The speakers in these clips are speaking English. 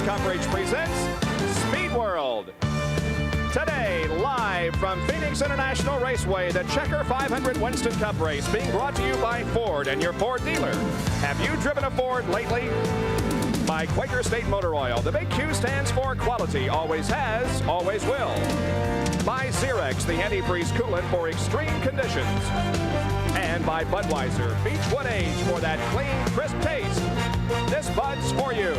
Sports Coverage presents Speed World. Today, live from Phoenix International Raceway, the Checker 500 Winston Cup race being brought to you by Ford and your Ford dealer. Have you driven a Ford lately? By Quaker State Motor Oil, the big Q stands for quality, always has, always will. By Xerex, the antifreeze coolant for extreme conditions. And by Budweiser, Beechwood Age for that clean, crisp taste. This Bud's for you.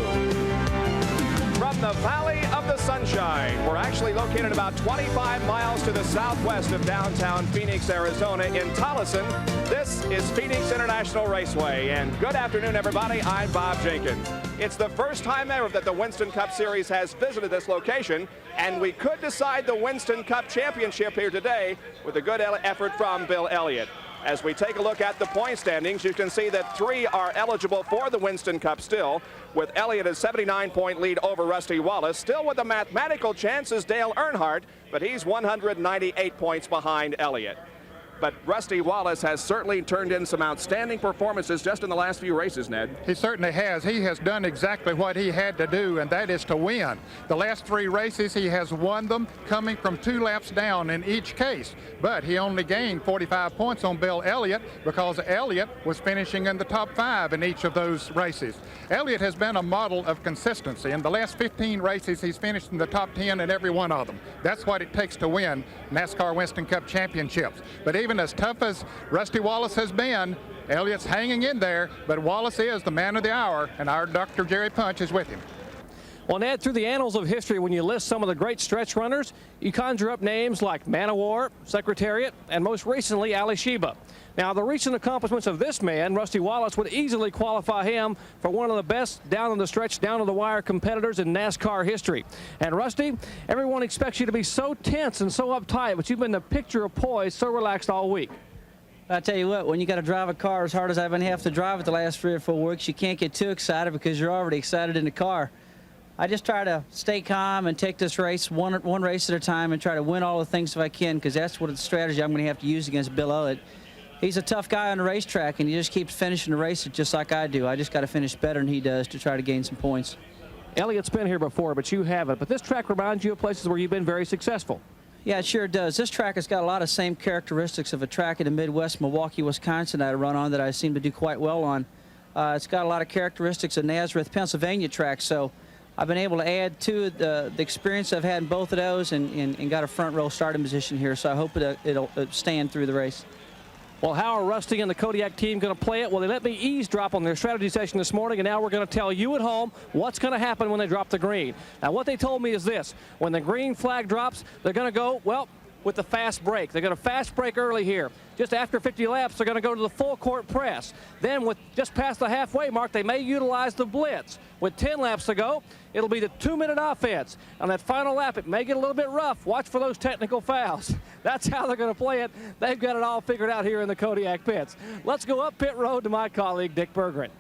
From the Valley of the Sunshine, we're actually located about 25 miles to the southwest of downtown Phoenix, Arizona in Tolleson. This is Phoenix International Raceway, and good afternoon, everybody. I'm Bob Jenkins. It's the first time ever that the Winston Cup Series has visited this location, and we could decide the Winston Cup Championship here today with a good effort from Bill Elliott. As we take a look at the point standings, you can see that 3 are eligible for the Winston Cup still, with Elliott a 79-point lead over Rusty Wallace. Still with a mathematical chance is Dale Earnhardt, but he's 198 points behind Elliott. But Rusty Wallace has certainly turned in some outstanding performances just in the last few races, Ned. He certainly has. He has done exactly what he had to do, and that is to win. The last 3 races, he has won them, coming from 2 laps down in each case. But he only gained 45 points on Bill Elliott because Elliott was finishing in the top 5 in each of those races. Elliott has been a model of consistency. In the last 15 races, he's finished in the top 10 in every one of them. That's what it takes to win NASCAR Winston Cup championships. But even as tough as Rusty Wallace has been, Elliott's hanging in there, but Wallace is the man of the hour, and our Dr. Jerry Punch is with him. Well, Ned, through the annals of history, when you list some of the great stretch runners, you conjure up names like Man of War, Secretariat, and most recently, Ali Sheba. Now, the recent accomplishments of this man, Rusty Wallace, would easily qualify him for one of the best down-on-the-stretch, down-to-the-wire competitors in NASCAR history. And, Rusty, everyone expects you to be so tense and so uptight, but you've been the picture of poise, so relaxed all week. I tell you what, when you got to drive a car as hard as I've been having to drive it the last 3 or 4 weeks, you can't get too excited because you're already excited in the car. I just try to stay calm and take this race one race at a time and try to win all the things if I can, because that's what the strategy I'm going to have to use against Bill Elliott. He's a tough guy on the racetrack, and he just keeps finishing the races just like I do. I just got to finish better than he does to try to gain some points. Elliott's been here before, but you haven't. But this track reminds you of places where you've been very successful. Yeah, it sure does. This track has got a lot of same characteristics of a track in the Midwest, Milwaukee, Wisconsin, that I run on that I seem to do quite well on. It's got a lot of characteristics of Nazareth, Pennsylvania track, so I've been able to add to the experience I've had in both of those and got a front row starting position here, so I hope it'll stand through the race. Well, how are Rusty and the Kodiak team going to play it? Well, they let me eavesdrop on their strategy session this morning, and now we're going to tell you at home what's going to happen when they drop the green. Now, what they told me is this. When the green flag drops, they're going to go, well, with the fast break. They're going to fast break early here. Just after 50 laps, they're going to go to the full court press. Then with just past the halfway mark, they may utilize the blitz. With 10 laps to go, it'll be the 2-minute offense. On that final lap, it may get a little bit rough. Watch for those technical fouls. That's how they're going to play it. They've got it all figured out here in the Kodiak pits. Let's go up pit road to my colleague, Dick Berggren.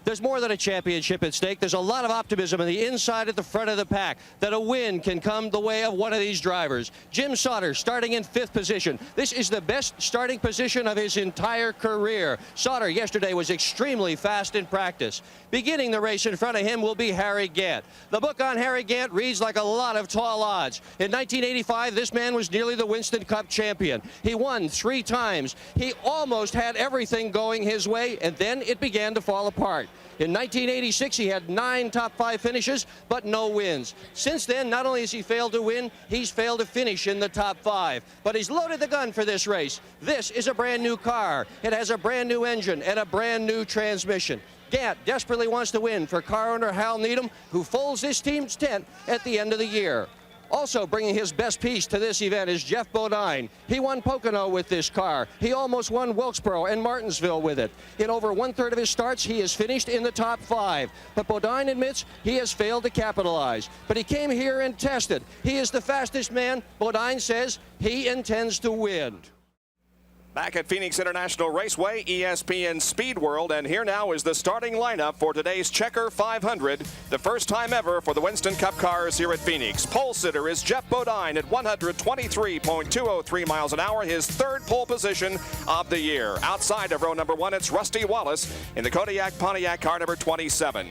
There's more than a championship at stake. There's a lot of optimism on the inside at the front of the pack that a win can come the way of one of these drivers. Jim Sauter starting in 5th position. This is the best starting position of his entire career. Sauter yesterday was extremely fast in practice. Beginning the race in front of him will be Harry Gant. The book on Harry Gant reads like a lot of tall odds. In 1985, this man was nearly the Winston Cup champion. He won 3 times. He almost had everything going his way, and then it began to fall apart. In 1986, he had 9 top 5 finishes, but no wins. Since then, not only has he failed to win, he's failed to finish in the top 5. But he's loaded the gun for this race. This is a brand new car. It has a brand new engine and a brand new transmission. Gant desperately wants to win for car owner Hal Needham, who folds his team's tent at the end of the year. Also bringing his best piece to this event is Geoff Bodine. He won Pocono with this car. He almost won Wilkesboro and Martinsville with it. In over 1/3 of his starts, he has finished in the top 5. But Bodine admits he has failed to capitalize. But he came here and tested. He is the fastest man. Bodine says he intends to win. Back at Phoenix International Raceway, ESPN Speed World, and here now is the starting lineup for today's Checker 500, the first time ever for the Winston Cup cars here at Phoenix. Pole sitter is Geoff Bodine at 123.203 miles an hour, his 3rd pole position of the year. Outside of row number 1, it's Rusty Wallace in the Kodiak Pontiac car number 27.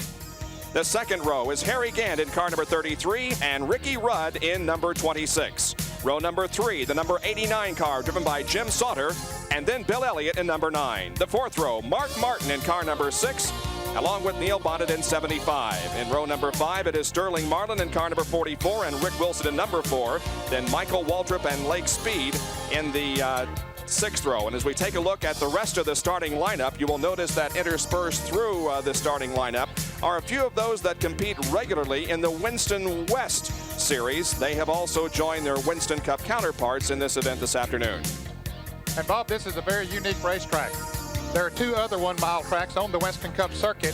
The second row is Harry Gant in car number 33 and Ricky Rudd in number 26. Row number 3, the number 89 car driven by Jim Sauter, and then Bill Elliott in number 9. The fourth row, Mark Martin in car number 6, along with Neil Bonnet in 75. In row number 5, it is Sterling Marlin in car number 44 and Rick Wilson in number 4. Then Michael Waltrip and Lake Speed in the sixth row. And as we take a look at the rest of the starting lineup, you will notice that interspersed through the starting lineup are a few of those that compete regularly in the Winston West Series. They have also joined their Winston Cup counterparts in this event this afternoon. And Bob, this is a very unique racetrack. There are 2 other 1-mile tracks on the Winston Cup circuit.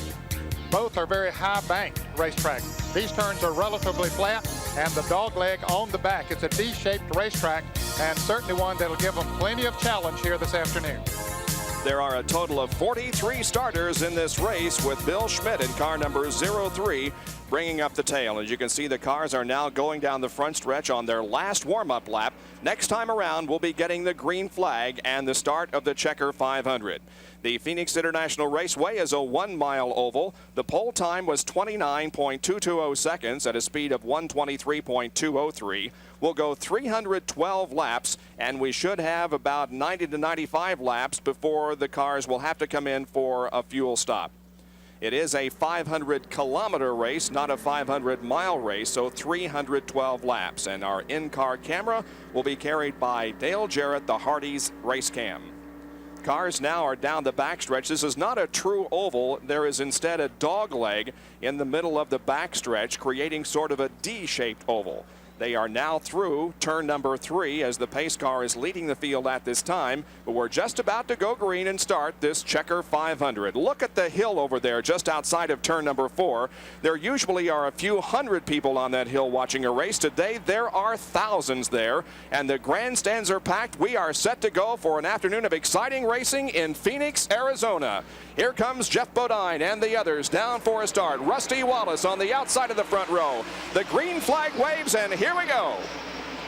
Both are very high bank racetracks. These turns are relatively flat, and the dog leg on the back. It's a D-shaped racetrack, and certainly one that'll give them plenty of challenge here this afternoon. There are a total of 43 starters in this race, with Bill Schmidt in car number 03 bringing up the tail. As you can see, the cars are now going down the front stretch on their last warm-up lap. Next time around, we'll be getting the green flag and the start of the Checker 500. The Phoenix International Raceway is a 1-mile oval. The pole time was 29.220 seconds at a speed of 123.203. We'll go 312 laps, and we should have about 90 to 95 laps before the cars will have to come in for a fuel stop. It is a 500-kilometer race, not a 500-mile race, so 312 laps. And our in-car camera will be carried by Dale Jarrett, the Hardee's Race Cam. Cars now are down the backstretch. This is not a true oval. There is instead a dog leg in the middle of the backstretch, creating sort of a D-shaped oval. They are now through turn number 3 as the pace car is leading the field at this time. But we're just about to go green and start this Checker 500. Look at the hill over there just outside of turn number 4. There usually are a few hundred people on that hill watching a race. Today there are thousands there, and the grandstands are packed. We are set to go for an afternoon of exciting racing in Phoenix, Arizona. Here comes Geoff Bodine and the others down for a start. Rusty Wallace on the outside of the front row. The green flag waves, and here we go.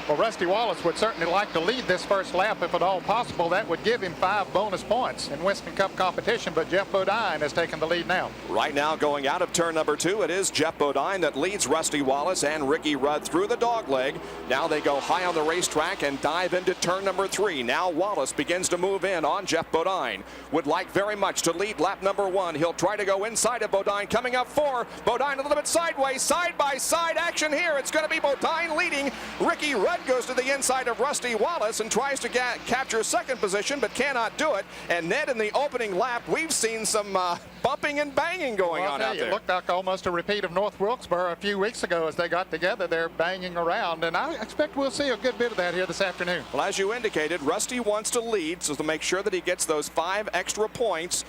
Well, Rusty Wallace would certainly like to lead this first lap if at all possible. That would give him 5 bonus points in Winston Cup competition, but Geoff Bodine has taken the lead now. Right now, going out of turn number 2, it is Geoff Bodine that leads Rusty Wallace and Ricky Rudd through the dog leg. Now they go high on the racetrack and dive into turn number 3. Now Wallace begins to move in on Geoff Bodine. Would like very much to lead lap number 1. He'll try to go inside of Bodine. Coming up 4. Bodine a little bit sideways. Side-by-side action here. It's going to be Bodine leading. Ricky Rudd goes to the inside of Rusty Wallace and tries to capture second position, but cannot do it. And Ned, in the opening lap, we've seen some bumping and banging going on out there. It looked like almost a repeat of North Wilkesboro a few weeks ago as they got together. They're banging around, and I expect we'll see a good bit of that here this afternoon. Well, as you indicated, Rusty wants to lead, so to make sure that he gets those 5 extra points,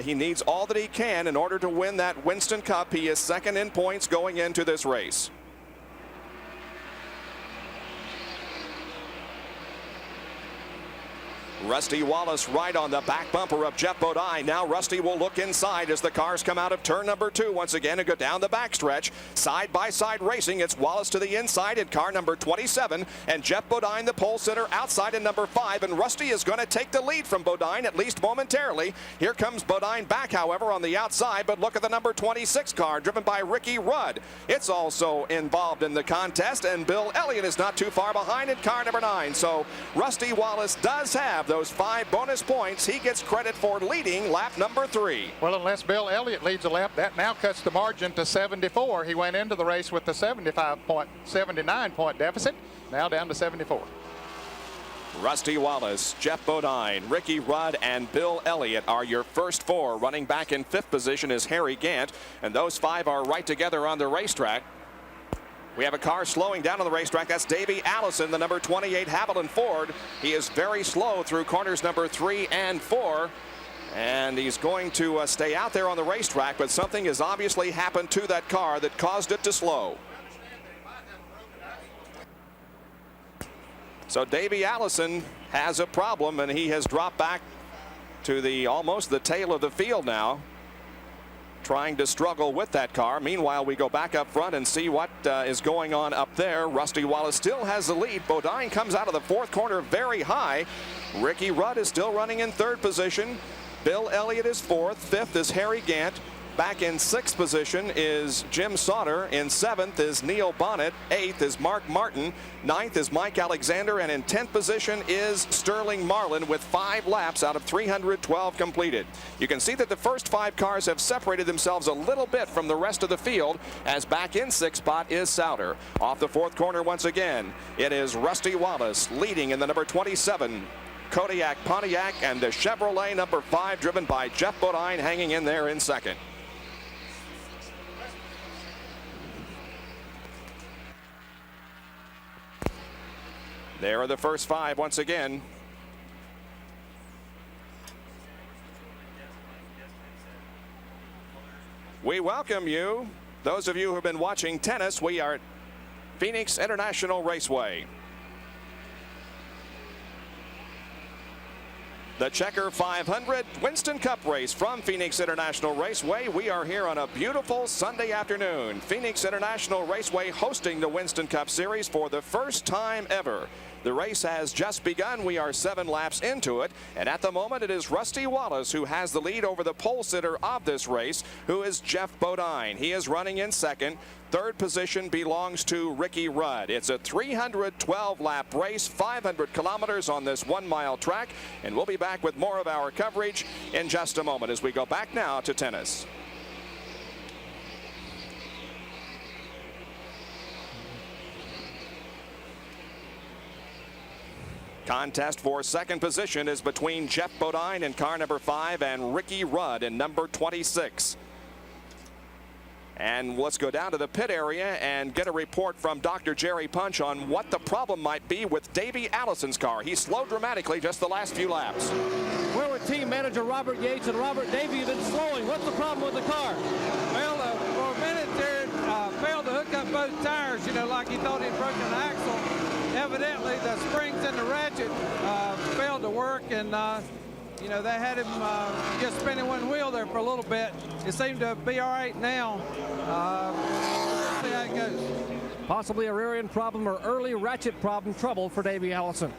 he needs all that he can in order to win that Winston Cup. He is second in points going into this race. Rusty Wallace right on the back bumper of Geoff Bodine. Now Rusty will look inside as the cars come out of turn number 2 once again and go down the backstretch. Side-by-side racing. It's Wallace to the inside in car number 27 and Geoff Bodine, the pole sitter, outside in number 5. And Rusty is going to take the lead from Bodine, at least momentarily. Here comes Bodine back, however, on the outside. But look at the number 26 car driven by Ricky Rudd. It's also involved in the contest, and Bill Elliott is not too far behind in car number 9. So Rusty Wallace does have those 5 bonus points. He gets credit for leading lap number 3. Well, unless Bill Elliott leads a lap, that now cuts the margin to 74. He went into the race with the 79-point deficit, now down to 74. Rusty Wallace, Geoff Bodine, Ricky Rudd, and Bill Elliott are your first 4. Running back in 5th position is Harry Gant, and those 5 are right together on the racetrack. We have a car slowing down on the racetrack. That's Davey Allison, the number 28 Haviland Ford. He is very slow through corners number 3 and 4. And he's going to stay out there on the racetrack, but something has obviously happened to that car that caused it to slow. So Davey Allison has a problem, and he has dropped back to almost the tail of the field now, trying to struggle with that car. Meanwhile, we go back up front and see what is going on up there. Rusty Wallace still has the lead. Bodine comes out of the 4th corner very high. Ricky Rudd is still running in 3rd position. Bill Elliott is 4th. 5th is Harry Gant. Back in 6th position is Jim Sauter. In 7th is Neil Bonnet. 8th is Mark Martin. 9th is Mike Alexander. And in 10th position is Sterling Marlin with 5 laps out of 312 completed. You can see that the first 5 cars have separated themselves a little bit from the rest of the field, as back in 6th spot is Sauter. Off the 4th corner once again, it is Rusty Wallace leading in the number 27 Kodiak Pontiac, and the Chevrolet number 5 driven by Geoff Bodine hanging in there in 2nd. There are the first 5 once again. We welcome you, those of you who have been watching tennis. We are at Phoenix International Raceway. The Checker 500 Winston Cup race from Phoenix International Raceway. We are here on a beautiful Sunday afternoon. Phoenix International Raceway hosting the Winston Cup Series for the first time ever. The race has just begun. We are 7 laps into it, and at the moment it is Rusty Wallace who has the lead over the pole sitter of this race, who is Geoff Bodine. He is running in 2nd. 3rd position belongs to Ricky Rudd. It's a 312 lap race, 500 kilometers on this 1-mile track, and we'll be back with more of our coverage in just a moment as we go back now to tennis. Contest for 2nd position is between Geoff Bodine in car number 5 and Ricky Rudd in number 26. And let's go down to the pit area and get a report from Dr. Jerry Punch on what the problem might be with Davey Allison's car. He slowed dramatically just the last few laps. We're with team manager Robert Yates, and Robert, Davey has been slowing. What's the problem with the car? Well, for a minute there, failed to hook up both tires, you know, like he thought he'd broken an axle. Evidently, the springs in the ratchet failed to work, and you know, that had him just spinning one wheel there for a little bit. It seemed to be all right now. Let's see how it goes. Possibly a rear end problem or early ratchet problem trouble for Davey Allison.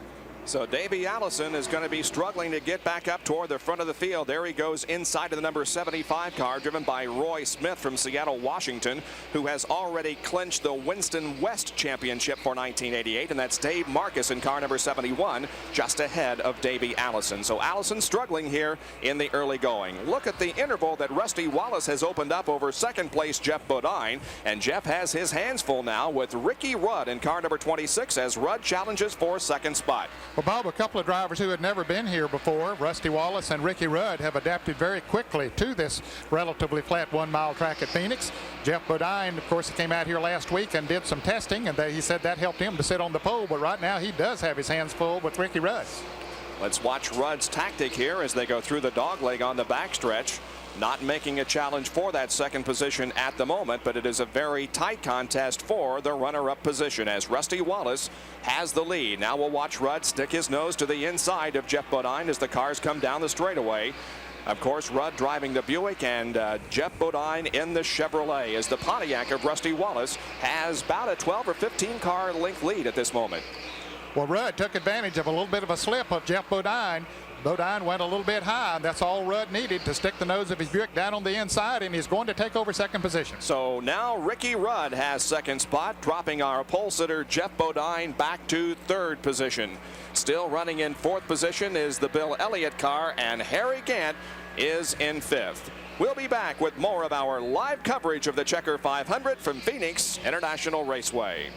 So Davey Allison is going to be struggling to get back up toward the front of the field. There he goes inside of the number 75 car, driven by Roy Smith from Seattle, Washington, who has already clinched the Winston West Championship for 1988. And that's Dave Marcus in car number 71, just ahead of Davey Allison. So Allison struggling here in the early going. Look at the interval that Rusty Wallace has opened up over 2nd place Geoff Bodine. And Geoff has his hands full now with Ricky Rudd in car number 26 as Rudd challenges for 2nd spot. Well, Bob, a couple of drivers who had never been here before, Rusty Wallace and Ricky Rudd, have adapted very quickly to this relatively flat 1-mile track at Phoenix. Geoff Bodine, of course, came out here last week and did some testing, and he said that helped him to sit on the pole, but right now he does have his hands full with Ricky Rudd. Let's watch Rudd's tactic here as they go through the dogleg on the backstretch. Not making a challenge for that 2nd position at the moment, but it is a very tight contest for the runner-up position as Rusty Wallace has the lead. Now we'll watch Rudd stick his nose to the inside of Geoff Bodine as the cars come down the straightaway. Of course, Rudd driving the Buick and Geoff Bodine in the Chevrolet as the Pontiac of Rusty Wallace has about a 12 or 15 car length lead at this moment. Well, Rudd took advantage of a little bit of a slip of Geoff Bodine. Bodine went a little bit high. That's all Rudd needed to stick the nose of his Buick down on the inside, and he's going to take over 2nd position. So now Ricky Rudd has 2nd spot, dropping our pole sitter Geoff Bodine back to 3rd position. Still running in 4th position is the Bill Elliott car, and Harry Gant is in 5th. We'll be back with more of our live coverage of the Checker 500 from Phoenix International Raceway.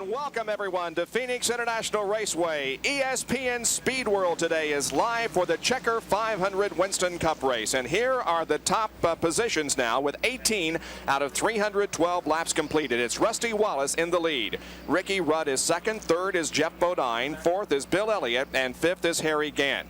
Welcome everyone to Phoenix International Raceway. ESPN Speed World today is live for the Checker 500 Winston Cup race, and here are the top positions now with 18 out of 312 laps completed. It's Rusty Wallace in the lead. Ricky Rudd is 2nd, 3rd is Geoff Bodine, 4th is Bill Elliott, and 5th is Harry Gant.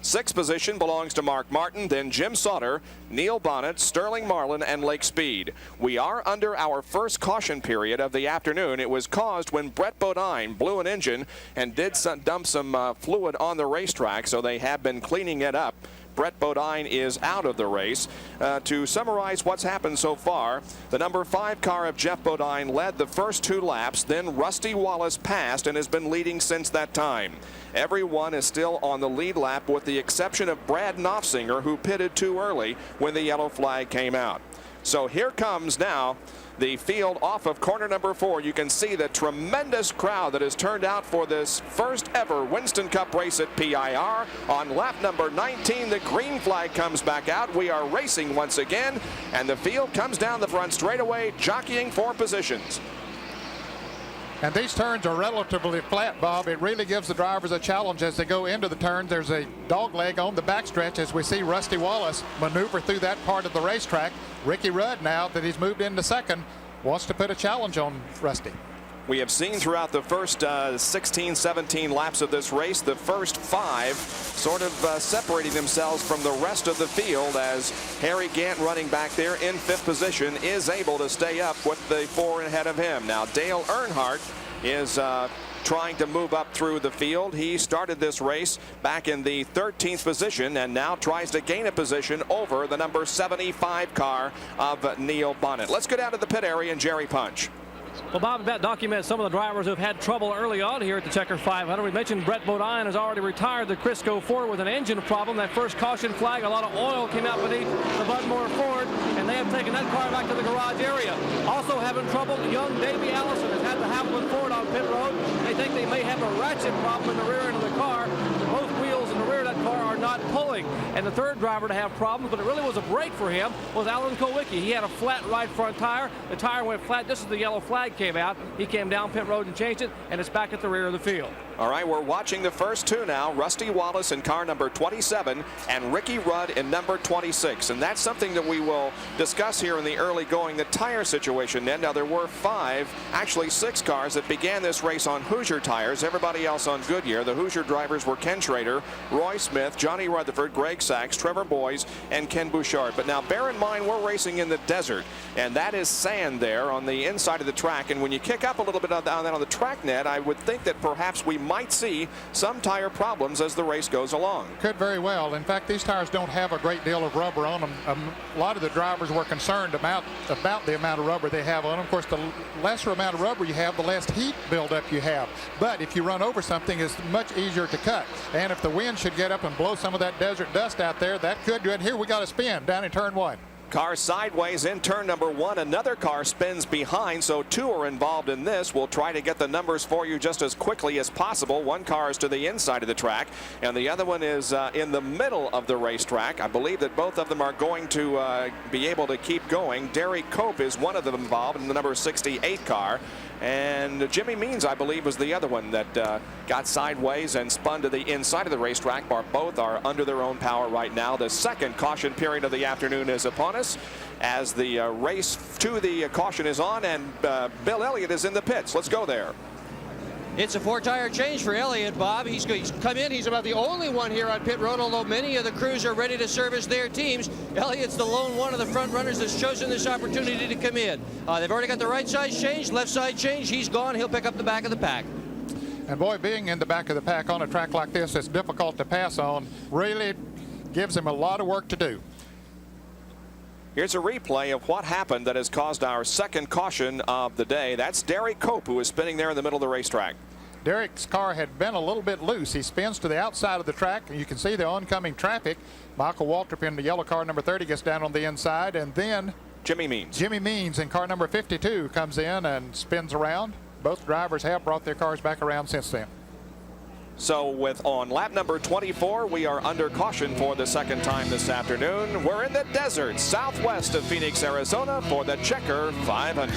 6th position belongs to Mark Martin, then Jim Sauter, Neil Bonnet, Sterling Marlin, and Lake Speed. We are under our first caution period of the afternoon. It was caused when Brett Bodine blew an engine and did dump some fluid on the racetrack, so they have been cleaning it up. Brett Bodine is out of the race. To summarize what's happened so far, the number 5 car of Jeff Bodine led the first 2 laps. Then Rusty Wallace passed and has been leading since that time. Everyone is still on the lead lap with the exception of Brad Knopfsinger, who pitted too early when the yellow flag came out. So here comes now the field off of corner number 4. You can see the tremendous crowd that has turned out for this first ever Winston Cup race at PIR. On lap number 19, the green flag comes back out. We are racing once again, and the field comes down the front straightaway, jockeying for positions. And these turns are relatively flat, Bob. It really gives the drivers a challenge as they go into the turns. There's a dog leg on the backstretch as we see Rusty Wallace maneuver through that part of the racetrack. Ricky Rudd, now that he's moved into second, wants to put a challenge on Rusty. We have seen throughout the first 16, 17 laps of this race, the first 5 sort of separating themselves from the rest of the field as Harry Gant, running back there in 5th position, is able to stay up with the 4 ahead of him. Now Dale Earnhardt is trying to move up through the field. He started this race back in the 13th position and now tries to gain a position over the number 75 car of Neil Bonnet. Let's go down to the pit area and Jerry Punch. Well, Bob, that documents some of the drivers who have had trouble early on here at the Checker 500. We mentioned Brett Bodine has already retired the Crisco Ford with an engine problem. That first caution flag, a lot of oil came out beneath the Budmore Ford, and they have taken that car back to the garage area. Also having trouble, young Davey Allison has had the Haviland Ford on pit road. They think they may have a ratchet problem in the rear end of the car. Both wheels in the rear of that car are not pulling. And the third driver to have problems, but it really was a break for him, was Alan Kowicki. He had a flat right front tire. The tire went flat just as the yellow flag came out. He came down pit road and changed it, and it's back at the rear of the field. All right, we're watching the first 2 now. Rusty Wallace in car number 27 and Ricky Rudd in number 26. And that's something that we will discuss here in the early going, the tire situation. Then now there were 5, actually 6 cars that began this race on Hoosier tires. Everybody else on Goodyear. The Hoosier drivers were Ken Schrader, Roy Smith, Johnny Rutherford, Greg Sachs, Trevor Boys, and Ken Bouchard. But now bear in mind we're racing in the desert, and that is sand there on the inside of the track. And when you kick up a little bit on that on the track net, I would think that perhaps we might see some tire problems as the race goes along. Could very well. In fact, these tires don't have a great deal of rubber on them. A lot of the drivers were concerned about the amount of rubber they have on them. Of course, the lesser amount of rubber you have, the less heat buildup you have. But if you run over something, it's much easier to cut. And if the wind should get up and blow some of that desert dust out there, that could do it. Here we got a spin down in turn 1. Car sideways in turn number 1. Another car spins behind, so 2 are involved in this. We'll try to get the numbers for you just as quickly as possible. One car is to the inside of the track, and the other one is in the middle of the racetrack. I believe that both of them are going to be able to keep going. Derry Cope is one of them involved in the number 68 car. And Jimmy Means, I believe, was the other one that got sideways and spun to the inside of the racetrack. Both are under their own power right now. The second caution period of the afternoon is upon us as the race to the caution is on, and Bill Elliott is in the pits. Let's go there. It's a 4-tire change for Elliott, Bob. He's come in. He's about the only one here on pit road, although many of the crews are ready to service their teams. Elliott's the lone one of the front runners that's chosen this opportunity to come in. They've already got the right side change, left side change. He's gone. He'll pick up the back of the pack. And boy, being in the back of the pack on a track like this, it's difficult to pass on. Really gives him a lot of work to do. Here's a replay of what happened that has caused our second caution of the day. That's Derry Cope, who is spinning there in the middle of the racetrack. Derrick's car had been a little bit loose. He spins to the outside of the track, and you can see the oncoming traffic. Michael Waltrip in the yellow car number 30 gets down on the inside, and then Jimmy Means in car number 52 comes in and spins around. Both drivers have brought their cars back around since then. So on lap number 24, we are under caution for the second time this afternoon. We're in the desert southwest of Phoenix, Arizona for the Checker 500.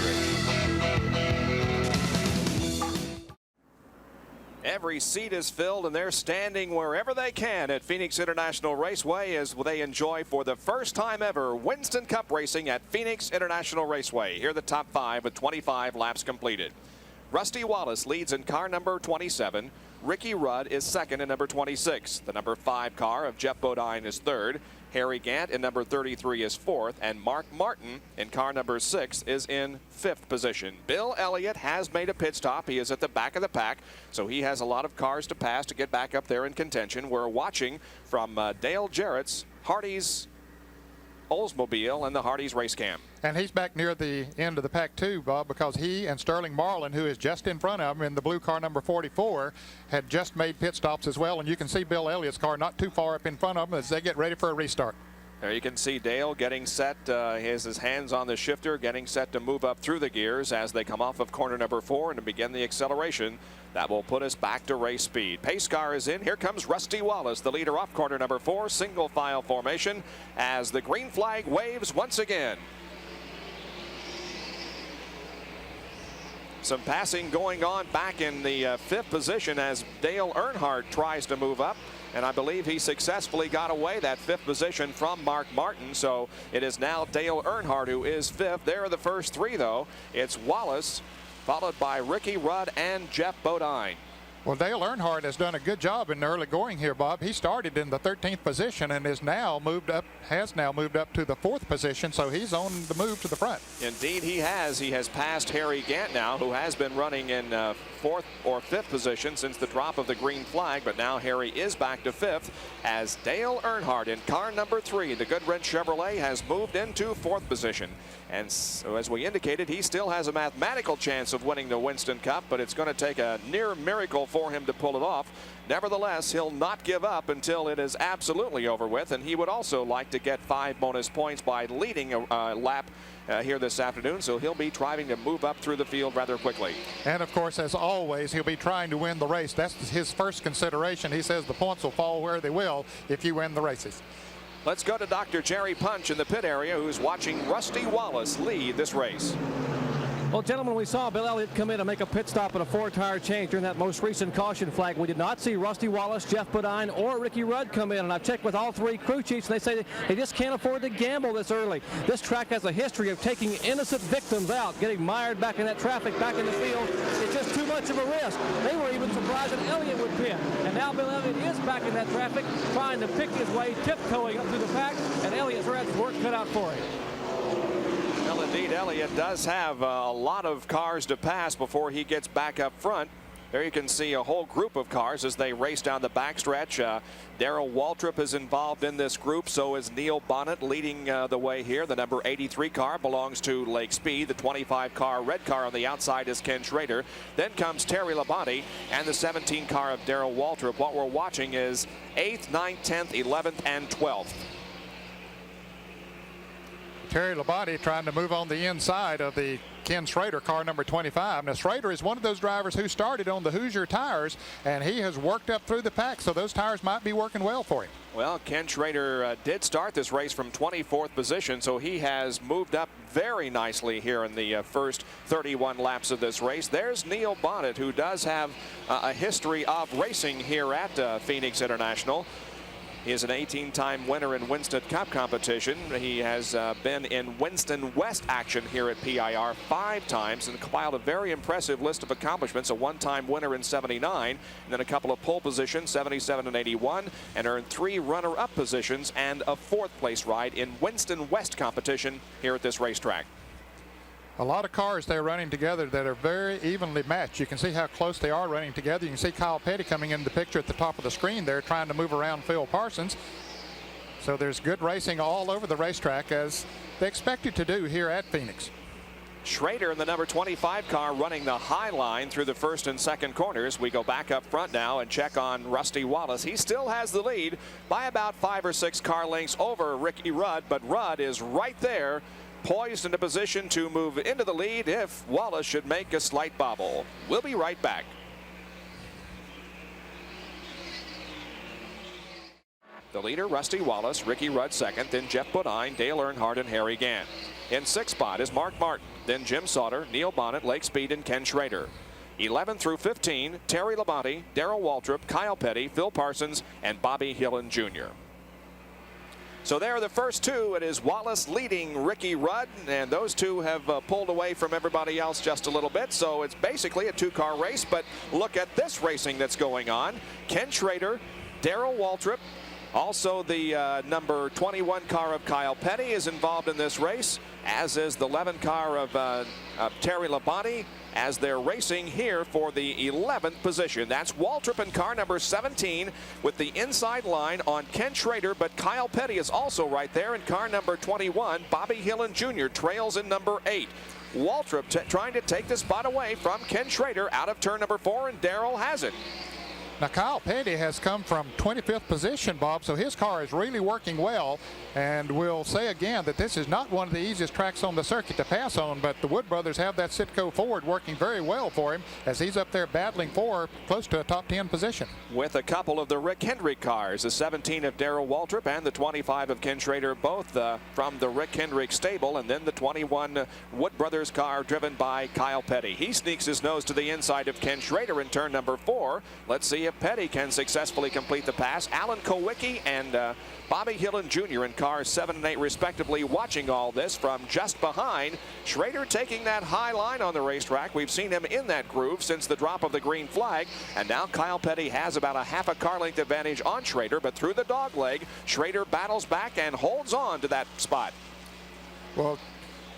Every seat is filled, and they're standing wherever they can at Phoenix International Raceway as they enjoy for the first time ever Winston Cup racing at Phoenix International Raceway. Here are the top 5 with 25 laps completed. Rusty Wallace leads in car number 27. Ricky Rudd is second in number 26. The number 5 car of Jeff Bodine is third. Harry Gant in number 33 is fourth, and Mark Martin in car number 6 is in 5th position. Bill Elliott has made a pit stop. He is at the back of the pack, so he has a lot of cars to pass to get back up there in contention. We're watching from Dale Jarrett's Hardee's Oldsmobile and the Hardee's Race Cam. And he's back near the end of the pack too, Bob, because he and Sterling Marlin, who is just in front of him in the blue car number 44, had just made pit stops as well. And you can see Bill Elliott's car not too far up in front of him as they get ready for a restart. There you can see Dale getting set. He has his hands on the shifter, getting set to move up through the gears as they come off of corner number 4 and to begin the acceleration. That will put us back to race speed. Pace car is in. Here comes Rusty Wallace, the leader off corner number 4, single file formation as the green flag waves once again. Some passing going on back in the 5th position as Dale Earnhardt tries to move up. And I believe he successfully got away that 5th position from Mark Martin. So it is now Dale Earnhardt who is 5th. There are the first 3, though. It's Wallace, followed by Ricky Rudd and Jeff Bodine. Well, Dale Earnhardt has done a good job in the early going here, Bob. He started in the 13th position and has now moved up to the 4th position, so he's on the move to the front. Indeed, he has. He has passed Harry Gant now, who has been running in 4th or 5th position since the drop of the green flag, but now Harry is back to 5th as Dale Earnhardt in car number 3, the Goodwrench Chevrolet, has moved into 4th position. And so, as we indicated, he still has a mathematical chance of winning the Winston Cup, but it's going to take a near miracle for him to pull it off. Nevertheless, he'll not give up until it is absolutely over with, and he would also like to get 5 bonus points by leading a lap here this afternoon, so he'll be trying to move up through the field rather quickly. And of course, as always, he'll be trying to win the race. That's his first consideration. He says the points will fall where they will if you win the races. Let's go to Dr. Jerry Punch in the pit area, who's watching Rusty Wallace lead this race. Well, gentlemen, we saw Bill Elliott come in and make a pit stop and a 4-tire change during that most recent caution flag. We did not see Rusty Wallace, Jeff Bodine, or Ricky Rudd come in, and I've checked with all 3 crew chiefs, and they say they just can't afford to gamble this early. This track has a history of taking innocent victims out, getting mired back in that traffic, back in the field. It's just too much of a risk. They were even surprised that Elliott would pit, and now Bill Elliott is back in that traffic, trying to pick his way, tiptoeing up through the pack, and Elliott's had his work cut out for him. Well, indeed, Elliott does have a lot of cars to pass before he gets back up front. There you can see a whole group of cars as they race down the backstretch. Darrell Waltrip is involved in this group. So is Neil Bonnet leading the way here. The number 83 car belongs to Lake Speed. The 25 car red car on the outside is Ken Schrader. Then comes Terry Labonte and the 17 car of Darrell Waltrip. What we're watching is 8th, 9th, 10th, 11th, and 12th. Terry Labonte trying to move on the inside of the Ken Schrader car number 25. Now, Schrader is one of those drivers who started on the Hoosier tires, and he has worked up through the pack, so those tires might be working well for him. Well, Ken Schrader did start this race from 24th position, so he has moved up very nicely here in the first 31 laps of this race. There's Neil Bonnet, who does have a history of racing here at Phoenix International. He is an 18-time winner in Winston Cup competition. He has been in Winston West action here at PIR 5 times and compiled a very impressive list of accomplishments. A 1-time winner in 79, and then a couple of pole positions, 77 and 81, and earned 3 runner-up positions and a 4th place ride in Winston West competition here at this racetrack. A lot of cars they're running together that are very evenly matched. You can see how close they are running together. You can see Kyle Petty coming into the picture at the top of the screen there, trying to move around Phil Parsons. So there's good racing all over the racetrack, as they expected to do here at Phoenix. Schrader in the number 25 car running the high line through the first and second corners. We go back up front now and check on Rusty Wallace. He still has the lead by about 5 or 6 car lengths over Ricky Rudd, but Rudd is right there, poised in a position to move into the lead if Wallace should make a slight bobble. We'll be right back. The leader, Rusty Wallace, Ricky Rudd second, then Jeff Bodine, Dale Earnhardt, and Harry Gant. In 6th spot is Mark Martin, then Jim Sauter, Neil Bonnet, Lake Speed, and Ken Schrader. 11 through 15, Terry Labonte, Darrell Waltrip, Kyle Petty, Phil Parsons, and Bobby Hillen Jr. So there are the first 2. It is Wallace leading Ricky Rudd, and those 2 have pulled away from everybody else just a little bit. So it's basically a 2-car race, but look at this racing that's going on. Ken Schrader, Darrell Waltrip, also the number 21 car of Kyle Petty is involved in this race, as is the 11 car of Terry Labonte. as they're racing here for the 11th position. That's Waltrip in car number 17 with the inside line on Ken Schrader, but Kyle Petty is also right there in car number 21. Bobby Hillin Jr. trails in number 8. Waltrip trying to take the spot away from Ken Schrader out of turn number 4, and Darrell has it. Now, Kyle Petty has come from 25th position, Bob, so his car is really working well. And we'll say again that this is not one of the easiest tracks on the circuit to pass on, but the Wood brothers have that Citgo Ford working very well for him as he's up there battling for close to a top 10 position. With a couple of the Rick Hendrick cars, the 17 of Darrell Waltrip and the 25 of Ken Schrader, both from the Rick Hendrick stable, and then the 21 Wood brothers car driven by Kyle Petty. He sneaks his nose to the inside of Ken Schrader in turn number 4. Let's see if Petty can successfully complete the pass. Alan Kowicki and Bobby Hillin Jr. in cars 7 and 8 respectively, watching all this from just behind. Schrader taking that high line on the racetrack. We've seen him in that groove since the drop of the green flag, and now Kyle Petty has about a half a car length advantage on Schrader, but through the dog leg, Schrader battles back and holds on to that spot. Well,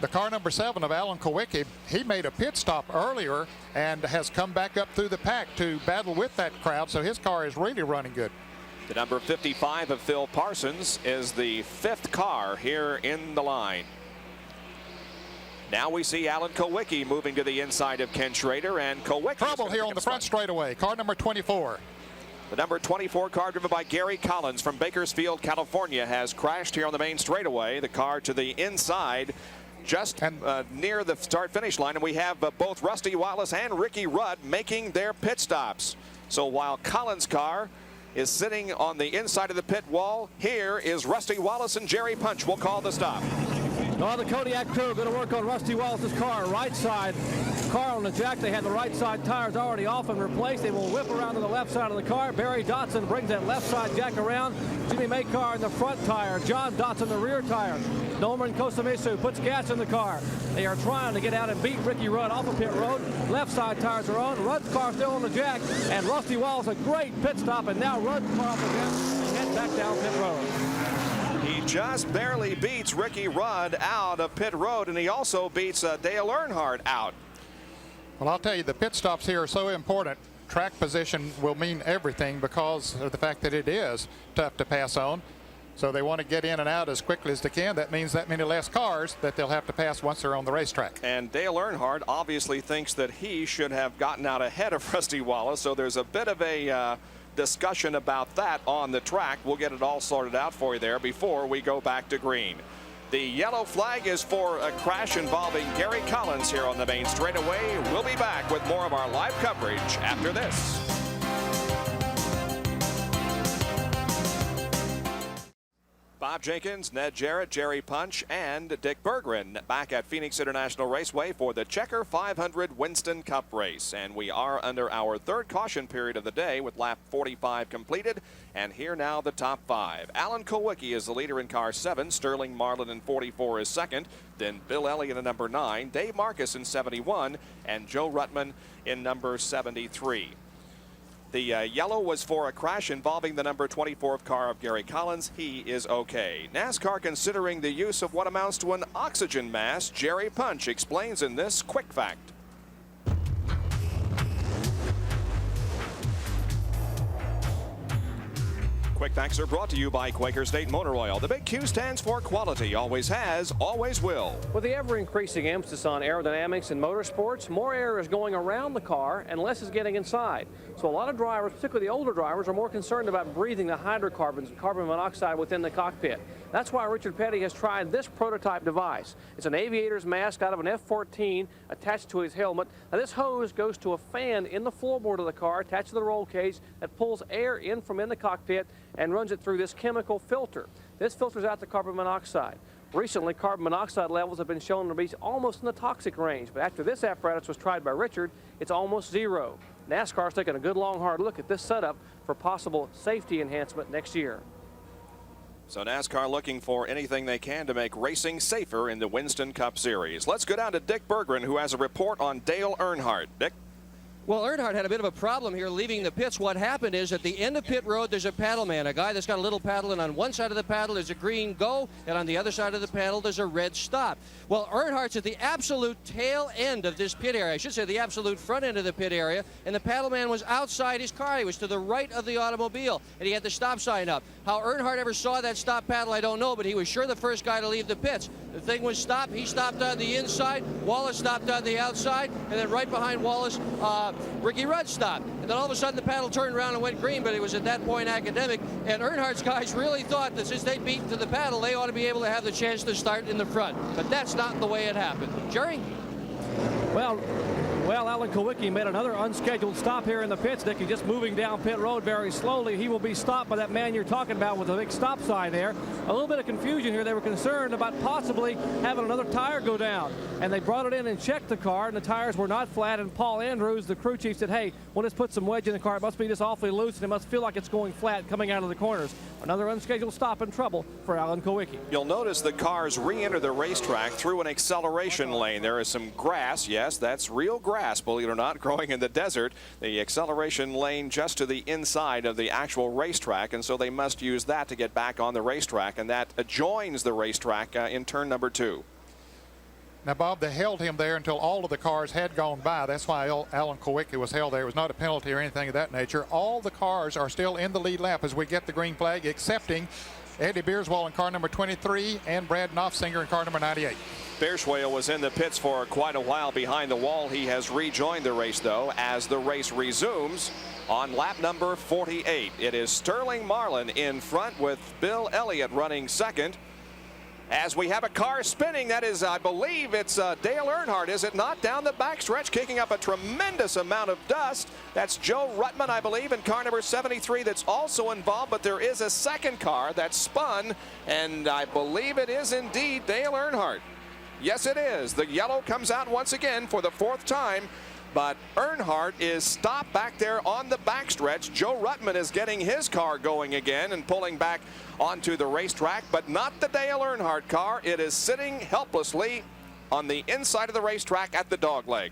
the car number 7 of Alan Kowicki, he made a pit stop earlier and has come back up through the pack to battle with that crowd, so his car is really running good. The number 55 of Phil Parsons is the 5th car here in the line. Now we see Alan Kowicki moving to the inside of Ken Schrader, and Kowicki trouble here on the front straightaway. Car number 24. The number 24 car driven by Gary Collins from Bakersfield, California, has crashed here on the main straightaway. The car to the inside, just near the start-finish line, and we have both Rusty Wallace and Ricky Rudd making their pit stops. So while Collins' car is sitting on the inside of the pit wall, here is Rusty Wallace and Jerry Punch will call the stop. Well, the Kodiak crew are going to work on Rusty Wallace's car, right side car on the jack. They had the right side tires already off and replaced. They will whip around to the left side of the car. Barry Dotson brings that left side jack around. Jimmy Maycar in the front tire. John Dotson the rear tire. Norman Kosamisu puts gas in the car. They are trying to get out and beat Ricky Rudd off of pit road. Left side tires are on. Rudd's car still on the jack. And Rusty Wallace a great pit stop. And now Rudd's car off the jack and head back down pit road. He just barely beats Ricky Rudd out of pit road, and he also beats Dale Earnhardt out. Well, I'll tell you, the pit stops here are so important. Track position will mean everything because of the fact that it is tough to pass on. So they want to get in and out as quickly as they can. That means that many less cars that they'll have to pass once they're on the racetrack. And Dale Earnhardt obviously thinks that he should have gotten out ahead of Rusty Wallace, so there's a bit of a discussion about that on the track. We'll get it all sorted out for you there before we go back to green. The yellow flag is for a crash involving Gary Collins here on the main straightaway. We'll be back with more of our live coverage after this. Bob Jenkins, Ned Jarrett, Jerry Punch, and Dick Berggren back at Phoenix International Raceway for the Checker 500 Winston Cup race. And we are under our third caution period of the day with lap 45 completed. And here now the top 5. Alan Kowicki is the leader in car 7. Sterling Marlin in 44 is second. Then Bill Elliott in number 9. Dave Marcus in 71. And Joe Ruttman in number 73. The yellow was for a crash involving the number 24 car of Gary Collins. He is okay. NASCAR considering the use of what amounts to an oxygen mask. Jerry Punch explains in this quick fact. Quick Facts are brought to you by Quaker State Motor Oil. The big Q stands for quality, always has, always will. With the ever-increasing emphasis on aerodynamics in motorsports, more air is going around the car and less is getting inside. So a lot of drivers, particularly the older drivers, are more concerned about breathing the hydrocarbons and carbon monoxide within the cockpit. That's why Richard Petty has tried this prototype device. It's an aviator's mask out of an F-14 attached to his helmet. Now this hose goes to a fan in the floorboard of the car attached to the roll cage that pulls air in from in the cockpit and runs it through this chemical filter. This filters out the carbon monoxide. Recently, carbon monoxide levels have been shown to be almost in the toxic range, but after this apparatus was tried by Richard, it's almost zero. NASCAR is taking a good long hard look at this setup for possible safety enhancement next year. So NASCAR looking for anything they can to make racing safer in the Winston Cup Series. Let's go down to Dick Berggren, who has a report on Dale Earnhardt. Dick? Well, Earnhardt had a bit of a problem here leaving the pits. What happened is at the end of pit road, there's a paddle man, a guy that's got a little paddle, and on one side of the paddle there's a green go, and on the other side of the paddle there's a red stop. Well, Earnhardt's at the absolute tail end of this pit area. I should say the absolute front end of the pit area, and the paddle man was outside his car. He was to the right of the automobile, and he had the stop sign up. How Earnhardt ever saw that stop paddle, I don't know, but he was sure the first guy to leave the pits. The thing was stopped. He stopped on the inside. Wallace stopped on the outside, and then right behind Wallace, Ricky Rudd stopped. And then all of a sudden the paddle turned around and went green, but it was at that point academic. And Earnhardt's guys really thought that since they beat to the paddle, they ought to be able to have the chance to start in the front. But that's not the way it happened. Jerry? Well, Alan Kulwicki made another unscheduled stop here in the pits, Dickie, just moving down pit road very slowly. He will be stopped by that man you're talking about with the big stop sign there. A little bit of confusion here. They were concerned about possibly having another tire go down, and they brought it in and checked the car, and the tires were not flat, and Paul Andrews, the crew chief, said, hey, we'll just put some wedge in the car. It must be just awfully loose, and it must feel like it's going flat coming out of the corners. Another unscheduled stop in trouble for Alan Kulwicki. You'll notice the cars re-enter the racetrack through an acceleration lane. There is some grass. Yes, that's real grass, believe it or not, growing in the desert. The acceleration lane just to the inside of the actual racetrack, and so they must use that to get back on the racetrack, and that adjoins the racetrack in turn number 2. Now, Bob, they held him there until all of the cars had gone by. That's why Alan Kulwicki was held there. It was not a penalty or anything of that nature. All the cars are still in the lead lap as we get the green flag, excepting Eddie Beerswell in car number 23 and Brad Knopfsinger in car number 98. Beerswell was in the pits for quite a while behind the wall. He has rejoined the race, though, as the race resumes on lap number 48. It is Sterling Marlin in front with Bill Elliott running second. As we have a car spinning, that is, I believe it's Dale Earnhardt, is it not? Down the backstretch, kicking up a tremendous amount of dust. That's Joe Ruttman, I believe, in car number 73 that's also involved, but there is a second car that spun, and I believe it is indeed Dale Earnhardt. Yes, it is. The yellow comes out once again for the 4th time. But Earnhardt is stopped back there on the backstretch. Joe Ruttman is getting his car going again and pulling back onto the racetrack, but not the Dale Earnhardt car. It is sitting helplessly on the inside of the racetrack at the dogleg.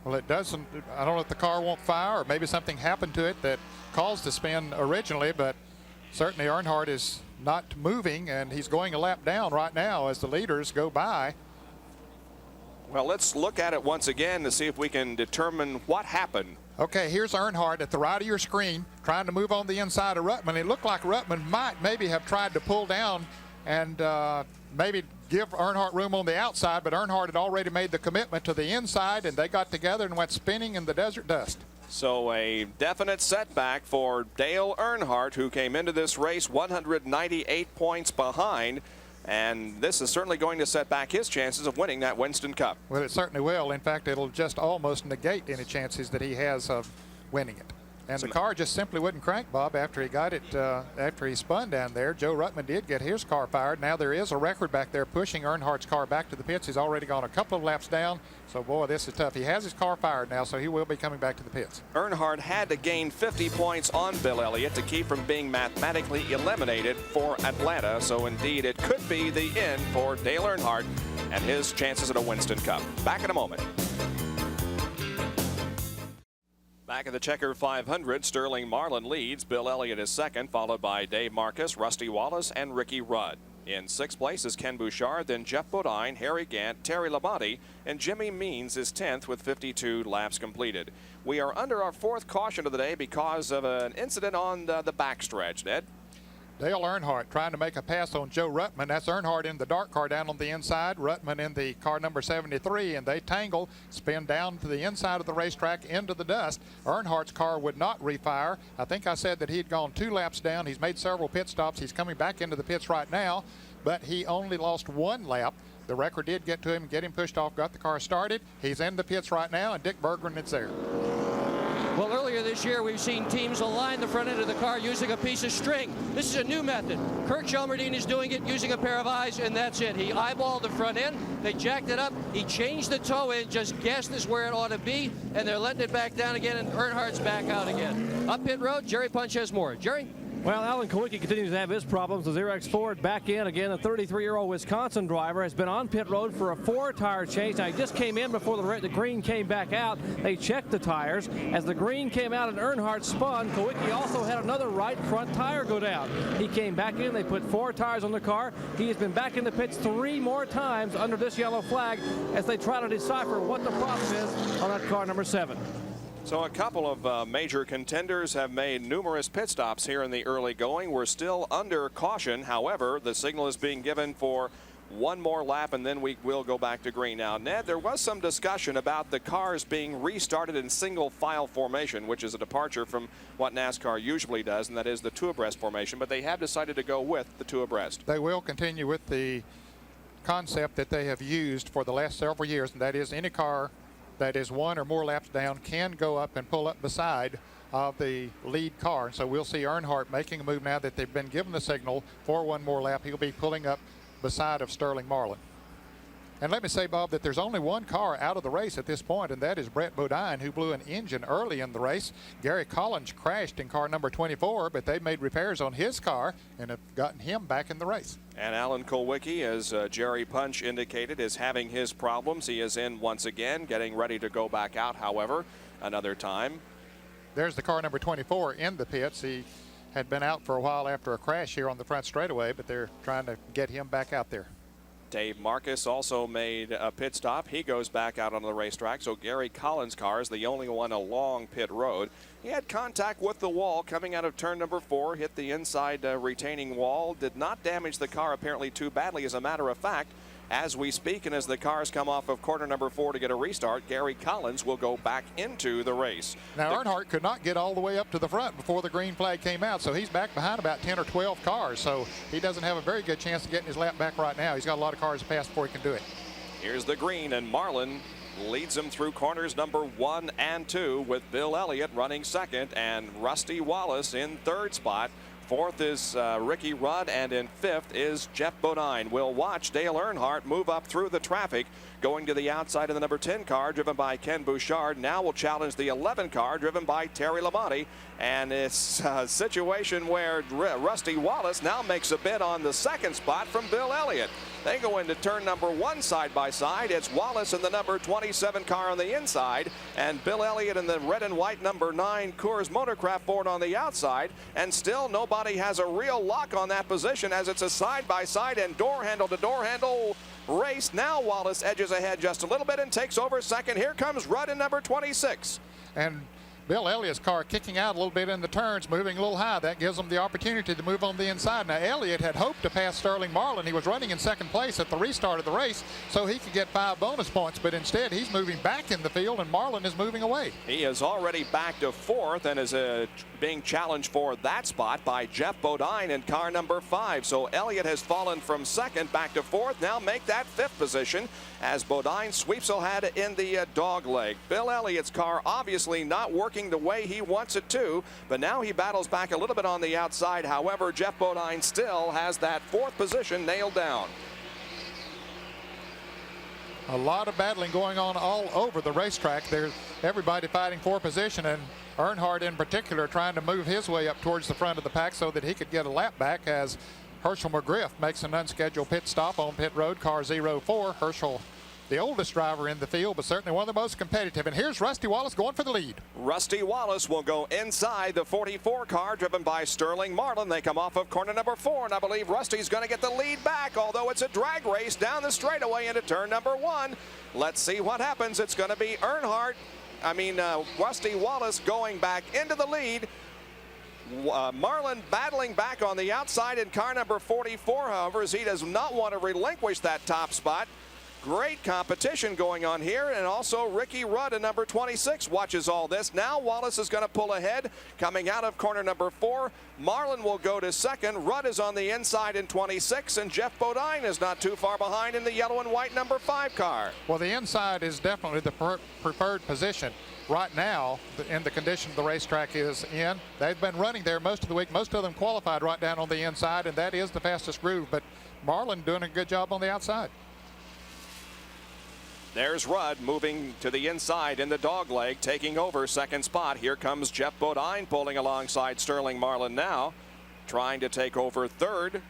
Well, it doesn't, I don't know if the car won't fire or maybe something happened to it that caused the spin originally, but certainly Earnhardt is not moving, and he's going a lap down right now as the leaders go by. Well, let's look at it once again to see if we can determine what happened. Okay, here's Earnhardt at the right of your screen trying to move on the inside of Ruttman. It looked like Ruttman might maybe have tried to pull down and maybe give Earnhardt room on the outside, but Earnhardt had already made the commitment to the inside, and they got together and went spinning in the desert dust. So a definite setback for Dale Earnhardt, who came into this race 198 points behind. And this is certainly going to set back his chances of winning that Winston Cup. Well, it certainly will. In fact, it'll just almost negate any chances that he has of winning it. And the car just simply wouldn't crank, Bob, after he got it, after he spun down there. Joe Ruttman did get his car fired. Now there is a record back there pushing Earnhardt's car back to the pits. He's already gone a couple of laps down. So, boy, this is tough. He has his car fired now, so he will be coming back to the pits. Earnhardt had to gain 50 points on Bill Elliott to keep from being mathematically eliminated for Atlanta. So, indeed, it could be the end for Dale Earnhardt and his chances at a Winston Cup. Back in a moment. Back at the Checker 500, Sterling Marlin leads. Bill Elliott is second, followed by Dave Marcus, Rusty Wallace, and Ricky Rudd. In 6th place is Ken Bouchard, then Jeff Bodine, Harry Gant, Terry Labonte, and Jimmy Means is 10th with 52 laps completed. We are under our 4th caution of the day because of an incident on the backstretch, Ned. Dale Earnhardt trying to make a pass on Joe Ruttman. That's Earnhardt in the dark car down on the inside, Ruttman in the car number 73, and they tangle, spin down to the inside of the racetrack into the dust. Earnhardt's car would not refire. I think I said that he'd gone 2 laps down. He's made several pit stops. He's coming back into the pits right now, but he only lost 1 lap. The record did get to him, get him pushed off, got the car started. He's in the pits right now, and Dick Berggren is there. Well, earlier this year, we've seen teams align the front end of the car using a piece of string. This is a new method. Kirk Shelmerdine is doing it using a pair of eyes, and that's it. He eyeballed the front end. They jacked it up. He changed the toe in, just guessed this where it ought to be, and they're letting it back down again, and Earnhardt's back out again. Up pit road, Jerry Punch has more. Jerry? Well, Alan Kowicki continues to have his problems as Eric Ford back in again. A 33-year-old Wisconsin driver has been on pit road for a 4-tire change. Now, he just came in before the green came back out. They checked the tires. As the green came out and Earnhardt spun, Kowicki also had another right front tire go down. He came back in. They put 4 tires on the car. He has been back in the pits 3 more times under this yellow flag as they try to decipher what the problem is on that car number 7. So a couple of major contenders have made numerous pit stops here in the early going. We're still under caution. However, the signal is being given for one more lap and then we will go back to green. Now, Ned, there was some discussion about the cars being restarted in single file formation, which is a departure from what NASCAR usually does, and that is the 2 abreast formation, but they have decided to go with the 2 abreast. They will continue with the concept that they have used for the last several years, and that is any car that is 1 or more laps down can go up and pull up beside of the lead car. And so we'll see Earnhardt making a move now that they've been given the signal for 1 more lap. He'll be pulling up beside of Sterling Marlin. And let me say, Bob, that there's only 1 car out of the race at this point, and that is Brett Bodine, who blew an engine early in the race. Gary Collins crashed in car number 24, but they made repairs on his car and have gotten him back in the race. And Alan Kulwicki, as Jerry Punch indicated, is having his problems. He is in once again, getting ready to go back out, however, another time. There's the car number 24 in the pits. He had been out for a while after a crash here on the front straightaway, but they're trying to get him back out there. Dave Marcus also made a pit stop. He goes back out on the racetrack. So Gary Collins' car is the only one along pit road. He had contact with the wall coming out of turn number 4, hit the inside retaining wall, did not damage the car apparently too badly. As a matter of fact, as we speak and as the cars come off of corner number 4 to get a restart, Gary Collins will go back into the race. Now, Earnhardt could not get all the way up to the front before the green flag came out, so he's back behind about 10 or 12 cars, so he doesn't have a very good chance of getting his lap back right now. He's got a lot of cars to pass before he can do it. Here's the green, and Marlin leads him through corners number 1 and 2 with Bill Elliott running second and Rusty Wallace in 3rd spot. 4th is Ricky Rudd, and in 5th is Jeff Bodine. We'll watch Dale Earnhardt move up through the traffic, going to the outside of the number 10 car driven by Ken Bouchard. Now will challenge the 11 car driven by Terry Labonte. And it's a situation where Rusty Wallace now makes a bid on the 2nd spot from Bill Elliott. They go into turn number 1 side by side. It's Wallace in the number 27 car on the inside, and Bill Elliott in the red and white number 9 Coors Motorcraft Ford on the outside. And still nobody has a real lock on that position as it's a side-by-side and door handle to door handle race. Now Wallace edges ahead just a little bit and takes over second. Here comes Rudd in number 26. And Bill Elliott's car kicking out a little bit in the turns, moving a little high. That gives him the opportunity to move on the inside. Now, Elliott had hoped to pass Sterling Marlin. He was running in 2nd place at the restart of the race, so he could get 5 bonus points. But instead, he's moving back in the field, and Marlin is moving away. He is already back to 4th and is being challenged for that spot by Jeff Bodine in car number 5. So Elliott has fallen from 2nd back to 4th. Now make that 5th position as Bodine sweeps ahead in the dog leg. Bill Elliott's car obviously not working the way he wants it to, but now he battles back a little bit on the outside. However, Jeff Bodine still has that 4th position nailed down. A lot of battling going on all over the racetrack. There's everybody fighting for position, and Earnhardt in particular trying to move his way up towards the front of the pack so that he could get a lap back as Herschel McGriff makes an unscheduled pit stop on pit road, car 04. Herschel, the oldest driver in the field, but certainly one of the most competitive. And here's Rusty Wallace going for the lead. Rusty Wallace will go inside the 44 car driven by Sterling Marlin. They come off of corner number 4, and I believe Rusty's going to get the lead back, although it's a drag race down the straightaway into turn number 1. Let's see what happens. It's going to be Rusty Wallace going back into the lead. Marlin battling back on the outside in car number 44, however, as he does not want to relinquish that top spot. Great competition going on here, and also Ricky Rudd in number 26 watches all this. Now Wallace is going to pull ahead coming out of corner number 4. Marlin will go to 2nd. Rudd is on the inside in 26, and Jeff Bodine is not too far behind in the yellow and white number 5 car. Well, the inside is definitely the preferred position right now in the condition the racetrack is in. They've been running there most of the week. Most of them qualified right down on the inside, and that is the fastest groove, but Marlin doing a good job on the outside. There's Rudd moving to the inside in the dog leg, taking over 2nd spot. Here comes Jeff Bodine pulling alongside Sterling Marlin now. trying to take over third.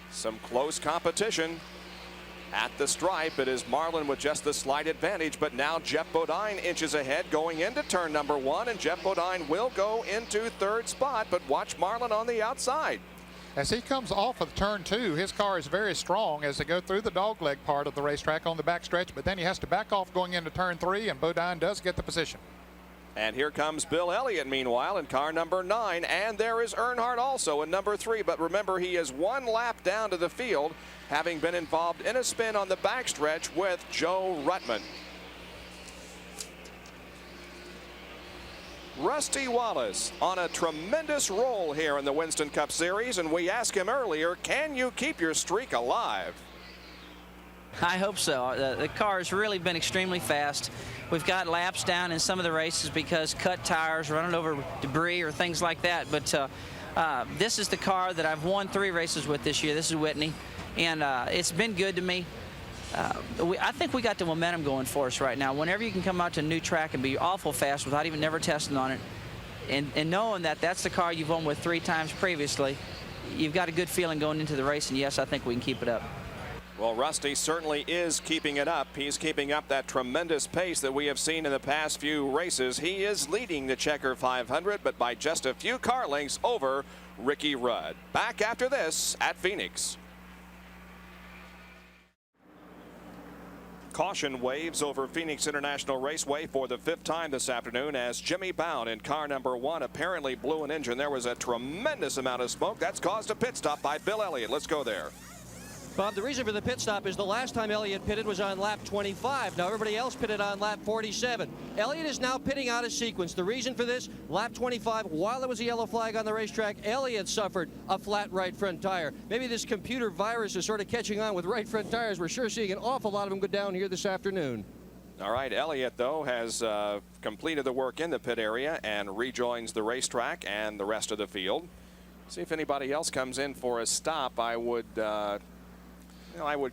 Some close competition at the stripe. It is Marlin with just the slight advantage, but now Geoff Bodine inches ahead going into turn number 1, and Geoff Bodine will go into third spot, but watch Marlin on the outside. As he comes off of turn 2, his car is very strong as they go through the dogleg part of the racetrack on the backstretch, but then he has to back off going into turn 3, and Bodine does get the position. And here comes Bill Elliott, meanwhile, in car number 9. And there is Earnhardt also in number 3. But remember, he is 1 lap down to the field, having been involved in a spin on the backstretch with Joe Ruttman. Rusty Wallace on a tremendous roll here in the Winston Cup Series. And we asked him earlier, can you keep your streak alive? I hope so. The car has really been extremely fast. We've got laps down in some of the races because cut tires, running over debris or things like that. But this is the car that I've won 3 races with this year. This is Whitney, and it's been good to me. I think we got the momentum going for us right now. Whenever you can come out to a new track and be awful fast without even never testing on it, and knowing that that's the car you've won with 3 times previously, you've got a good feeling going into the race, and yes, I think we can keep it up. Well, Rusty certainly is keeping it up. He's keeping up that tremendous pace that we have seen in the past few races. He is leading the Checker 500, but by just a few car lengths over Ricky Rudd. Back after this at Phoenix. Caution waves over Phoenix International Raceway for the 5th time this afternoon as Jimmy Bound in car number 1 apparently blew an engine. There was a tremendous amount of smoke. That's caused a pit stop by Bill Elliott. Let's go there. Bob, the reason for the pit stop is the last time Elliott pitted was on lap 25. Now everybody else pitted on lap 47. Elliott is now pitting out of sequence. The reason for this, lap 25, while there was a yellow flag on the racetrack, Elliott suffered a flat right front tire. Maybe this computer virus is sort of catching on with right front tires. We're sure seeing an awful lot of them go down here this afternoon. All right, Elliott, though, has completed the work in the pit area and rejoins the racetrack and the rest of the field. See if anybody else comes in for a stop. I would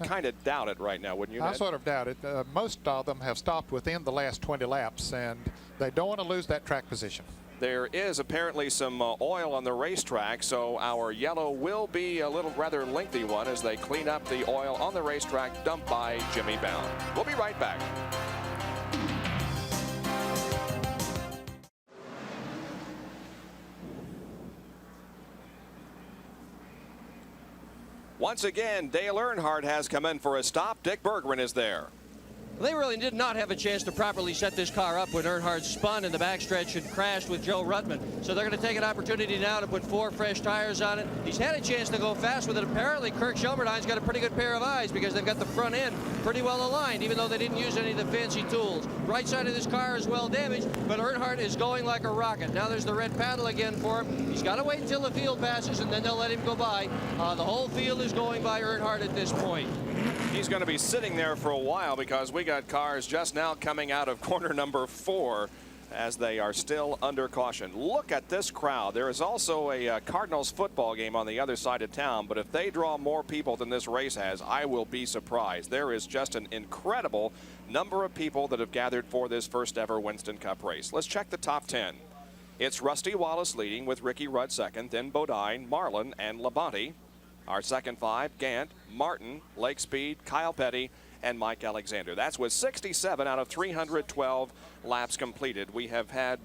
kind of doubt it right now, wouldn't you, Ned? I sort of doubt it. Most of them have stopped within the last 20 laps, and they don't want to lose that track position. There is apparently some oil on the racetrack, so our yellow will be a little rather lengthy one as they clean up the oil on the racetrack dumped by Jimmy Bound. We'll be right back. Once again, Dale Earnhardt has come in for a stop. Dick Berggren is there. They really did not have a chance to properly set this car up when Earnhardt spun in the backstretch and crashed with Joe Ruttman. So they're going to take an opportunity now to put 4 fresh tires on it. He's had a chance to go fast with it. Apparently, Kirk Shelmerdine's got a pretty good pair of eyes because they've got the front end pretty well aligned, even though they didn't use any of the fancy tools. Right side of this car is well damaged, but Earnhardt is going like a rocket. Now there's the red paddle again for him. He's got to wait until the field passes, and then they'll let him go by. The whole field is going by Earnhardt at this point. He's going to be sitting there for a while because we got cars just now coming out of corner number 4 as they are still under caution. Look at this crowd. There is also a Cardinals football game on the other side of town, but if they draw more people than this race has, I will be surprised. There is just an incredible number of people that have gathered for this first ever Winston Cup race. Let's check the top 10. It's Rusty Wallace leading with Ricky Rudd second, then Bodine, Marlin, and Labonte. Our second 5, Gant, Martin, Lake Speed, Kyle Petty, and Mike Alexander. That's with 67 out of 312 laps completed. We have had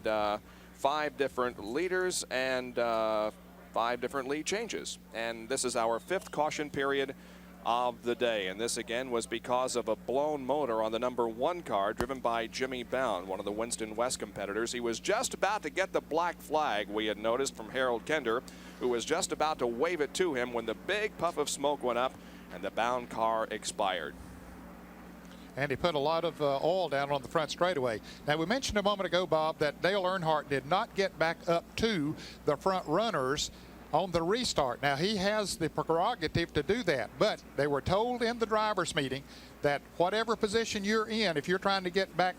5 different leaders and 5 different lead changes. And this is our 5th caution period of the day. And this again was because of a blown motor on the number 1 car driven by Jimmy Bound, one of the Winston West competitors. He was just about to get the black flag, we had noticed, from Harold Kender, who was just about to wave it to him when the big puff of smoke went up and the Bound car expired. And he put a lot of oil down on the front straightaway. Now, we mentioned a moment ago, Bob, that Dale Earnhardt did not get back up to the front runners on the restart. Now, he has the prerogative to do that, but they were told in the drivers' meeting that whatever position you're in, if you're trying to get back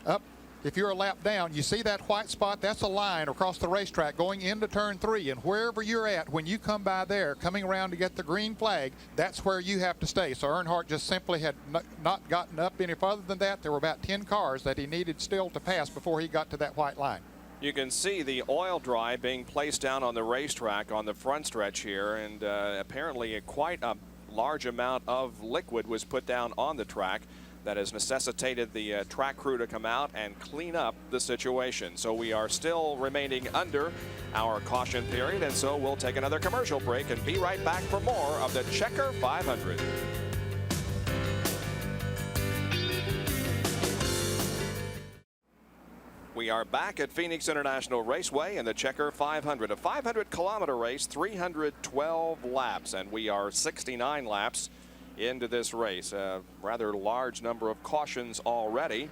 up, if you're a lap down, you see that white spot, that's a line across the racetrack going into turn 3, and wherever you're at, when you come by there, coming around to get the green flag, that's where you have to stay. So Earnhardt just simply had not gotten up any further than that. There were about 10 cars that he needed still to pass before he got to that white line. You can see the oil dry being placed down on the racetrack on the front stretch here, and apparently quite a large amount of liquid was put down on the track that has necessitated the track crew to come out and clean up the situation. So we are still remaining under our caution period, and so we'll take another commercial break and be right back for more of the Checker 500. We are back at Phoenix International Raceway in the Checker 500, a 500-kilometer race, 312 laps, and we are 69 laps into this race. A rather large number of cautions already.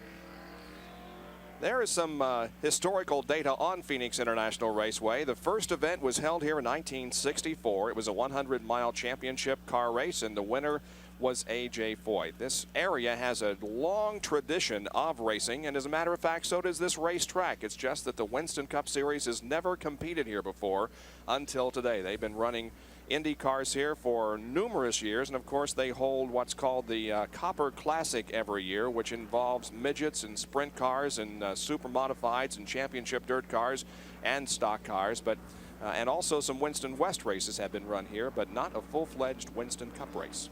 There is some historical data on Phoenix International Raceway. The first event was held here in 1964. It was a 100-mile championship car race, and the winner was A.J. Foyt. This area has a long tradition of racing, and as a matter of fact, so does this racetrack. It's just that the Winston Cup Series has never competed here before until today. They've been running Indy cars here for numerous years, and of course they hold what's called the Copper Classic every year, which involves midgets and sprint cars and super modifieds and championship dirt cars and stock cars, but and also some Winston West races have been run here, but not a full-fledged Winston Cup race.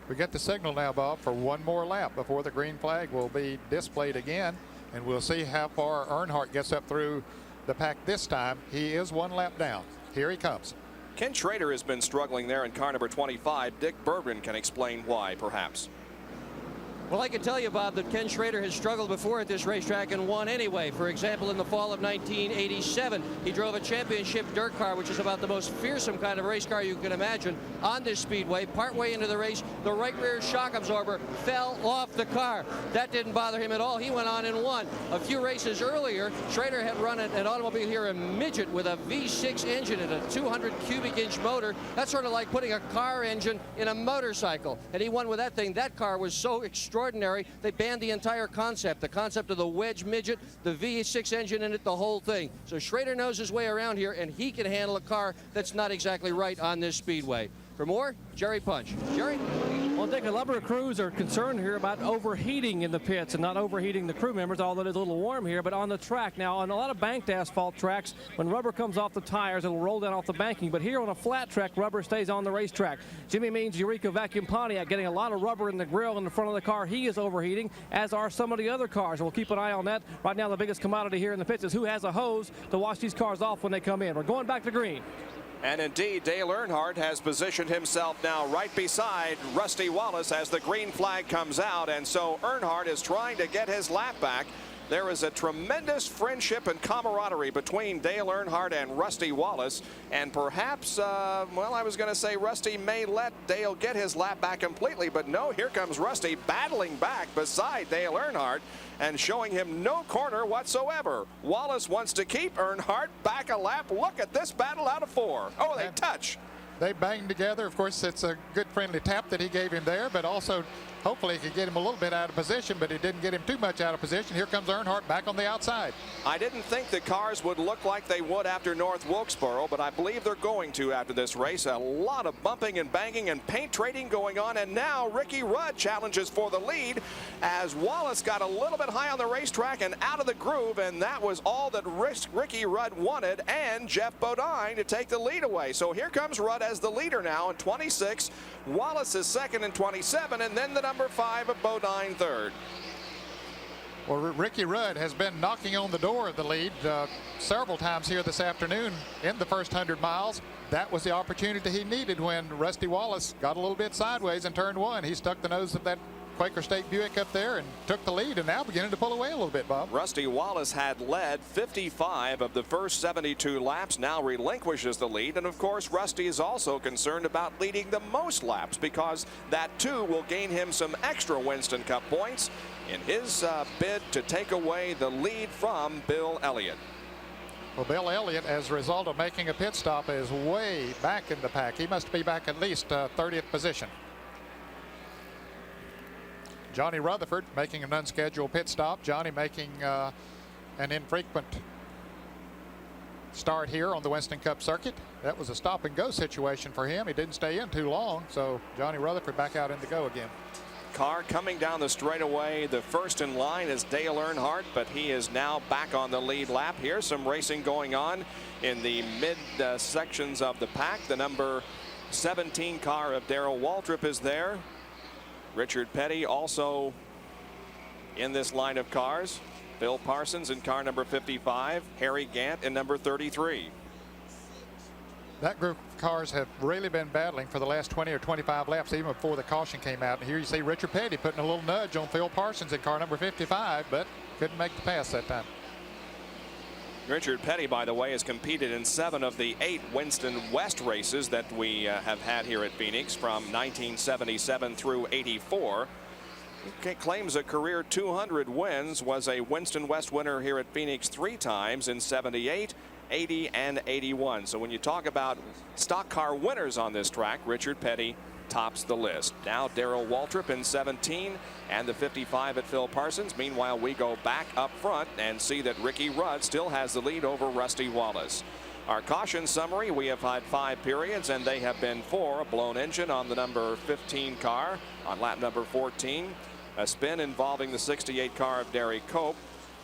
We get the signal now, Bob, for one more lap before the green flag will be displayed again, and we'll see how far Earnhardt gets up through the pack this time. He is one lap down. Here he comes. Ken Schrader has been struggling there in car number 25. Dick Berggren can explain why, perhaps. Well, I can tell you, Bob, that Ken Schrader has struggled before at this racetrack and won anyway. For example, in the fall of 1987, he drove a championship dirt car, which is about the most fearsome kind of race car you can imagine, on this speedway. Partway into the race, the right rear shock absorber fell off the car. That didn't bother him at all. He went on and won. A few races earlier, Schrader had run an automobile here, a midget, with a V6 engine and a 200 cubic inch motor. That's sort of like putting a car engine in a motorcycle. And he won with that thing. That car was so extraordinary. They banned the entire concept, the concept of the wedge midget, the V6 engine in it, the whole thing. So Schrader knows his way around here, and he can handle a car that's not exactly right on this speedway. For more, Jerry Punch. Jerry? Well, Dick, a number of crews are concerned here about overheating in the pits and not overheating the crew members, although it's a little warm here. But on the track now, on a lot of banked asphalt tracks, when rubber comes off the tires, it'll roll down off the banking. But here on a flat track, rubber stays on the racetrack. Jimmy Means Eureka Vacuum Pontiac getting a lot of rubber in the grill in the front of the car. He is overheating, as are some of the other cars. We'll keep an eye on that. Right now, the biggest commodity here in the pits is who has a hose to wash these cars off when they come in. We're going back to green. And indeed, Dale Earnhardt has positioned himself now right beside Rusty Wallace as the green flag comes out. And so Earnhardt is trying to get his lap back. There is a tremendous friendship and camaraderie between Dale Earnhardt and Rusty Wallace. And perhaps, well, I was going to say Rusty may let Dale get his lap back completely. But no, here comes Rusty battling back beside Dale Earnhardt and showing him no corner whatsoever. Wallace wants to keep Earnhardt back a lap. Look at this battle out of 4. Oh, they touch. They banged together. Of course, it's a good friendly tap that he gave him there, but also hopefully he could get him a little bit out of position, but he didn't get him too much out of position. Here comes Earnhardt back on the outside. I didn't think the cars would look like they would after North Wilkesboro, but I believe they're going to after this race. A lot of bumping and banging and paint trading going on, and now Ricky Rudd challenges for the lead as Wallace got a little bit high on the racetrack and out of the groove, and that was all that Ricky Rudd wanted, and Jeff Bodine to take the lead away. So here comes Rudd as the leader now in 26. Wallace is second in 27, and then the number 5 of Bodine third. Well, Ricky Rudd has been knocking on the door of the lead several times here this afternoon in the first 100 miles. That was the opportunity he needed when Rusty Wallace got a little bit sideways in turn 1. He stuck the nose of that Quaker State Buick up there and took the lead, and now beginning to pull away a little bit, Bob. Rusty Wallace had led 55 of the first 72 laps, now relinquishes the lead. And of course, Rusty is also concerned about leading the most laps because that too will gain him some extra Winston Cup points in his bid to take away the lead from Bill Elliott. Well, Bill Elliott, as a result of making a pit stop, is way back in the pack. He must be back at least 30th position. Johnny Rutherford making an unscheduled pit stop. Johnny making an infrequent start here on the Winston Cup circuit. That was a stop and go situation for him. He didn't stay in too long, so Johnny Rutherford back out in the go again. car coming down the straightaway. The first in line is Dale Earnhardt, but he is now back on the lead lap. Here's some racing going on in the mid sections of the pack. The number 17 car of Darrell Waltrip is there. Richard Petty also in this line of cars. Phil Parsons in car number 55. Harry Gant in number 33. That group of cars have really been battling for the last 20 or 25 laps, even before the caution came out. And here you see Richard Petty putting a little nudge on Phil Parsons in car number 55, but couldn't make the pass that time. Richard Petty, by the way, has competed in 7 of the 8 Winston West races that we have had here at Phoenix from 1977 through 84. He claims a career 200 wins, was a Winston West winner here at Phoenix 3 times in 78, 80 and 81. So when you talk about stock car winners on this track, Richard Petty tops the list. Now Darrell Waltrip in 17 and the 55 at Phil Parsons. Meanwhile, we go back up front and see that Ricky Rudd still has the lead over Rusty Wallace. Our caution summary, we have had 5 periods and they have been 4. A blown engine on the number 15 car on lap number 14. A spin involving the 68 car of Derry Cope.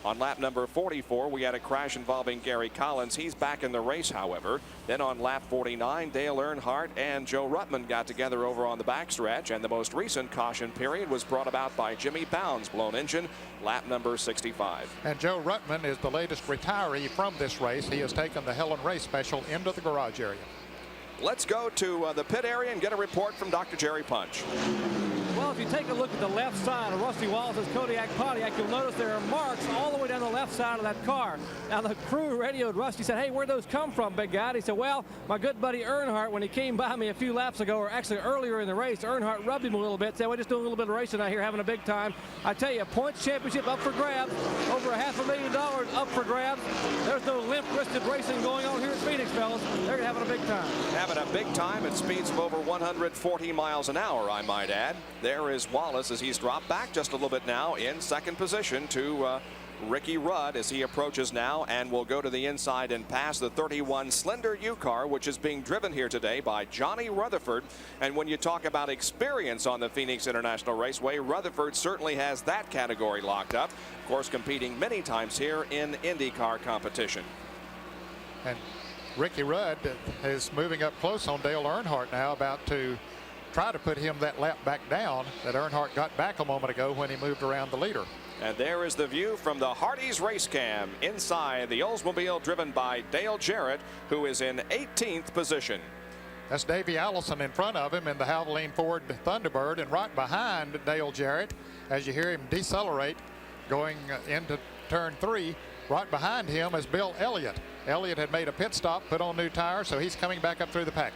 On lap number 44, we had a crash involving Gary Collins. He's back in the race, however. Then on lap 49, Dale Earnhardt and Joe Ruttman got together over on the backstretch, and the most recent caution period was brought about by Jimmy Bounds' blown engine, lap number 65. And Joe Ruttman is the latest retiree from this race. He has taken the Helen Race Special into the garage area. Let's go to the pit area and get a report from Dr. Jerry Punch. Well, if you take a look at the left side of Rusty Wallace's Kodiak Pontiac, you'll notice there are marks all the way down the left side of that car. Now, the crew radioed Rusty, said, "Hey, where'd those come from, big guy?" And he said, "Well, my good buddy Earnhardt, when he came by me a few laps ago, or actually earlier in the race, Earnhardt rubbed him a little bit, said, we're just doing a little bit of racing out here, having a big time." I tell you, points championship up for grabs, over $500,000 up for grabs. There's no limp-wristed racing going on here at Phoenix, fellas. They're having a big time. Having a big time at speeds of over 140 miles an hour, I might add. There is Wallace as he's dropped back just a little bit now in second position to Ricky Rudd as he approaches now and will go to the inside and pass the 31 Slender U car, which is being driven here today by Johnny Rutherford. And when you talk about experience on the Phoenix International Raceway, Rutherford certainly has that category locked up. Of course, competing many times here in IndyCar competition. And Ricky Rudd is moving up close on Dale Earnhardt now, about to try to put him that lap back down that Earnhardt got back a moment ago when he moved around the leader. And there is the view from the Hardee's race cam inside the Oldsmobile driven by Dale Jarrett, who is in 18th position. That's Davey Allison in front of him in the Havoline Ford Thunderbird, and right behind Dale Jarrett, as you hear him decelerate going into turn 3, right behind him is Bill Elliott. Elliott had made a pit stop, put on new tires, so he's coming back up through the pack.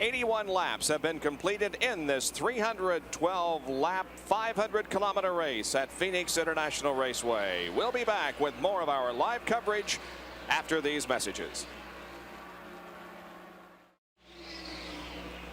.81 laps have been completed in this 312-lap, 500-kilometer race at Phoenix International Raceway. We'll be back with more of our live coverage after these messages.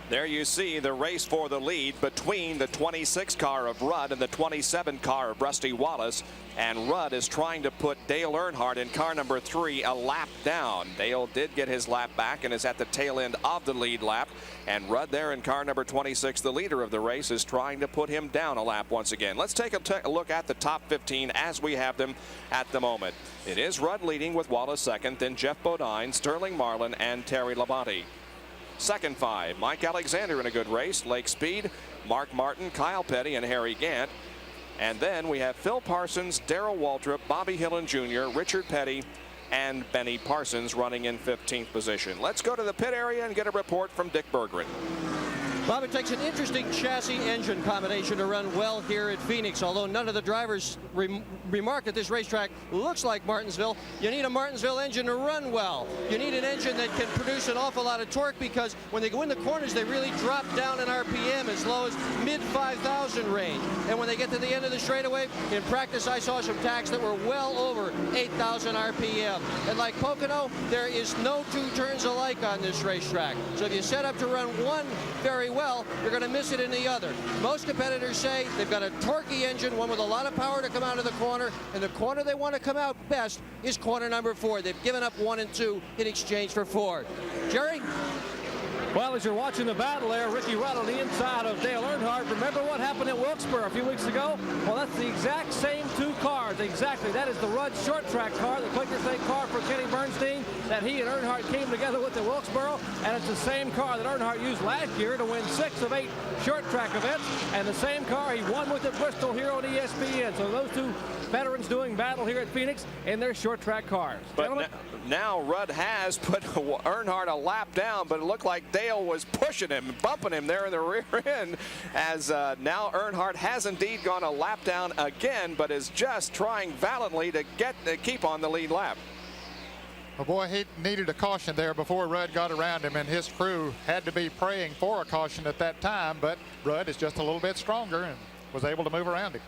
There you see the race for the lead between the 26 car of Rudd and the 27 car of Rusty Wallace. And Rudd is trying to put Dale Earnhardt in car number 3 a lap down. Dale did get his lap back and is at the tail end of the lead lap. And Rudd there in car number 26, the leader of the race, is trying to put him down a lap once again. Let's take a look at the top 15 as we have them at the moment. It is Rudd leading with Wallace second, then Jeff Bodine, Sterling Marlin, and Terry Labonte. Second 5, Mike Alexander in a good race. Lake Speed, Mark Martin, Kyle Petty, and Harry Gant. And then we have Phil Parsons, Darrell Waltrip, Bobby Hillin Jr., Richard Petty, and Benny Parsons running in 15th position. Let's go to the pit area and get a report from Dick Berggren. Bob, it takes an interesting chassis engine combination to run well here at Phoenix. Although none of the drivers remark that this racetrack looks like Martinsville, you need a Martinsville engine to run well. You need an engine that can produce an awful lot of torque, because when they go in the corners, they really drop down in RPM as low as mid 5,000 range. And when they get to the end of the straightaway, in practice I saw some tacks that were well over 8,000 RPM. And like Pocono, there is no two turns alike on this racetrack. So if you set up to run one very well, you're going to miss it in the other. Most competitors say they've got a torquey engine, one with a lot of power to come out of the corner, and the corner they want to come out best is corner number 4. They've given up 1 and 2 in exchange for Ford. Jerry? Well, as you're watching the battle there, Ricky Rudd on the inside of Dale Earnhardt. Remember what happened at Wilkesboro a few weeks ago? Well, that's the exact same 2 cars. Exactly. That is the Rudd short track car, the Quaker State car for Kenny Bernstein that he and Earnhardt came together with at Wilkesboro. And it's the same car that Earnhardt used last year to win 6 of 8 short track events. And the same car he won with at Bristol here on ESPN. So those 2 veterans doing battle here at Phoenix in their short track cars. But now Rudd has put Earnhardt a lap down, but it looked like Dale was pushing him, bumping him there in the rear end, as now Earnhardt has indeed gone a lap down again, but is just trying valiantly to keep on the lead lap. Well, boy, he needed a caution there before Rudd got around him, and his crew had to be praying for a caution at that time, but Rudd is just a little bit stronger and was able to move around him.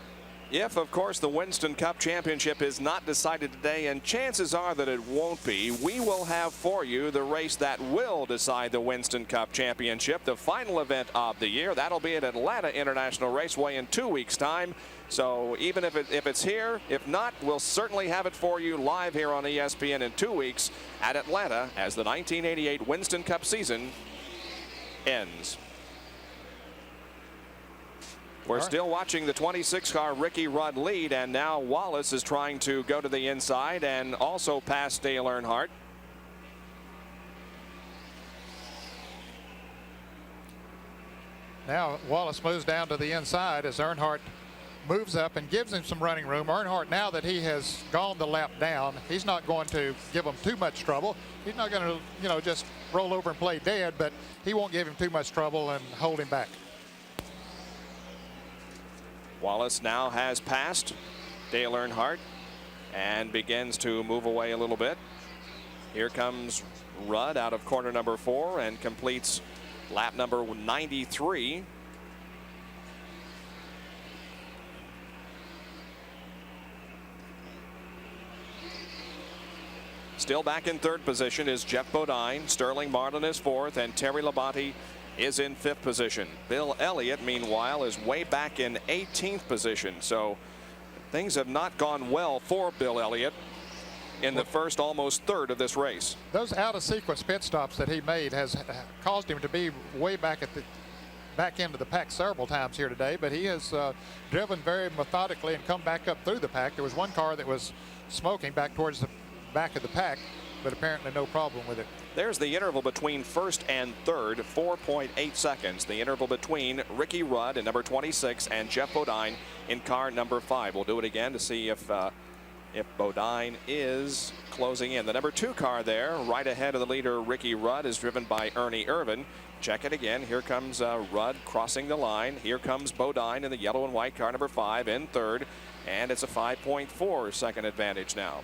If, of course, the Winston Cup Championship is not decided today, and chances are that it won't be, we will have for you the race that will decide the Winston Cup Championship, the final event of the year. That'll be at Atlanta International Raceway in 2 weeks' time. So even if it's here, if not, we'll certainly have it for you live here on ESPN in 2 weeks at Atlanta as the 1988 Winston Cup season ends. We're still watching the 26 car Ricky Rudd lead, and now Wallace is trying to go to the inside and also pass Dale Earnhardt. Now Wallace moves down to the inside as Earnhardt moves up and gives him some running room. Earnhardt, now that he has gone the lap down, he's not going to give him too much trouble. He's not going to, just roll over and play dead, but he won't give him too much trouble and hold him back. Wallace now has passed Dale Earnhardt and begins to move away a little bit. Here comes Rudd out of corner number 4 and completes lap number 93. Still back in 3rd position is Jeff Bodine. Sterling Marlin is 4th, and Terry Labonte is in 5th position. Bill Elliott, meanwhile, is way back in 18th position. So things have not gone well for Bill Elliott in the first almost third of this race. Those out of sequence pit stops that he made has caused him to be way back at the back end of the pack several times here today, but he has driven very methodically and come back up through the pack. There was one car that was smoking back towards the back of the pack, but apparently no problem with it. There's the interval between 1st and 3rd, 4.8 seconds. The interval between Ricky Rudd in number 26 and Jeff Bodine in car number 5. We'll do it again to see if Bodine is closing in. The number 2 car there, right ahead of the leader Ricky Rudd, is driven by Ernie Irvin. Check it again. Here comes Rudd crossing the line. Here comes Bodine in the yellow and white car number 5 in 3rd, and it's a 5.4 second advantage now.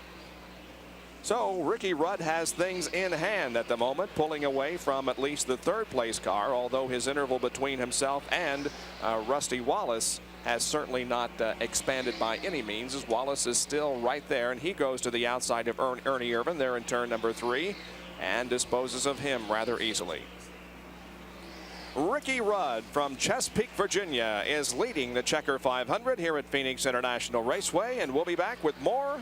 So Ricky Rudd has things in hand at the moment, pulling away from at least the 3rd place car, although his interval between himself and Rusty Wallace has certainly not expanded by any means, as Wallace is still right there, and he goes to the outside of Ernie Irvin there in turn number 3 and disposes of him rather easily. Ricky Rudd from Chesapeake, Virginia is leading the Checker 500 here at Phoenix International Raceway, and we'll be back with more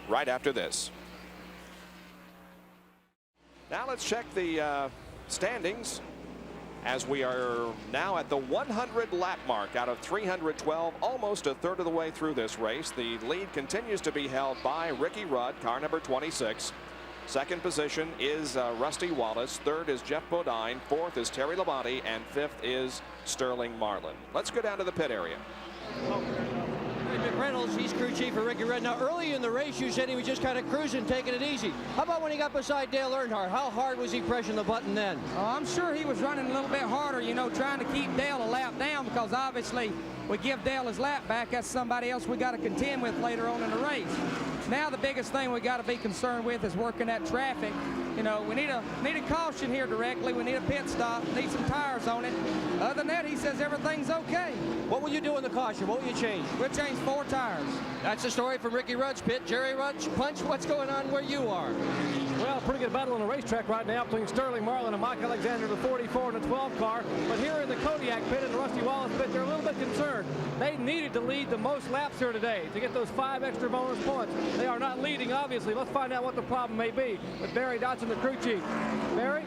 right after this. Now let's check the standings as we are now at the 100 lap mark out of 312, almost a third of the way through this race. The lead continues to be held by Ricky Rudd, car number 26. 2nd position is Rusty Wallace. 3rd is Jeff Bodine. 4th is Terry Labonte, and 5th is Sterling Marlin. Let's go down to the pit area. Reynolds, he's crew chief for Ricky Rudd. Now, early in the race, you said he was just kind of cruising, taking it easy. How about when he got beside Dale Earnhardt? How hard was he pressing the button then? I'm sure he was running a little bit harder, trying to keep Dale a lap down, because obviously we give Dale his lap back. That's somebody else we got to contend with later on in the race. Now the biggest thing we got to be concerned with is working that traffic. We need a caution here directly. We need a pit stop. Need some tires on it. Other than that, he says everything's okay. What will you do in the caution? What will you change? We'll change 4 tires. That's the story from Ricky Rudd's pit. Jerry Rudd, Punch, what's going on where you are? Well, pretty good battle on the racetrack right now between Sterling Marlin and Mike Alexander, the 44 and the 12 car. But here in the Kodiak pit and the Rusty Wallace pit, they're a little bit concerned. They needed to lead the most laps here today to get those 5 extra bonus points. They are not leading, obviously. Let's find out what the problem may be with Barry Dotson, the crew chief. Barry,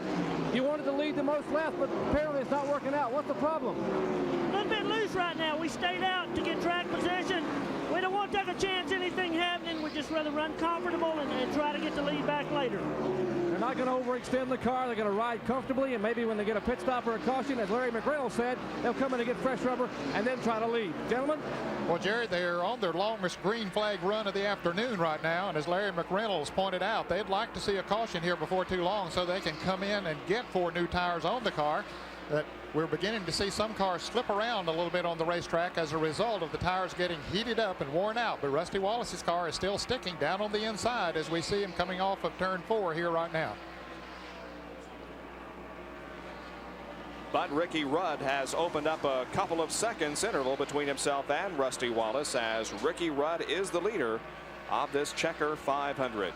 you wanted to lead the most laps, but apparently it's not working out. What's the problem? A little bit loose right now. We stayed out to get track position. We don't want to take a chance anything happening. We'd just rather run comfortable and try to get the lead back later. They're not going to overextend the car. They're going to ride comfortably, and maybe when they get a pit stop or a caution, as Larry McReynolds said, they'll come in and get fresh rubber and then try to lead. Gentlemen? Well, Jerry, they're on their longest green flag run of the afternoon right now, and as Larry McReynolds pointed out, they'd like to see a caution here before too long so they can come in and get 4 new tires on the car. That we're beginning to see some cars slip around a little bit on the racetrack as a result of the tires getting heated up and worn out. But Rusty Wallace's car is still sticking down on the inside as we see him coming off of turn 4 here right now. But Ricky Rudd has opened up a couple of seconds interval between himself and Rusty Wallace, as Ricky Rudd is the leader of this Checker 500.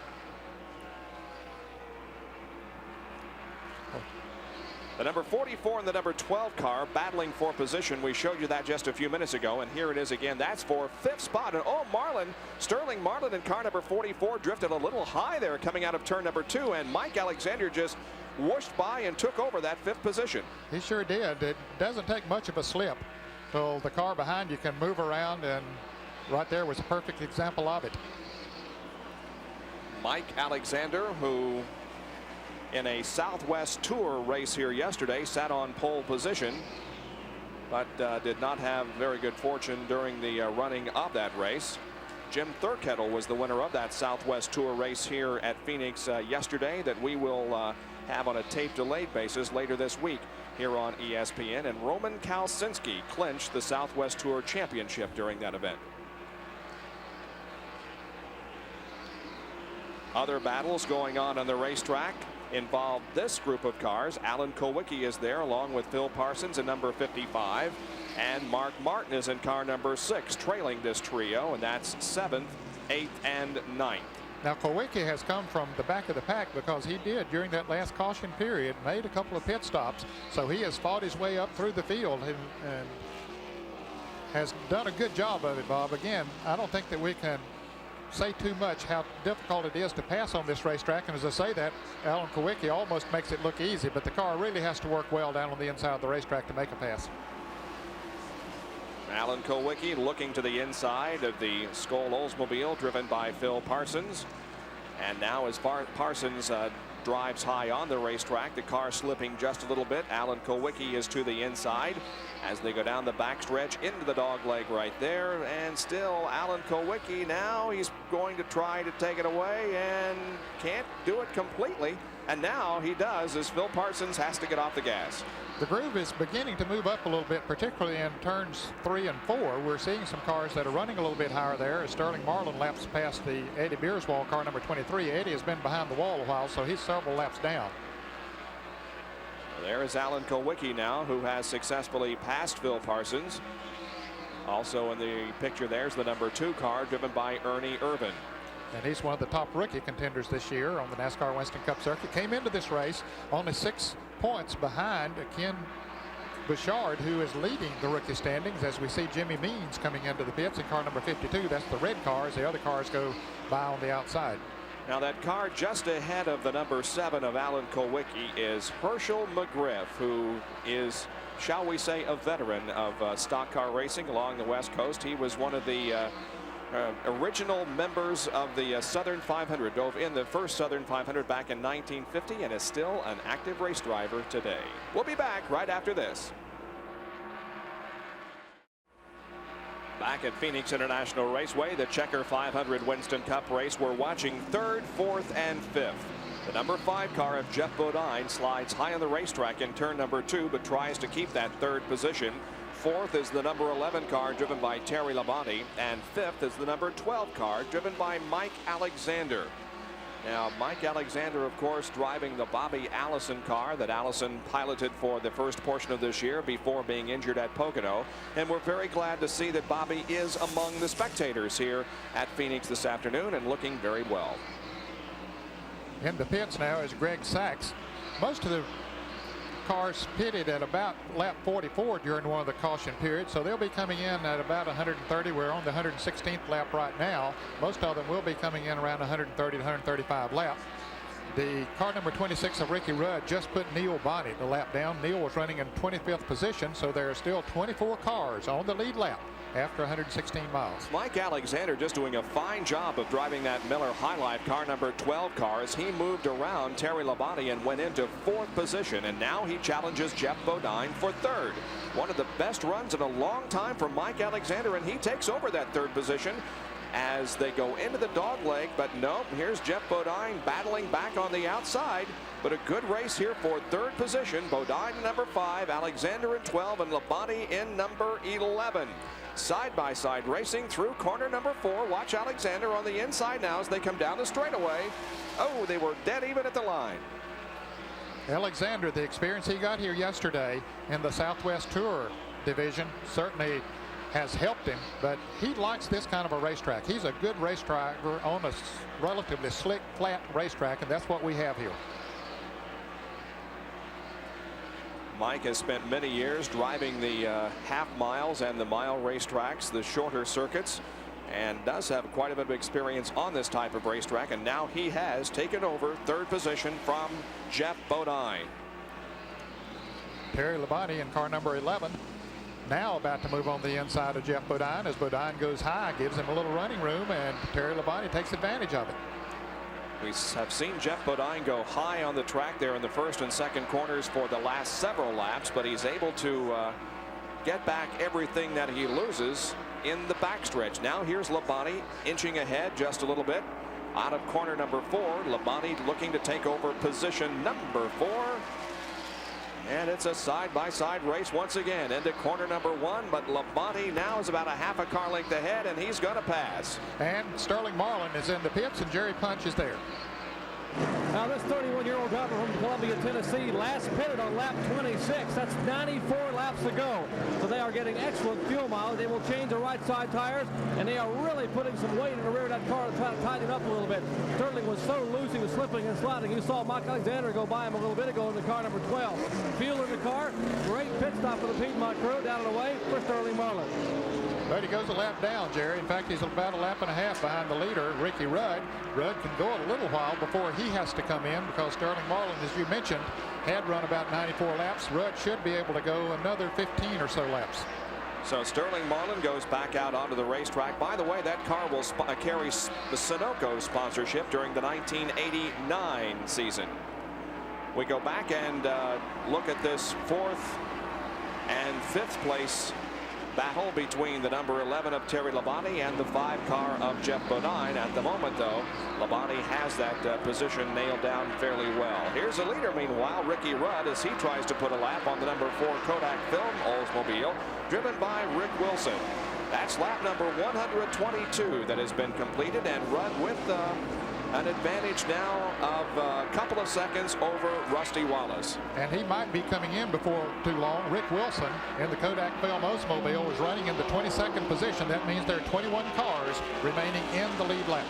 The number 44 and the number 12 car battling for position. We showed you that just a few minutes ago, and here it is again. That's for 5th spot. And oh, Sterling Marlin in car number 44 drifted a little high there coming out of turn number 2, and Mike Alexander just whooshed by and took over that 5th position. He sure did. It doesn't take much of a slip, so the car behind you can move around, and right there was a perfect example of it. Mike Alexander, who in a Southwest Tour race here yesterday sat on pole position, but did not have very good fortune during the running of that race. Jim Thurkettle was the winner of that Southwest Tour race here at Phoenix yesterday, that we will have on a tape delayed basis later this week here on ESPN. And Roman Kalsinski clinched the Southwest Tour championship during that event. Other battles going on the racetrack involved this group of cars. Alan Kulwicki is there along with Phil Parsons in number 55, and Mark Martin is in car number 6 trailing this trio, and that's 7th, 8th, and 9th. Now Kulwicki has come from the back of the pack because he did during that last caution period made a couple of pit stops, so he has fought his way up through the field and has done a good job of it, Bob. Again, I don't think that we can say too much how difficult it is to pass on this racetrack, and as I say that, Alan Kulwicki almost makes it look easy, but the car really has to work well down on the inside of the racetrack to make a pass. Alan Kulwicki looking to the inside of the Skoal Oldsmobile driven by Phil Parsons, and now as Parsons drives high on the racetrack, the car slipping just a little bit. Alan Kulwicki is to the inside as they go down the backstretch into the dog leg right there, and still Alan Kulwicki. Now he's going to try to take it away and can't do it completely, and now he does as Phil Parsons has to get off the gas. The groove is beginning to move up a little bit, particularly in turns 3 and 4. We're seeing some cars that are running a little bit higher there as Sterling Marlin laps past the Eddie Beerswall car number 23. Eddie has been behind the wall a while, so he's several laps down. There is Alan Kulwicki now, who has successfully passed Phil Parsons. Also in the picture there's the number 2 car driven by Ernie Irvan. And he's one of the top rookie contenders this year on the NASCAR Winston Cup circuit. Came into this race only 6 points behind Ken Bouchard, who is leading the rookie standings, as we see Jimmy Means coming into the pits in car number 52. That's the red cars. The other cars go by on the outside. Now that car just ahead of the number 7 of Alan Kulwicki is Herschel McGriff, who is, shall we say, a veteran of stock car racing along the West Coast. He was one of the original members of the Southern 500, dove in the first Southern 500 back in 1950, and is still an active race driver today. We'll be back right after this. Back at Phoenix International Raceway, the Checker 500 Winston Cup race. We're watching 3rd, 4th, and 5th. The number 5 car of Jeff Bodine slides high on the racetrack in turn number 2, but tries to keep that 3rd position. 4th is the number 11 car driven by Terry Labonte, and 5th is the number 12 car driven by Mike Alexander. Now, Mike Alexander, of course, driving the Bobby Allison car that Allison piloted for the first portion of this year before being injured at Pocono. And we're very glad to see that Bobby is among the spectators here at Phoenix this afternoon and looking very well. In the pits now is Greg Sachs. Most of the cars pitted at about lap 44 during one of the caution periods, so they'll be coming in at about 130. We're on the 116th lap right now. Most of them will be coming in around 130 to 135 laps. The car number 26 of Ricky Rudd just put Neil Bonney the lap down. Neil was running in 25th position, so there are still 24 cars on the lead lap after 116 miles. Mike Alexander just doing a fine job of driving that Miller High Life car number 12 car as he moved around Terry Labonte and went into 4th position, and now he challenges Jeff Bodine for 3rd. One of the best runs in a long time for Mike Alexander, and he takes over that 3rd position as they go into the dog leg. But no, here's Jeff Bodine battling back on the outside, but a good race here for 3rd position. Bodine in number 5, Alexander in 12, and Labonte in number 11. Side-by-side racing through corner number 4. Watch Alexander on the inside now as they come down the straightaway. Oh, they were dead even at the line. Alexander, the experience he got here yesterday in the Southwest Tour division certainly has helped him, but he likes this kind of a racetrack. He's a good race driver on a relatively slick, flat racetrack, and that's what we have here. Mike has spent many years driving the half miles and the mile racetracks, the shorter circuits, and does have quite a bit of experience on this type of racetrack, and now he has taken over 3rd position from Jeff Bodine. Terry Labonte in car number 11. Now about to move on the inside of Jeff Bodine as Bodine goes high, gives him a little running room, and Terry Labonte takes advantage of it. We have seen Jeff Bodine go high on the track there in the 1st and 2nd corners for the last several laps, but he's able to get back everything that he loses in the backstretch. Now here's Labonte inching ahead just a little bit out of corner number 4. Labonte looking to take over position number 4. And it's a side-by-side race once again into corner number 1, but Labonte now is about a half a car length ahead, and he's going to pass. And Sterling Marlin is in the pits, and Jerry Punch is there. Now this 31-year-old driver from Columbia, Tennessee, last pitted on lap 26. That's 94 laps to go. So they are getting excellent fuel mileage. They will change the right side tires, and they are really putting some weight in the rear of that car to try to tighten it up a little bit. Sterling was so loose, he was slipping and sliding. You saw Mike Alexander go by him a little bit ago in the car number 12. Fuel in the car. Great pit stop for the Piedmont crew down and away for Sterling Marlin. But he goes a lap down, Jerry. In fact, he's about a lap and a half behind the leader, Ricky Rudd. Rudd can go a little while before he has to come in because Sterling Marlin, as you mentioned, had run about 94 laps. Rudd should be able to go another 15 or so laps. So Sterling Marlin goes back out onto the racetrack. By the way, that car will carry the Sunoco sponsorship during the 1989 season. We go back and look at this 4th and 5th place battle between the number 11 of Terry Labonte and the 5 car of Jeff Bodine. At the moment, though, Labonte has that position nailed down fairly well. Here's the leader, meanwhile, Ricky Rudd, as he tries to put a lap on the number 4 Kodak Film Oldsmobile, driven by Rick Wilson. That's lap number 122 that has been completed, and Rudd with an advantage now of a couple of seconds over Rusty Wallace. And he might be coming in before too long. Rick Wilson in the Kodak Film Oldsmobile was running in the 22nd position. That means there are 21 cars remaining in the lead lap.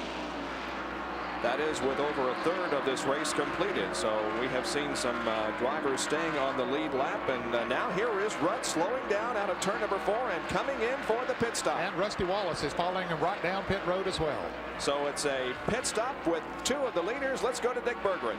That is with over a third of this race completed. So we have seen some drivers staying on the lead lap. And now here is Rudd slowing down out of turn number 4 and coming in for the pit stop. And Rusty Wallace is following him right down pit road as well. So it's a pit stop with 2 of the leaders. Let's go to Dick Berggren.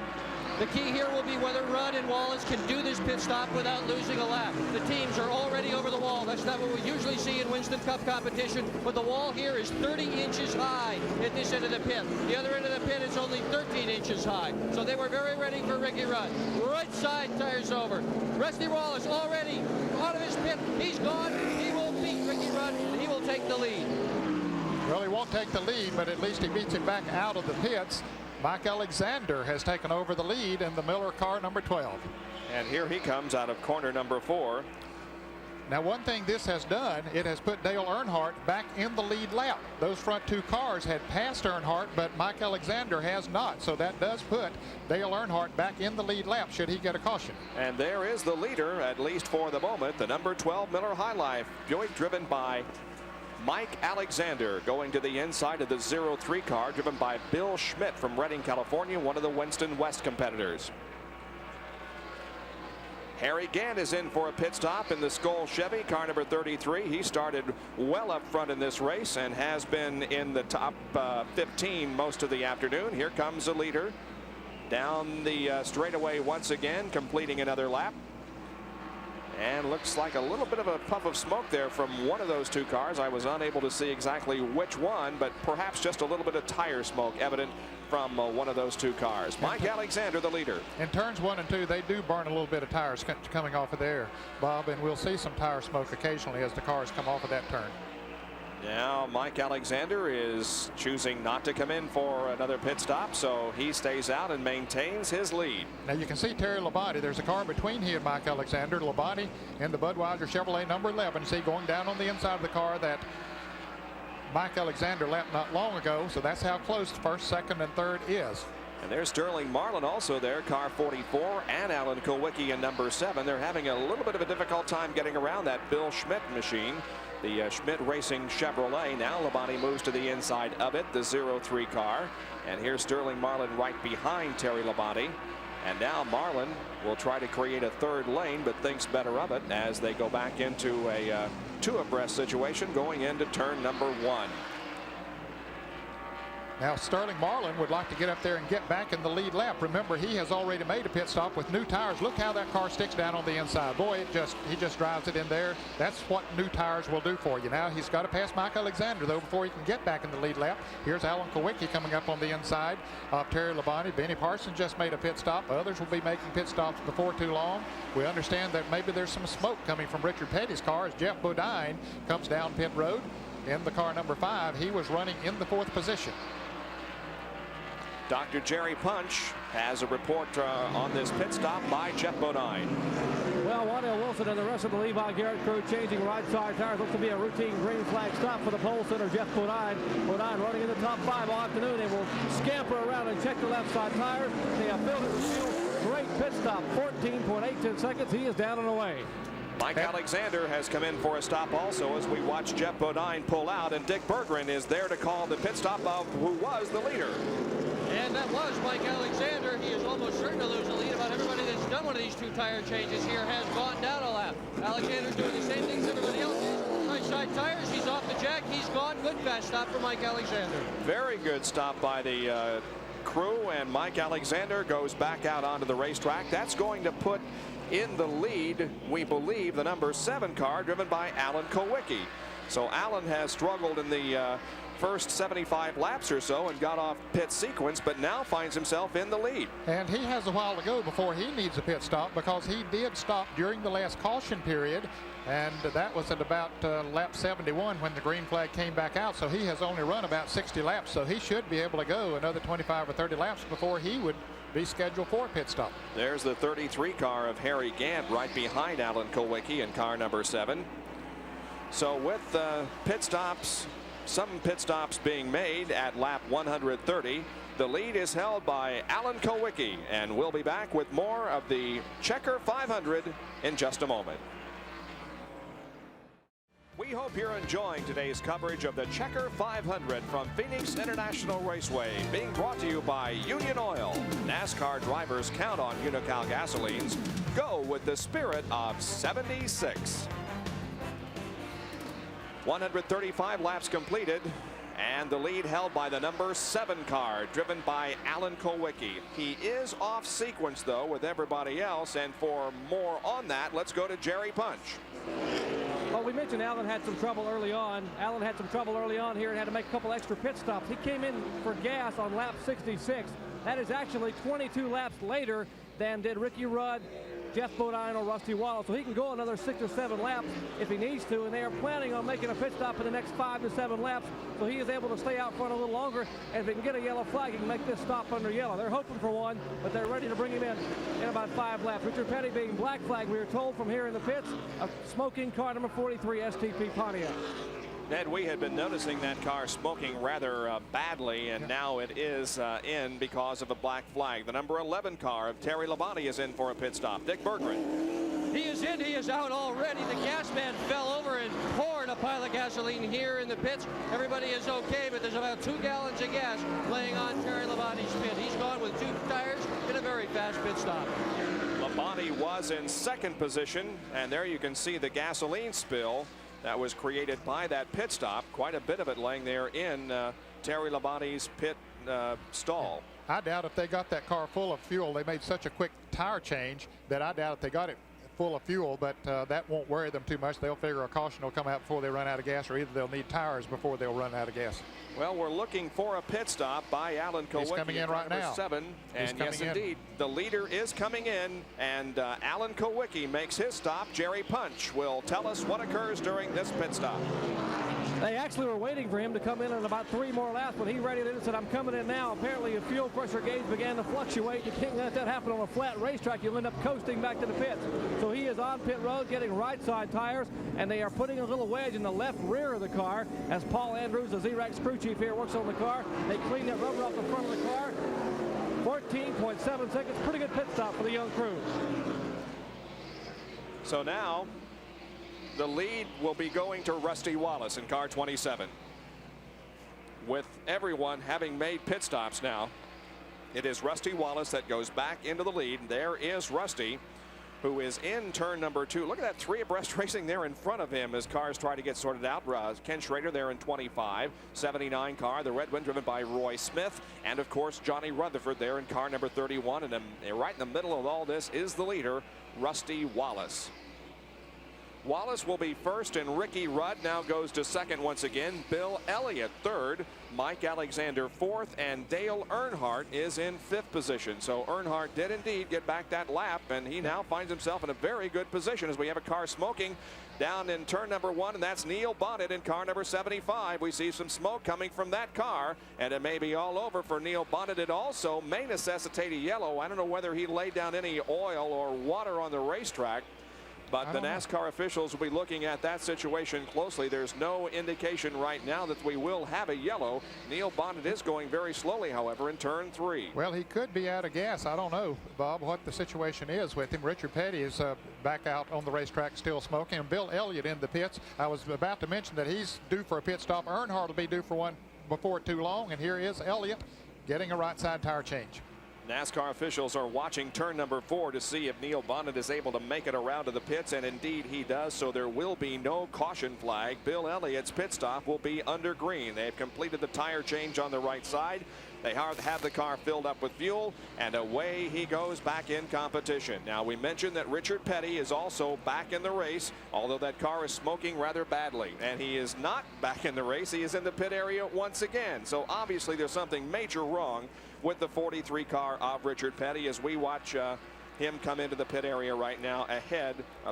The key here will be whether Rudd and Wallace can do this pit stop without losing a lap. The teams are already over the wall. That's not what we usually see in Winston Cup competition, but the wall here is 30 inches high at this end of the pit. The other end of the pit is only 13 inches high. So they were very ready for Ricky Rudd. Right side tires over. Rusty Wallace already out of his pit. He's gone. He will beat Ricky Rudd, and he will take the lead. Well, he won't take the lead, but at least he beats him back out of the pits. Mike Alexander has taken over the lead in the Miller car number 12. And here he comes out of corner number 4. Now, one thing this has done, it has put Dale Earnhardt back in the lead lap. Those front 2 cars had passed Earnhardt, but Mike Alexander has not. So that does put Dale Earnhardt back in the lead lap should he get a caution. And there is the leader, at least for the moment, the number 12 Miller High Life Buick, driven by Mike Alexander going to the inside of the 03 car, driven by Bill Schmidt from Redding, California, one of the Winston West competitors. Harry Gant is in for a pit stop in the Skoal Chevy, car number 33. He started well up front in this race and has been in the top 15 most of the afternoon. Here comes the leader down the straightaway once again, completing another lap. And looks like a little bit of a puff of smoke there from one of those two cars. I was unable to see exactly which one, but perhaps just a little bit of tire smoke evident from one of those two cars. Mike Alexander, the leader. In turns 1 and 2, they do burn a little bit of tires coming off of there, Bob, and we'll see some tire smoke occasionally as the cars come off of that turn. Now Mike Alexander is choosing not to come in for another pit stop, so he stays out and maintains his lead. Now you can see Terry Labonte. There's a car between he and Mike Alexander. Labonte in the Budweiser Chevrolet number 11. See, going down on the inside of the car that Mike Alexander lapped not long ago. So that's how close first, second, and third is. And there's Sterling Marlin also there, car 44, and Alan Kulwicki in number 7. They're having a little bit of a difficult time getting around that Bill Schmidt machine, the Schmidt Racing Chevrolet. Now Labonte moves to the inside of it, the 03 car. And here's Sterling Marlin right behind Terry Labonte. And now Marlin will try to create a third lane, but thinks better of it as they go back into a two-abreast situation going into turn number 1. Now Sterling Marlin would like to get up there and get back in the lead lap. Remember, he has already made a pit stop with new tires. Look how that car sticks down on the inside. Boy, he just drives it in there. That's what new tires will do for you. Now he's got to pass Mike Alexander though before he can get back in the lead lap. Here's Alan Kulwicki coming up on the inside of Terry Labonte. Benny Parsons just made a pit stop. Others will be making pit stops before too long. We understand that maybe there's some smoke coming from Richard Petty's car as Jeff Bodine comes down pit road in the car number 5. He was running in the 4th position. Dr. Jerry Punch has a report on this pit stop by Jeff Bodine. Well, Waddell Wilson and the rest of the Levi Garrett crew changing right side tires. Looks to be a routine green flag stop for the pole sitter, Jeff Bodine. Bodine running in the top 5 all afternoon. They will scamper around and check the left side tires. They have filled his wheel. Great pit stop, 14.82 seconds. He is down and away. Mike Alexander has come in for a stop also as we watch Jeff Bodine pull out, and Dick Berggren is there to call the pit stop of who was the leader. And that was Mike Alexander. He is almost certain to lose the lead. About everybody that's done one of these 2 tire changes here has gone down a lap. Alexander's doing the same things everybody else is. Right side tires, he's off the jack. He's gone. Good fast stop for Mike Alexander. Very good stop by the crew, and Mike Alexander goes back out onto the racetrack. That's going to put in the lead, we believe, the number 7 car driven by Alan Kulwicki. So Alan has struggled in the first 75 laps or so and got off pit sequence, but now finds himself in the lead. And he has a while to go before he needs a pit stop, because he did stop during the last caution period, and that was at about lap 71 when the green flag came back out. So he has only run about 60 laps, so he should be able to go another 25 or 30 laps before he would be scheduled for a pit stop. There's the 33 car of Harry Gant right behind Alan Kulwicki in car number 7. So with pit stops, some pit stops being made at lap 130, the lead is held by Alan Kulwicki, and we'll be back with more of the Checker 500 in just a moment. We hope you're enjoying today's coverage of the Checker 500 from Phoenix International Raceway, being brought to you by Union Oil. NASCAR drivers count on Unocal gasolines. Go with the spirit of 76. 135 laps completed, and the lead held by the number 7 car driven by Alan Kulwicki. He is off sequence though with everybody else, and for more on that, let's go to Jerry Punch. Well, we mentioned Alan had some trouble early on. Alan had some trouble early on here and had to make a couple extra pit stops. He came in for gas on lap 66. That is actually 22 laps later than did Ricky Rudd, Jeff Bodine, or Rusty Wallace. So he can go another 6 or 7 laps if he needs to, and they are planning on making a pit stop in the next 5 to 7 laps, so he is able to stay out front a little longer, and if he can get a yellow flag, he can make this stop under yellow. They're hoping for one, but they're ready to bring him in about 5 laps. Richard Petty being black flag, we are told from here in the pits, of smoking car number 43 STP Pontiac. Ned, we had been noticing that car smoking rather badly, and now it is in because of a black flag. The number 11 car of Terry Labonte is in for a pit stop. Dick Berggren. He is in. He is out already. The gas man fell over and poured pouring a pile of gasoline here in the pits. Everybody is okay, but there's about 2 gallons of gas laying on Terry Labonte's pit. He's gone with 2 tires in a very fast pit stop. Labonte was in second position, and there you can see the gasoline spill that was created by that pit stop. Quite a bit of it laying there in Terry Labonte's pit stall. I doubt if they got that car full of fuel. They made such a quick tire change that I doubt if they got it full of fuel, but that won't worry them too much. They'll figure a caution will come out before they run out of gas, or either they'll need tires before they'll run out of gas. Well, we're looking for a pit stop by Alan Kulwicki. He's coming in right now. 7. And yes, indeed, the leader is coming in, and Alan Kulwicki makes his stop. Jerry Punch will tell us what occurs during this pit stop. They actually were waiting for him to come in about 3 more laps, but he readied it and said, I'm coming in now. Apparently, a fuel pressure gauge began to fluctuate. You can't let that happen on a flat racetrack. You'll end up coasting back to the pits. So he is on pit road getting right side tires, and they are putting a little wedge in the left rear of the car as Paul Andrews, the Z-Rax crew chief here, works on the car. They clean that rubber off the front of the car. 14.7 seconds. Pretty good pit stop for the young crew. So now the lead will be going to Rusty Wallace in car 27. With everyone having made pit stops now, it is Rusty Wallace that goes back into the lead. There is Rusty, who is in turn number 2. Look at that 3 abreast racing there in front of him as cars try to get sorted out. Ken Schrader there in 25, 79 car, the red one driven by Roy Smith, and of course Johnny Rutherford there in car number 31. And right in the middle of all this is the leader, Rusty Wallace. Wallace will be first, and Ricky Rudd now goes to second once again. Bill Elliott third, Mike Alexander fourth, and Dale Earnhardt is in 5th position. So Earnhardt did indeed get back that lap, and he now finds himself in a very good position as we have a car smoking down in turn number 1, and that's Neil Bonnet in car number 75. We see some smoke coming from that car, and it may be all over for Neil Bonnet. It also may necessitate a yellow. I don't know whether he laid down any oil or water on the racetrack, but the NASCAR officials will be looking at that situation closely. There's no indication right now that we will have a yellow. Neil Bonnet is going very slowly, however, in turn 3. Well, he could be out of gas. I don't know, Bob, what the situation is with him. Richard Petty is back out on the racetrack still smoking. And Bill Elliott in the pits. I was about to mention that he's due for a pit stop. Earnhardt will be due for one before too long. And here is Elliott getting a right side tire change. NASCAR officials are watching turn number 4 to see if Neil Bonnet is able to make it around to the pits, and indeed he does, so there will be no caution flag. Bill Elliott's pit stop will be under green. They've completed the tire change on the right side. They have the car filled up with fuel, and away he goes back in competition. Now, we mentioned that Richard Petty is also back in the race, although that car is smoking rather badly. And he is not back in the race. He is in the pit area once again. So obviously there's something major wrong with the 43 car of Richard Petty as we watch him come into the pit area right now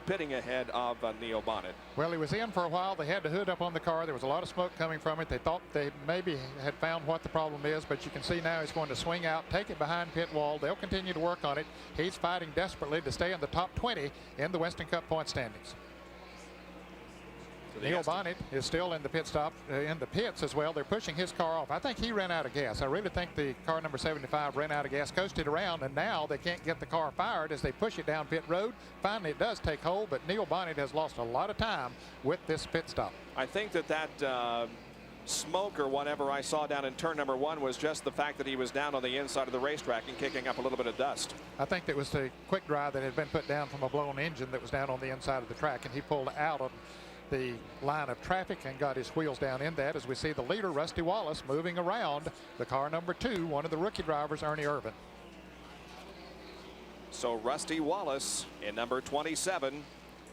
pitting ahead of Neil Bonnet. Well, he was in for a while. They had the hood up on the car. There was a lot of smoke coming from it. They thought they maybe had found what the problem is, but you can see now he's going to swing out, take it behind pit wall. They'll continue to work on it. He's fighting desperately to stay in the top 20 in the Western Cup point standings. Neil Bonnet is still in the pit stop, in the pits as well. They're pushing his car off. I think he ran out of gas. I really think the car number 75 ran out of gas, coasted around, and now they can't get the car fired as they push it down pit road. Finally, it does take hold, but Neil Bonnet has lost a lot of time with this pit stop. I think that smoke or whatever I saw down in turn number 1 was just the fact that he was down on the inside of the racetrack and kicking up a little bit of dust. I think that was the quick dry that had been put down from a blown engine that was down on the inside of the track, and he pulled out of the line of traffic and got his wheels down in that as we see the leader, Rusty Wallace, moving around the car number 2, one of the rookie drivers, Ernie Irvan. So Rusty Wallace in number 27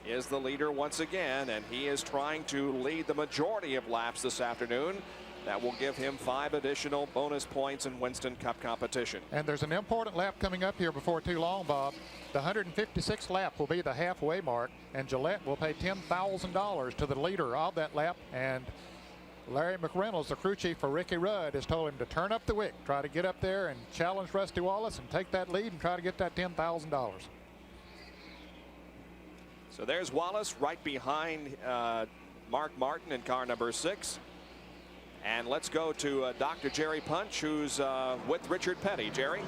is the leader once again, and he is trying to lead the majority of laps this afternoon. That will give him 5 additional bonus points in Winston Cup competition. And there's an important lap coming up here before too long, Bob. The 156th lap will be the halfway mark, and Gillette will pay $10,000 to the leader of that lap. And Larry McReynolds, the crew chief for Ricky Rudd, has told him to turn up the wick, try to get up there and challenge Rusty Wallace and take that lead and try to get that $10,000. So there's Wallace right behind Mark Martin in car number 6. And let's go to Dr. Jerry Punch, who's with Richard Petty. Jerry?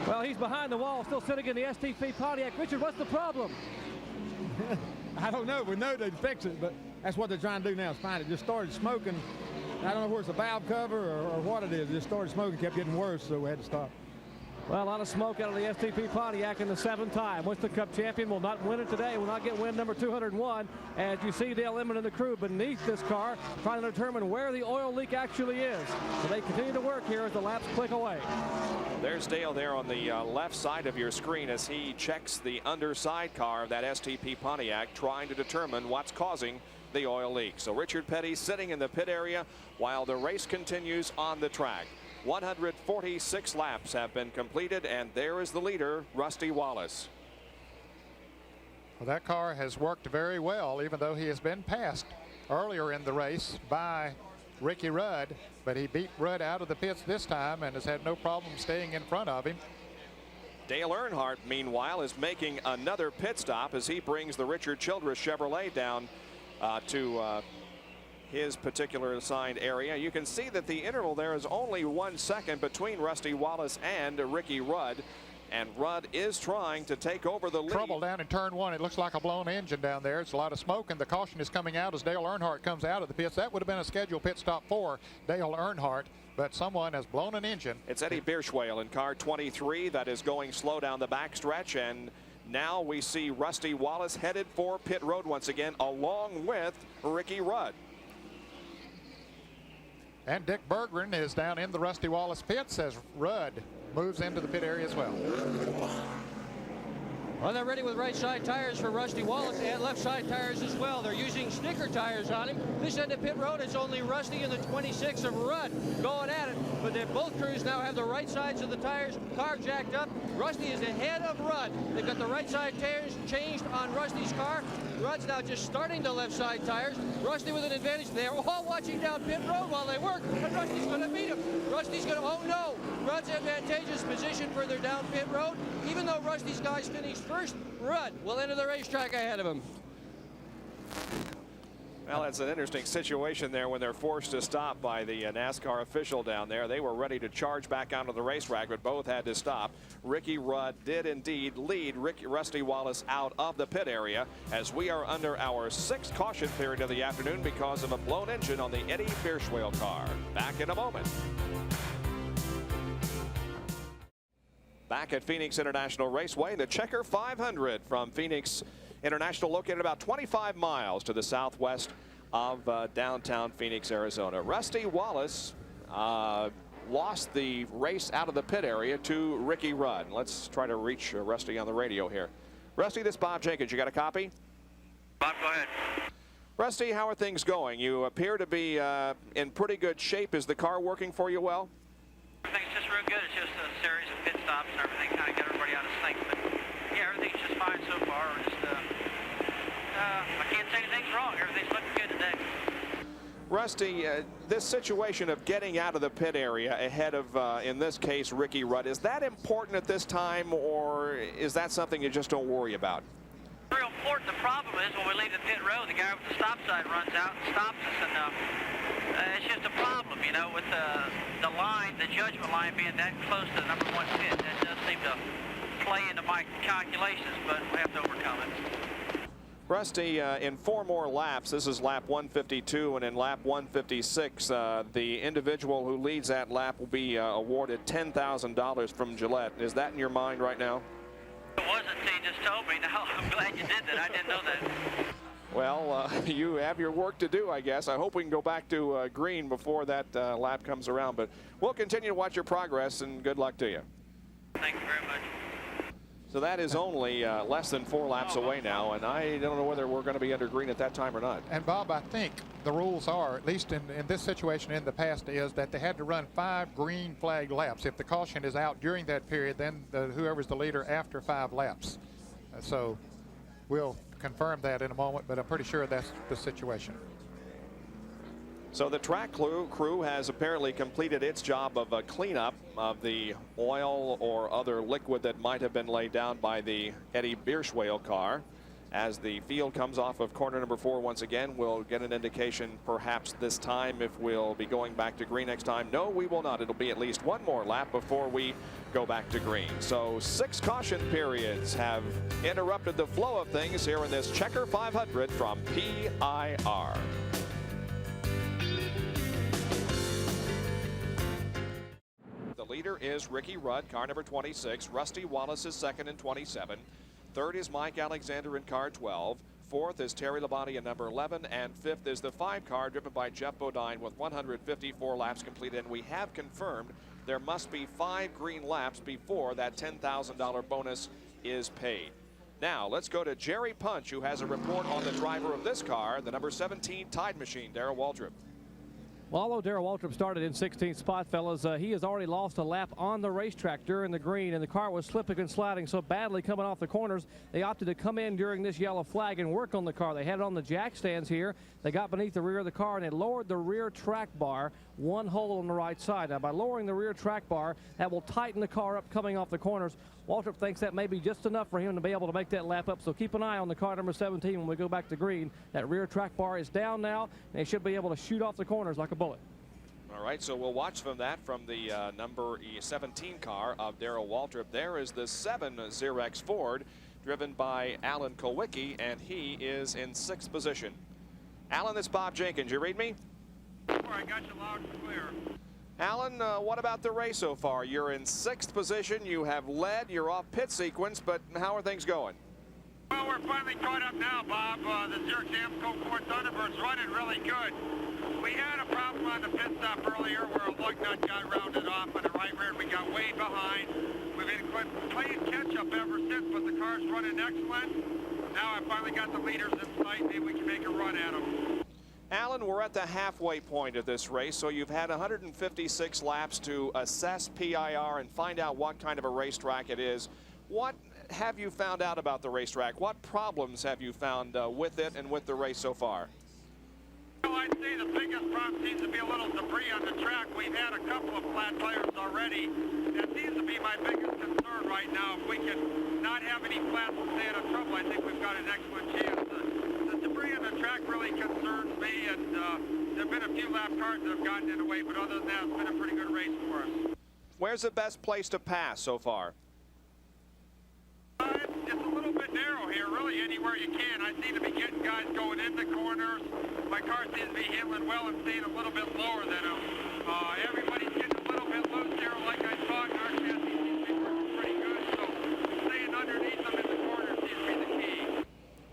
Well, he's behind the wall, still sitting in the STP Pontiac. Richard, what's the problem? I don't know. We know they'd fix it, but That's what they're trying to do now is find it. Just started smoking. I don't know where it's a valve cover or what it is. It just started smoking, kept getting worse, so we had to stop. Well, a lot of smoke out of the STP Pontiac in the 7th time. Winston Cup champion will not win it today. Will not get win number 201. As you see Dale Inman and the crew beneath this car trying to determine where the oil leak actually is. So they continue to work here as the laps click away. There's Dale there on the left side of your screen as he checks the underside car of that STP Pontiac, trying to determine what's causing the oil leak. So Richard Petty sitting in the pit area while the race continues on the track. 146 laps have been completed, and there is the leader, Rusty Wallace. Well, that car has worked very well, even though he has been passed earlier in the race by Ricky Rudd, but he beat Rudd out of the pits this time and has had no problem staying in front of him. Dale Earnhardt, meanwhile, is making another pit stop as he brings the Richard Childress Chevrolet down to his particular assigned area. You can see that the interval there is only 1 second between Rusty Wallace and Ricky Rudd, and Rudd is trying to take over the lead. Trouble down in turn 1. It looks like a blown engine down there. It's a lot of smoke, and the caution is coming out as Dale Earnhardt comes out of the pits. That would have been a scheduled pit stop for Dale Earnhardt, but someone has blown an engine. It's Eddie Bierschwale in car 23 that is going slow down the backstretch, and now we see Rusty Wallace headed for pit road once again, along with Ricky Rudd. And Dick Berggren is down in the Rusty Wallace pits as Rudd moves into the pit area as well. Well, they're ready with right side tires for Rusty Wallace and left side tires as well. They're using sticker tires on him. This end of pit road, it's only Rusty and the 26 of Rudd going at it. But both crews now have the right sides of the tires, car jacked up. Rusty is ahead of Rudd. They've got the right side tires changed on Rusty's car. Rudd's now just starting the left side tires. Rusty with an advantage. They're all watching down pit road while they work, but Rusty's going to beat him. Rusty's going to, oh no! Rudd's advantageous position further down pit road. Even though Rusty's guys finished first, Rudd will enter the racetrack ahead of him. Well, it's an interesting situation there when they're forced to stop by the NASCAR official down there. They were ready to charge back onto the racetrack, but both had to stop. Ricky Rudd did indeed lead Rusty Wallace out of the pit area as we are under our 6th caution period of the afternoon because of a blown engine on the Eddie Bierschwale car. Back in a moment. Back at Phoenix International Raceway, the Checker 500 from Phoenix International, located about 25 miles to the southwest of downtown Phoenix, Arizona. Rusty Wallace lost the race out of the pit area to Ricky Rudd. Let's try to reach Rusty on the radio here. Rusty, this is Bob Jenkins. You got a copy? Bob, go ahead. Rusty, how are things going? You appear to be in pretty good shape. Is the car working for you well? Everything's just real good. It's just a series of pit stops and everything, kind of get everybody out of sync. But yeah, everything's just fine so far. We're just, I can't say anything's wrong. Everything's looking good today. Rusty, this situation of getting out of the pit area ahead of, in this case, Ricky Rudd, is that important at this time, or is that something you just don't worry about? Real important. The problem is when we leave the pit road, the guy with the stop sign runs out and stops us, and it's just a problem, you know, with the line, the judgment line being that close to the number 1 pit. That does seem to play into my calculations, but we have to overcome it. Rusty, in 4 more laps, this is lap 152, and in lap 156, the individual who leads that lap will be awarded $10,000 from Gillette. Is that in your mind right now? It wasn't, so you just told me. Now, I'm glad you did that. I didn't know that. Well, you have your work to do, I guess. I hope we can go back to green before that lap comes around, but we'll continue to watch your progress, and good luck to you. Thank you very much. So that is only less than 4 laps away now, and I don't know whether we're going to be under green at that time or not. And Bob, I think the rules are, at least in this situation in the past, is that they had to run 5 green flag laps. If the caution is out during that period, then whoever's the leader after 5 laps. So we'll confirm that in a moment, but I'm pretty sure that's the situation. So the track crew has apparently completed its job of a cleanup of the oil or other liquid that might have been laid down by the Eddie Bierschwale car. as the field comes off of corner number 4 once again. We'll get an indication perhaps this time if we'll be going back to green next time. No, we will not. It'll be at least one more lap before we go back to green. So 6 caution periods have interrupted the flow of things here in this Checker 500 from PIR. The leader is Ricky Rudd, car number 26. Rusty Wallace is second in 27. Third is Mike Alexander in car 12. Fourth is Terry Labonte in number 11. And fifth is the 5 car driven by Geoff Bodine with 154 laps completed. And we have confirmed there must be 5 green laps before that $10,000 bonus is paid. Now let's go to Jerry Punch, who has a report on the driver of this car, the number 17 Tide Machine, Darrell Waltrip. Well, although Darrell Waltrip started in 16th spot, fellas, he has already lost a lap on the racetrack during the green, and the car was slipping and sliding so badly coming off the corners, they opted to come in during this yellow flag and work on the car. They had it on the jack stands here. They got beneath the rear of the car, and they lowered the rear track bar 1 hole on the right side. Now, by lowering the rear track bar, that will tighten the car up coming off the corners. Waltrip thinks that may be just enough for him to be able to make that lap up, so keep an eye on the car number 17 when we go back to green. That rear track bar is down now, and they should be able to shoot off the corners like a bullet. All right, so we'll watch from the number 17 car of Darrell Waltrip. There is the 7 Xerox Ford driven by Alan Kulwicki, and he is in 6th position. Alan, it's Bob Jenkins. You read me? I got you loud and clear. Alan, what about the race so far? You're in 6th position. You have led. You're off pit sequence, but how are things going? Well, we're finally caught up now, Bob. The Xerox AMCO Ford Thunderbird's running really good. We had a problem on the pit stop earlier where a lug nut got rounded off on the right rear and we got way behind. We've been playing catch-up ever since, but the car's running excellent. Now I finally got the leaders in sight. Maybe we can make a run at them. Alan, we're at the halfway point of this race, so you've had 156 laps to assess PIR and find out what kind of a racetrack it is. What have you found out about the racetrack? What problems have you found with it and with the race so far? Well, I'd say the biggest problem seems to be a little debris on the track. We've had a couple of flat tires already. That seems to be my biggest concern right now. If we can not have any flats and stay out of trouble, I think we've got an excellent chance. The debris on the track really concerns me, and there have been a few lap cars that have gotten in the way, but other than that, it's been a pretty good race for us. Where's the best place to pass so far? It's a little bit narrow here, really anywhere you can. I seem to be getting guys going into corners. My car seems to be handling well and staying a little bit lower than them. Everybody's getting a little bit loose here like I thought, and our chassis seems to be working pretty good, so staying underneath them in the corner seems to be the key.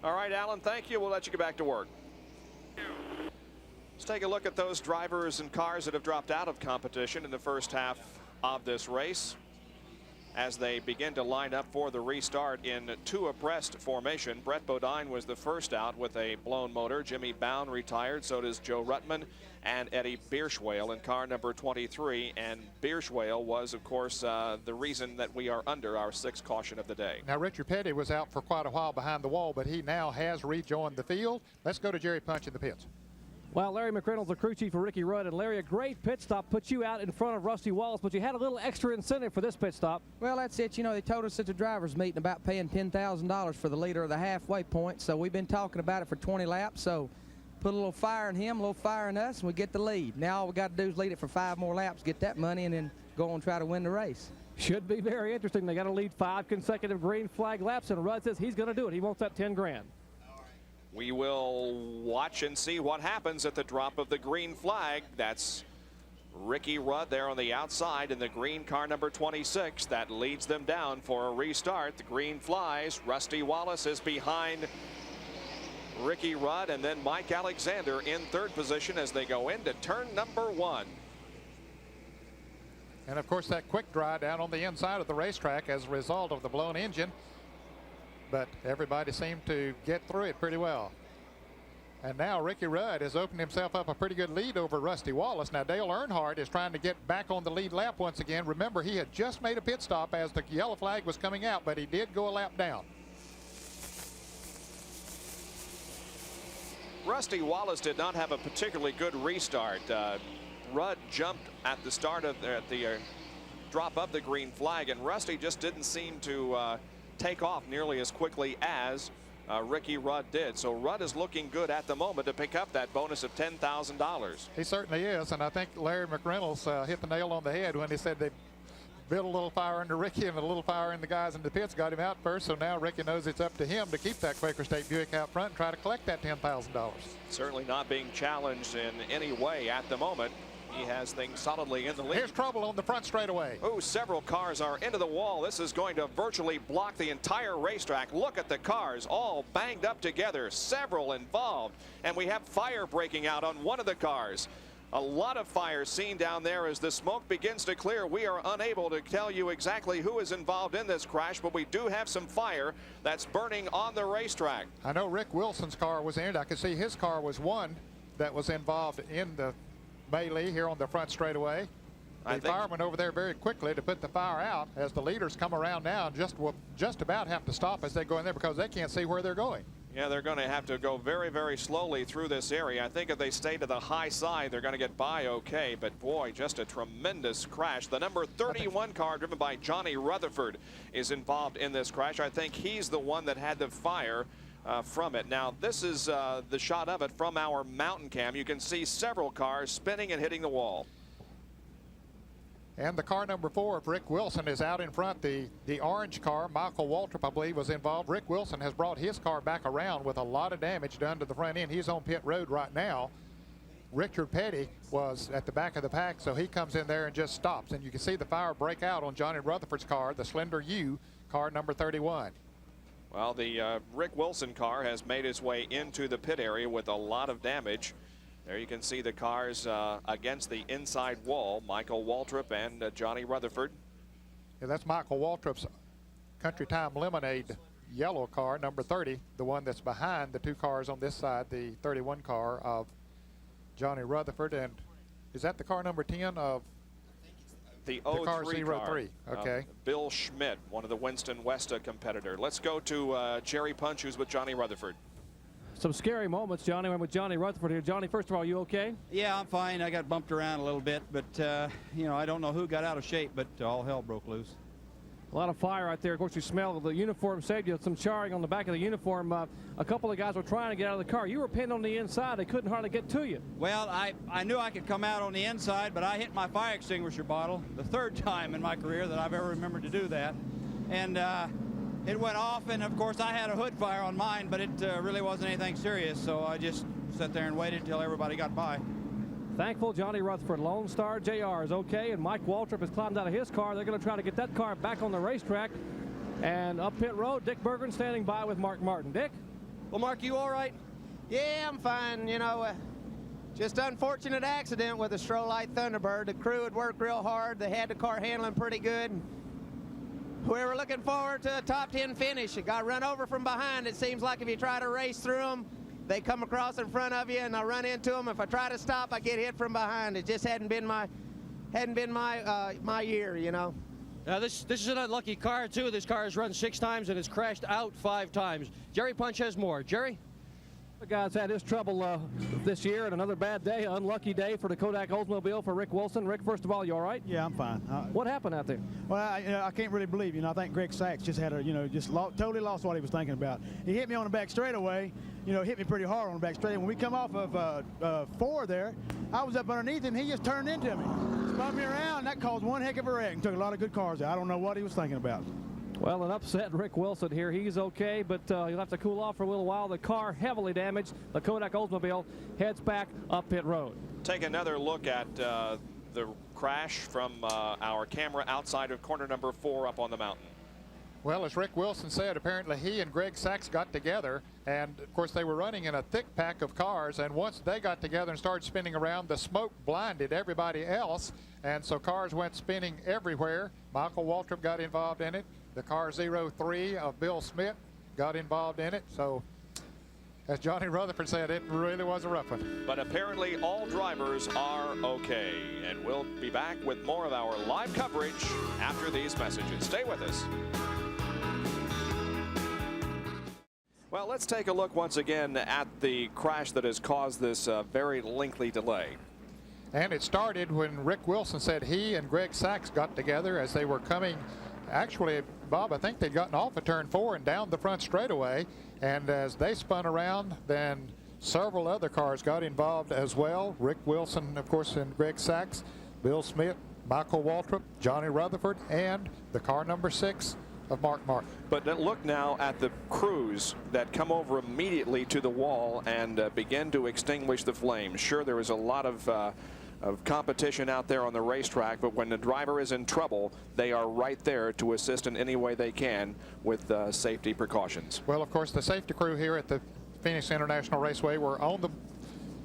All right, Alan, thank you. We'll let you get back to work. Thank you. Let's take a look at those drivers and cars that have dropped out of competition in the first half of this race as they begin to line up for the restart in 2 abreast formation. Brett Bodine was the first out with a blown motor. Jimmy Bound retired, so does Joe Ruttman and Eddie Bierschwale in car number 23. And Bierschwale was, of course, the reason that we are under our 6th caution of the day. Now, Richard Petty was out for quite a while behind the wall, but he now has rejoined the field. Let's go to Jerry Punch in the pits. Well, Larry McReynolds, the crew chief for Ricky Rudd. And Larry, a great pit stop puts you out in front of Rusty Wallace, but you had a little extra incentive for this pit stop. Well, that's it. You know, they told us at the drivers' meeting about paying $10,000 for the leader of the halfway point, so we've been talking about it for 20 laps. So put a little fire in him, a little fire in us, and we get the lead. Now all we got to do is lead it for 5 more laps, get that money, and then go and try to win the race. Should be very interesting. They got to lead 5 consecutive green flag laps, and Rudd says he's going to do it. He wants that 10 grand. We will watch and see what happens at the drop of the green flag. That's Ricky Rudd there on the outside in the green car number 26. That leads them down for a restart. The green flies. Rusty Wallace is behind Ricky Rudd, and then Mike Alexander in 3rd position as they go into turn number 1. And of course, that quick dry down on the inside of the racetrack as a result of the blown engine. But everybody seemed to get through it pretty well. And now Ricky Rudd has opened himself up a pretty good lead over Rusty Wallace. Now Dale Earnhardt is trying to get back on the lead lap once again. Remember, he had just made a pit stop as the yellow flag was coming out, but he did go a lap down. Rusty Wallace did not have a particularly good restart. Rudd jumped at the start of the drop of the green flag, and Rusty just didn't seem to take off nearly as quickly as Ricky Rudd did. So Rudd is looking good at the moment to pick up that bonus of $10,000. He certainly is, and I think Larry McReynolds hit the nail on the head when he said they built a little fire under Ricky, and a little fire in the guys in the pits got him out first. So now Ricky knows it's up to him to keep that Quaker State Buick out front and try to collect that $10,000. Certainly not being challenged in any way at the moment. He has things solidly in the lead. Here's trouble on the front straightaway. Oh, several cars are into the wall. This is going to virtually block the entire racetrack. Look at the cars all banged up together, several involved, and we have fire breaking out on one of the cars. A lot of fire seen down there as the smoke begins to clear. We are unable to tell you exactly who is involved in this crash, but we do have some fire that's burning on the racetrack. I know Rick Wilson's car was in it. I could see his car was one that was involved in the melee here on the front straightaway. The firemen over there very quickly to put the fire out as the leaders come around now and just about have to stop as they go in there because they can't see where they're going. Yeah, they're going to have to go very, very slowly through this area. I think if they stay to the high side, they're going to get by okay. But boy, just a tremendous crash. The number 31 car driven by Johnny Rutherford is involved in this crash. I think he's the one that had the fire from it. Now, this is the shot of it from our mountain cam. You can see several cars spinning and hitting the wall. And the car number 4 of Rick Wilson is out in front. The orange car, Michael Waltrip, I believe, was involved. Rick Wilson has brought his car back around with a lot of damage done to the front end. He's on pit road right now. Richard Petty was at the back of the pack, so he comes in there and just stops. And you can see the fire break out on Johnny Rutherford's car, the Slender U, car number 31. Well, the Rick Wilson car has made its way into the pit area with a lot of damage. There you can see the cars against the inside wall, Michael Waltrip and Johnny Rutherford. Yeah, that's Michael Waltrip's Country Time Lemonade yellow car, number 30, the one that's behind the two cars on this side, the 31 car of Johnny Rutherford. And is that the car number 10 of the car 03 03? Okay. Bill Schmidt, one of the Winston Westa competitor. Let's go to Jerry Punch, who's with Johnny Rutherford. Some scary moments, Johnny. I'm with Johnny Rutherford here. Johnny, first of all, you okay? Yeah, I'm fine. I got bumped around a little bit, but, you know, I don't know who got out of shape, but all hell broke loose. A lot of fire out there. Of course, you smell the uniform saved you. Some charring on the back of the uniform. A couple of guys were trying to get out of the car. You were pinned on the inside. They couldn't hardly get to you. Well, I knew I could come out on the inside, but I hit my fire extinguisher bottle the third time in my career that I've ever remembered to do that. And it went off, and of course I had a hood fire on mine, but it really wasn't anything serious, so I just sat there and waited until everybody got by. Thankful Johnny Rutherford, Lone Star JR is okay, and Mike Waltrip has climbed out of his car. They're going to try to get that car back on the racetrack. And up pit road, Dick Berggren standing by with Mark Martin. Dick? Well, Mark, you all right? Yeah, I'm fine. You know, just unfortunate accident with the Strollite Thunderbird. The crew had worked real hard. They had the car handling pretty good. We were looking forward to a top 10 finish. It got run over from behind. It seems like if you try to race through them, they come across in front of you, and I run into them. If I try to stop, I get hit from behind. It just hadn't been my year, you know. This is an unlucky car too. This car has run 6 times and has crashed out 5 times. Jerry Punch has more. Jerry? The guy's had his trouble this year, and another bad day, unlucky day for the Kodak Oldsmobile for Rick Wilson. Rick, first of all, you all right? Yeah, I'm fine. What happened out there? Well, I can't really believe, I think Greg Sachs just had totally lost what he was thinking about. He hit me on the back straightaway, hit me pretty hard on the back straightaway. When we come off of 4 there, I was up underneath him. He just turned into me, spun me around, and that caused one heck of a wreck and took a lot of good cars out. I don't know what he was thinking about. Well, an upset Rick Wilson here. He's okay, but he'll have to cool off for a little while. The car heavily damaged. The Kodak Oldsmobile heads back up pit road. Take another look at the crash from our camera outside of corner number 4 up on the mountain. Well, as Rick Wilson said, apparently he and Greg Sachs got together, and of course they were running in a thick pack of cars, and once they got together and started spinning around, the smoke blinded everybody else, and so cars went spinning everywhere. Michael Waltrip got involved in it. The car 03 of Bill Schmidt got involved in it. So, as Johnny Rutherford said, it really was a rough one. But apparently all drivers are okay. And we'll be back with more of our live coverage after these messages. Stay with us. Well, let's take a look once again at the crash that has caused this very lengthy delay. And it started when Rick Wilson said he and Greg Sachs got together as they were coming actually Bob, I think they'd gotten off of turn 4 and down the front straightaway. And as they spun around, then several other cars got involved as well. Rick Wilson, of course, and Greg Sachs, Bill Schmidt, Michael Waltrip, Johnny Rutherford, and the car number 6 of Mark Martin. But look now at the crews that come over immediately to the wall and begin to extinguish the flames. Sure, there is a lot of competition out there on the racetrack, but when the driver is in trouble, they are right there to assist in any way they can with safety precautions. Well, of course, the safety crew here at the Phoenix International Raceway were on the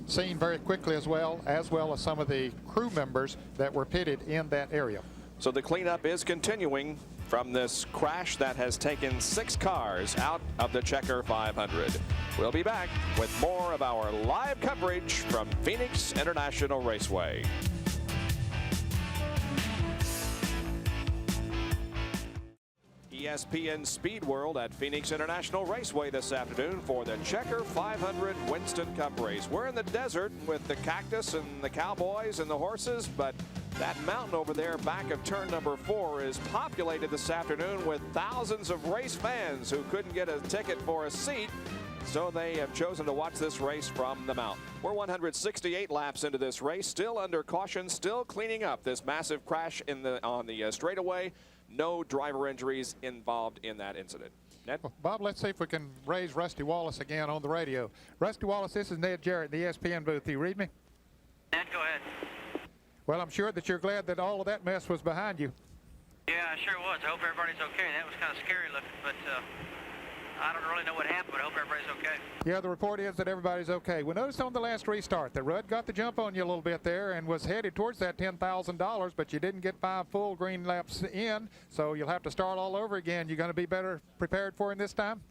scene very quickly as well as some of the crew members that were pitted in that area. So the cleanup is continuing from this crash that has taken 6 cars out of the Checker 500. We'll be back with more of our live coverage from Phoenix International Raceway. ESPN Speed World at Phoenix International Raceway this afternoon for the Checker 500 Winston Cup race. We're in the desert with the cactus and the cowboys and the horses, but that mountain over there back of turn number 4 is populated this afternoon with thousands of race fans who couldn't get a ticket for a seat, so they have chosen to watch this race from the mountain. We're 168 laps into this race, still under caution, still cleaning up this massive crash on the straightaway. No driver injuries involved in that incident. Ned? Well, Bob, let's see if we can raise Rusty Wallace again on the radio. Rusty Wallace, this is Ned Jarrett, the ESPN booth. Do you read me? Ned, go ahead. Well, I'm sure that you're glad that all of that mess was behind you. Yeah, I sure was. I hope everybody's okay. That was kind of scary looking, but I don't really know what happened, but I hope everybody's okay. Yeah, the report is that everybody's okay. We noticed on the last restart that Rudd got the jump on you a little bit there and was headed towards that $10,000, but you didn't get 5 full green laps in, so you'll have to start all over again. You going to be better prepared for him this time?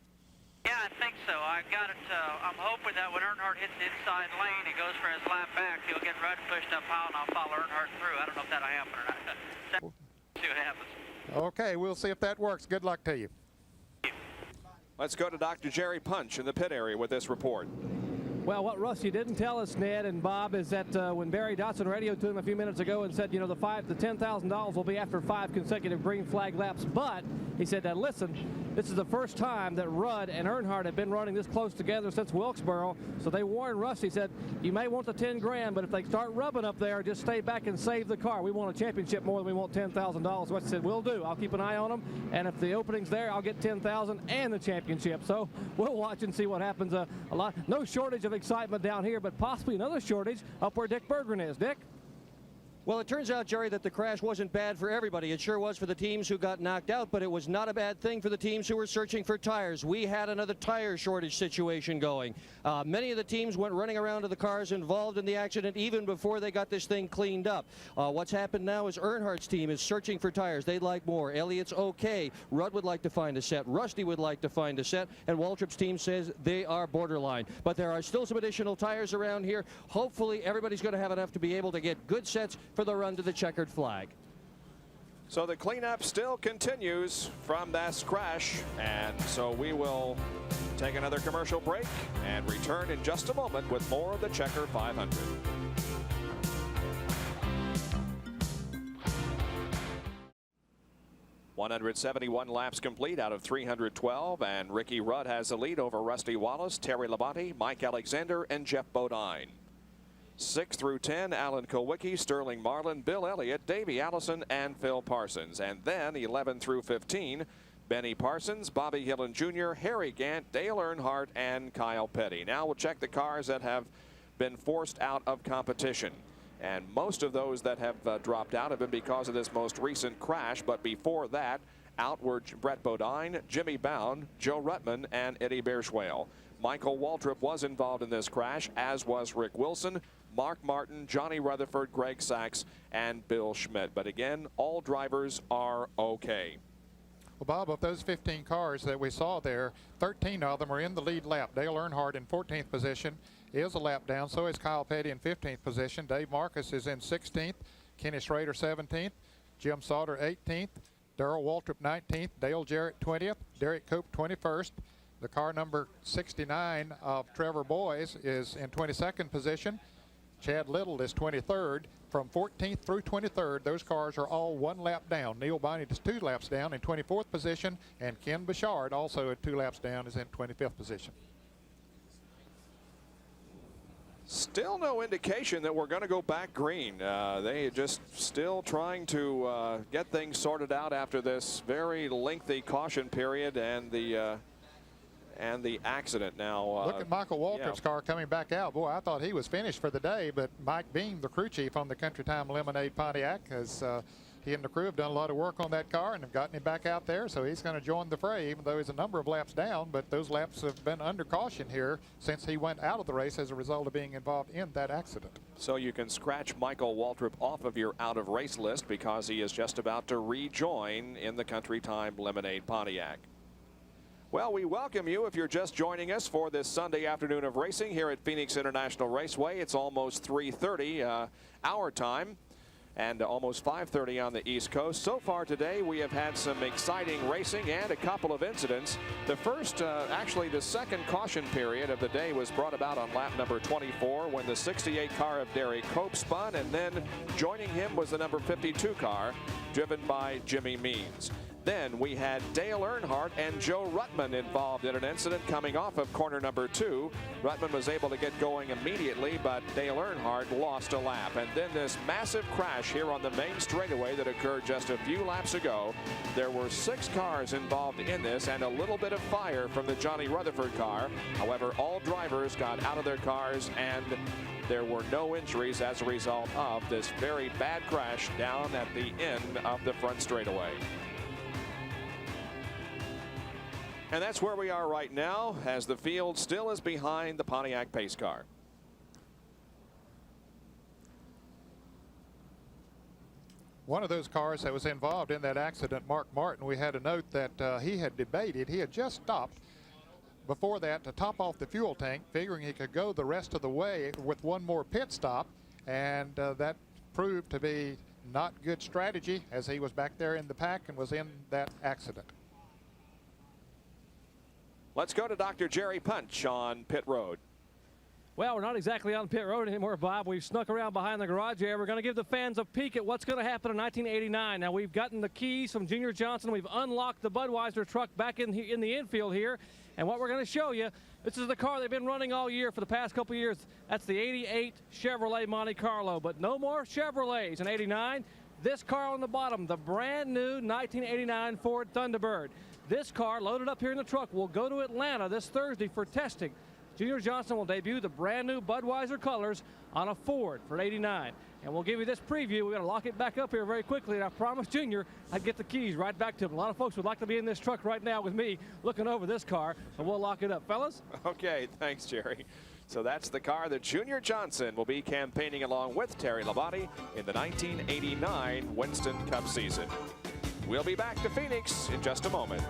Yeah, I think so. I got it. I'm hoping that when Earnhardt hits the inside lane, he goes for his lap back, he'll get Rudd pushed up high, and I'll follow Earnhardt through. I don't know if that'll happen or not. See what happens. Okay, we'll see if that works. Good luck to you. Let's go to Dr. Jerry Punch in the pit area with this report. Well, what Rusty didn't tell us, Ned and Bob, is that when Barry Dotson radioed to him a few minutes ago and said, you know, the $10,000 will be after 5 consecutive green flag laps, but he said that, listen, this is the first time that Rudd and Earnhardt have been running this close together since Wilkesboro, so they warned Rusty, said, you may want the 10 grand, but if they start rubbing up there, just stay back and save the car. We want a championship more than we want $10,000. Rusty said, we'll do. I'll keep an eye on them, and if the opening's there, I'll get $10,000 and the championship. So we'll watch and see what happens. No shortage of excitement down here, but possibly another shortage up where Dick Berggren is. Dick? Well, it turns out, Jerry, that the crash wasn't bad for everybody. It sure was for the teams who got knocked out, but it was not a bad thing for the teams who were searching for tires. We had another tire shortage situation going. Many of the teams went running around to the cars involved in the accident even before they got this thing cleaned up. What's happened now is Earnhardt's team is searching for tires. They'd like more. Elliott's okay. Rudd would like to find a set. Rusty would like to find a set. And Waltrip's team says they are borderline. But there are still some additional tires around here. Hopefully, everybody's going to have enough to be able to get good sets for the run to the checkered flag. So the cleanup still continues from that crash, and so we will take another commercial break and return in just a moment with more of the Checker 500. .171 laps complete out of 312, and Ricky Rudd has the lead over Rusty Wallace, Terry Labonte, Mike Alexander, and Jeff Bodine. 6 through 10, Alan Kulwicki, Sterling Marlin, Bill Elliott, Davey Allison, and Phil Parsons. And then 11 through 15, Benny Parsons, Bobby Hillen Jr., Harry Gant, Dale Earnhardt, and Kyle Petty. Now we'll check the cars that have been forced out of competition. And most of those that have dropped out have been because of this most recent crash. But before that, out were Brett Bodine, Jimmy Bound, Joe Ruttman, and Eddie Beerschwale. Michael Waltrip was involved in this crash, as was Rick Wilson, Mark Martin, Johnny Rutherford, Greg Sachs, and Bill Schmidt. But again, all drivers are okay. Well, Bob, of those 15 cars that we saw there, 13 of them are in the lead lap. Dale Earnhardt in 14th position is a lap down. So is Kyle Petty in 15th position. Dave Marcus is in 16th. Kenny Schrader 17th. Jim Sauter 18th. Darrell Waltrip 19th. Dale Jarrett 20th. Derek Cope 21st. The car number 69 of Trevor Boys is in 22nd position. Chad Little is 23rd. From 14th through 23rd, those cars are all 1 lap down. Neil Bonnet is 2 laps down in 24th position, and Ken Bouchard, also at 2 laps down, is in 25th position. Still no indication that we're going to go back green. They just still trying to get things sorted out after this very lengthy caution period and the accident. Now look at Michael Waltrip's car coming back out. Boy, I thought he was finished for the day, but Mike Beam, the crew chief on the Country Time Lemonade Pontiac, has he and the crew have done a lot of work on that car and have gotten him back out there, so he's going to join the fray, even though he's a number of laps down. But those laps have been under caution here since he went out of the race as a result of being involved in that accident. So you can scratch Michael Waltrip off of your out of race list because he is just about to rejoin in the Country Time Lemonade Pontiac. Well, we welcome you if you're just joining us for this Sunday afternoon of racing here at Phoenix International Raceway. It's almost 3:30 our time and almost 5:30 on the East Coast. So far today, we have had some exciting racing and a couple of incidents. The first, actually the second caution period of the day was brought about on lap number 24 when the 68 car of Derek Cope spun, and then joining him was the number 52 car driven by Jimmy Means. Then we had Dale Earnhardt and Joe Ruttman involved in an incident coming off of corner number 2. Ruttman was able to get going immediately, but Dale Earnhardt lost a lap. And then this massive crash here on the main straightaway that occurred just a few laps ago. There were 6 cars involved in this and a little bit of fire from the Johnny Rutherford car. However, all drivers got out of their cars and there were no injuries as a result of this very bad crash down at the end of the front straightaway. And that's where we are right now as the field still is behind the Pontiac pace car. One of those cars that was involved in that accident, Mark Martin, we had a note that he had debated. He had just stopped before that to top off the fuel tank, figuring he could go the rest of the way with one more pit stop, and that proved to be not good strategy as he was back there in the pack and was in that accident. Let's go to Dr. Jerry Punch on pit road. Well, we're not exactly on pit road anymore, Bob. We've snuck around behind the garage area. We're going to give the fans a peek at what's going to happen in 1989. Now, we've gotten the keys from Junior Johnson. We've unlocked the Budweiser truck back in the infield here. And what we're going to show you, this is the car they've been running all year for the past couple of years. That's the 88 Chevrolet Monte Carlo. But no more Chevrolets in 89. This car on the bottom, the brand new 1989 Ford Thunderbird. This car, loaded up here in the truck, will go to Atlanta this Thursday for testing. Junior Johnson will debut the brand new Budweiser colors on a Ford for 89. And we'll give you this preview. We're going to lock it back up here very quickly. And I promised Junior I'd get the keys right back to him. A lot of folks would like to be in this truck right now with me looking over this car. So we'll lock it up. Fellas? Okay, thanks, Jerry. So that's the car that Junior Johnson will be campaigning along with Terry Labonte in the 1989 Winston Cup season. We'll be back to Phoenix in just a moment.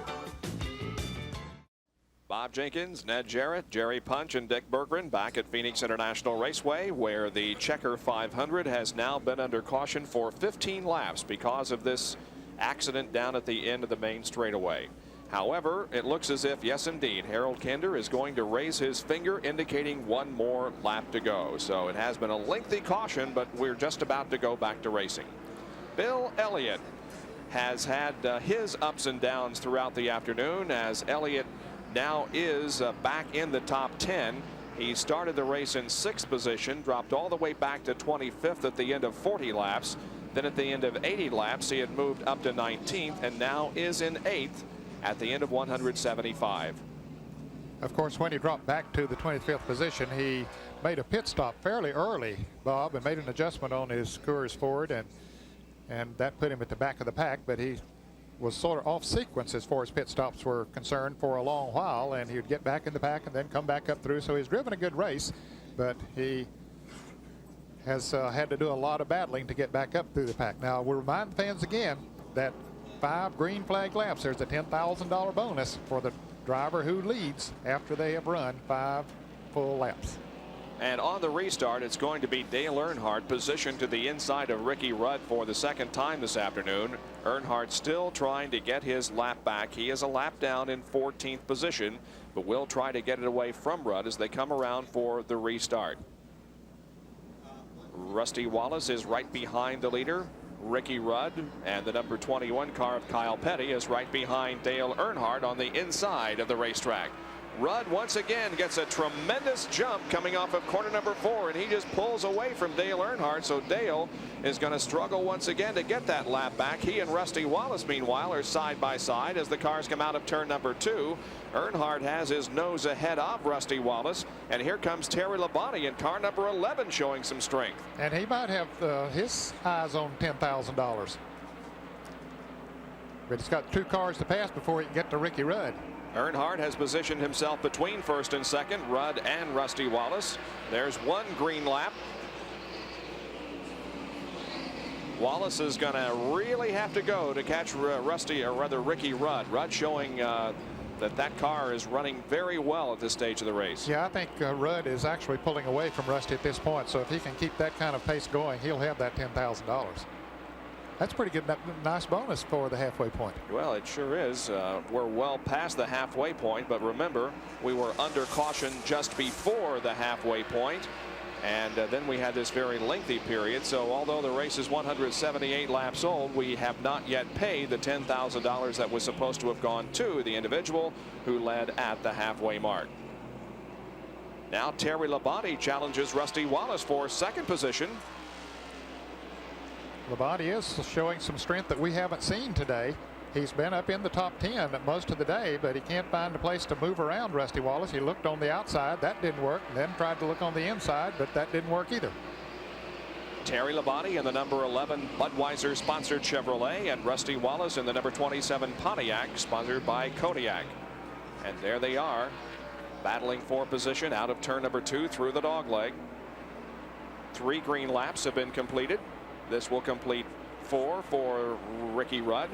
Bob Jenkins, Ned Jarrett, Jerry Punch, and Dick Berggren back at Phoenix International Raceway, where the Checker 500 has now been under caution for 15 laps because of this accident down at the end of the main straightaway. However, it looks as if, yes, indeed, Harold Kinder is going to raise his finger, indicating one more lap to go. So it has been a lengthy caution, but we're just about to go back to racing. Bill Elliott has had his ups and downs throughout the afternoon, as Elliott now is back in the top 10. He started the race in 6th position, dropped all the way back to 25th at the end of 40 laps. Then at the end of 80 laps, he had moved up to 19th and now is in 8th at the end of 175. Of course, when he dropped back to the 25th position, he made a pit stop fairly early, Bob, and made an adjustment on his Coors Ford, and that put him at the back of the pack, but he was sort of off sequence as far as pit stops were concerned for a long while, and he would get back in the pack and then come back up through. So he's driven a good race, but he has had to do a lot of battling to get back up through the pack. Now, we'll remind the fans again that 5 green flag laps, there's a $10,000 bonus for the driver who leads after they have run 5 full laps. And on the restart, it's going to be Dale Earnhardt positioned to the inside of Ricky Rudd for the second time this afternoon. Earnhardt still trying to get his lap back. He is a lap down in 14th position, but will try to get it away from Rudd as they come around for the restart. Rusty Wallace is right behind the leader, Ricky Rudd, and the number 21 car of Kyle Petty is right behind Dale Earnhardt on the inside of the racetrack. Rudd once again gets a tremendous jump coming off of corner number 4, and he just pulls away from Dale Earnhardt, so Dale is going to struggle once again to get that lap back. He and Rusty Wallace, meanwhile, are side by side as the cars come out of turn number 2. Earnhardt has his nose ahead of Rusty Wallace, and here comes Terry Labonte in car number 11 showing some strength. And he might have his eyes on $10,000. But he's got 2 cars to pass before he can get to Ricky Rudd. Earnhardt has positioned himself between first and second, Rudd and Rusty Wallace. There's 1 green lap. Wallace is going to really have to go to catch Rusty, or rather Ricky Rudd. Rudd showing that car is running very well at this stage of the race. Yeah, I think Rudd is actually pulling away from Rusty at this point. So if he can keep that kind of pace going, he'll have that $10,000. That's pretty good. Nice bonus for the halfway point. Well, it sure is. We're well past the halfway point, but remember, we were under caution just before the halfway point, and then we had this very lengthy period. So although the race is 178 laps old, we have not yet paid the $10,000 that was supposed to have gone to the individual who led at the halfway mark. Now Terry Labonte challenges Rusty Wallace for second position. Labonte is showing some strength that we haven't seen today. He's been up in the top 10 most of the day, but he can't find a place to move around Rusty Wallace. He looked on the outside, that didn't work, and then tried to look on the inside, but that didn't work either. Terry Labonte in the number 11 Budweiser sponsored Chevrolet, and Rusty Wallace in the number 27 Pontiac sponsored by Kodiak. And there they are, battling for position out of turn number 2 through the dogleg. 3 green laps have been completed. This will complete 4 for Ricky Rudd.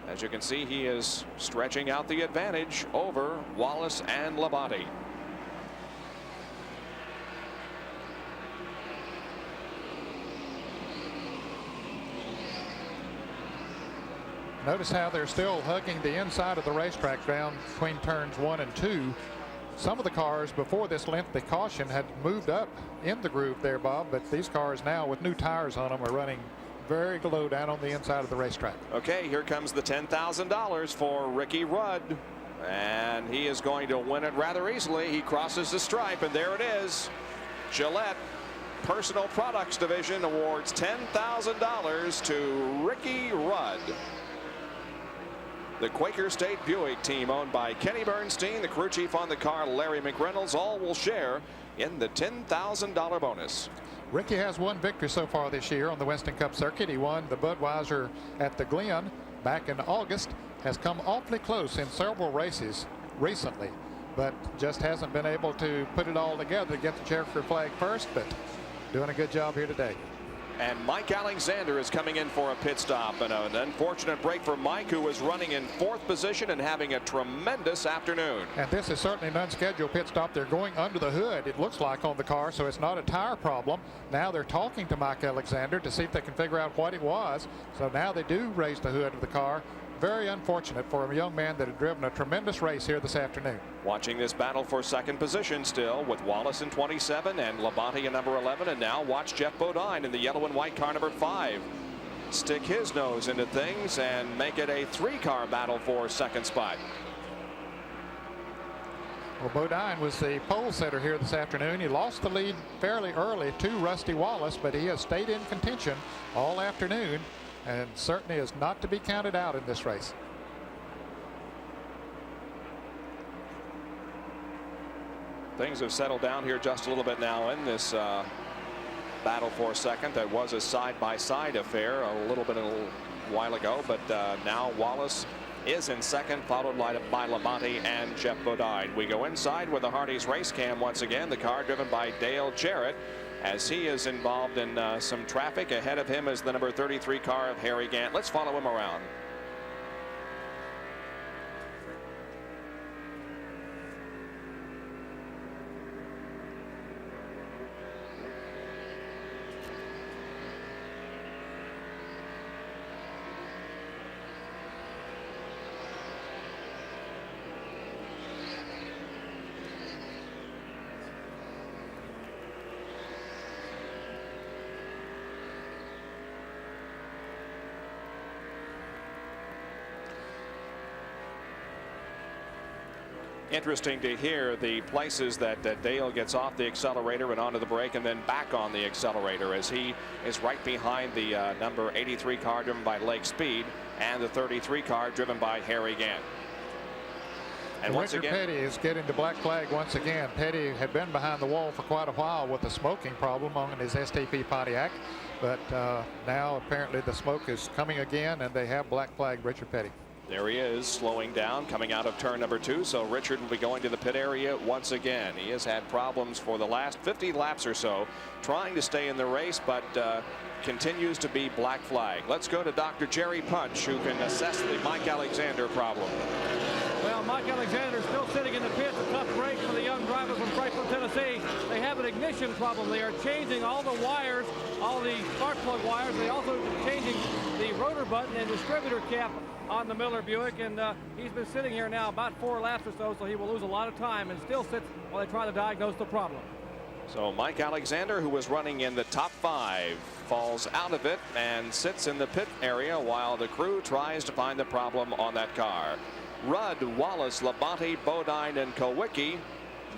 As you can see, he is stretching out the advantage over Wallace and Labonte. Notice how they're still hugging the inside of the racetrack down between turns 1 and 2. Some of the cars before this lengthy caution had moved up in the groove there, Bob, but these cars now with new tires on them are running very low down on the inside of the racetrack. Okay, here comes the $10,000 for Ricky Rudd, and he is going to win it rather easily. He crosses the stripe, and there it is. Gillette Personal Products Division awards $10,000 to Ricky Rudd. The Quaker State Buick team, owned by Kenny Bernstein, the crew chief on the car, Larry McReynolds, all will share in the $10,000 bonus. Ricky has 1 victory so far this year on the Winston Cup circuit. He won the Budweiser at the Glen back in August, has come awfully close in several races recently, but just hasn't been able to put it all together to get the checkered flag first, but doing a good job here today. And Mike Alexander is coming in for a pit stop, and an unfortunate break for Mike, who was running in 4th position and having a tremendous afternoon. And this is certainly an unscheduled pit stop. They're going under the hood, it looks like, on the car, so it's not a tire problem. Now they're talking to Mike Alexander to see if they can figure out what it was. So now they do raise the hood of the car. Very unfortunate for a young man that had driven a tremendous race here this afternoon. Watching this battle for second position still with Wallace in 27 and Labonte in number 11, and now watch Geoff Bodine in the yellow and white car number 5 stick his nose into things and make it a 3-car battle for second spot. Well, Bodine was the pole setter here this afternoon. He lost the lead fairly early to Rusty Wallace, but he has stayed in contention all afternoon and certainly is not to be counted out in this race. Things have settled down here just a little bit now in this battle for second. That was a side-by-side affair a little while ago, but now Wallace is in second, followed by Labonte and Geoff Bodine. We go inside with the Hardee's race cam once again. The car driven by Dale Jarrett, as he is involved in some traffic. Ahead of him is the number 33 car of Harry Gant. Let's follow him around. Interesting to hear the places that Dale gets off the accelerator and onto the brake and then back on the accelerator, as he is right behind the number 83 car driven by Lake Speed and the 33 car driven by Harry Gant. And once Richard again, Petty is getting the black flag once again. Petty had been behind the wall for quite a while with a smoking problem on his STP Pontiac, but now apparently the smoke is coming again, and they have black flag Richard Petty. there he is, slowing down, coming out of turn number 2. So Richard will be going to the pit area once again. He has had problems for the last 50 laps or so, trying to stay in the race, but continues to be black flag. Let's go to Dr. Jerry Punch, who can assess the Mike Alexander problem. Well, Mike Alexander still sitting in the pit. A tough break for the young driver from Franklin, Tennessee. They have an ignition problem. They are changing all the wires, all the spark plug wires. They also changing the rotor button and distributor cap on the Miller Buick, and he's been sitting here now about 4 laps or so he will lose a lot of time and still sits while they try to diagnose the problem. So Mike Alexander, who was running in the top 5, falls out of it and sits in the pit area while the crew tries to find the problem on that car. Rudd, Wallace, Labonte, Bodine, and Kulwicki,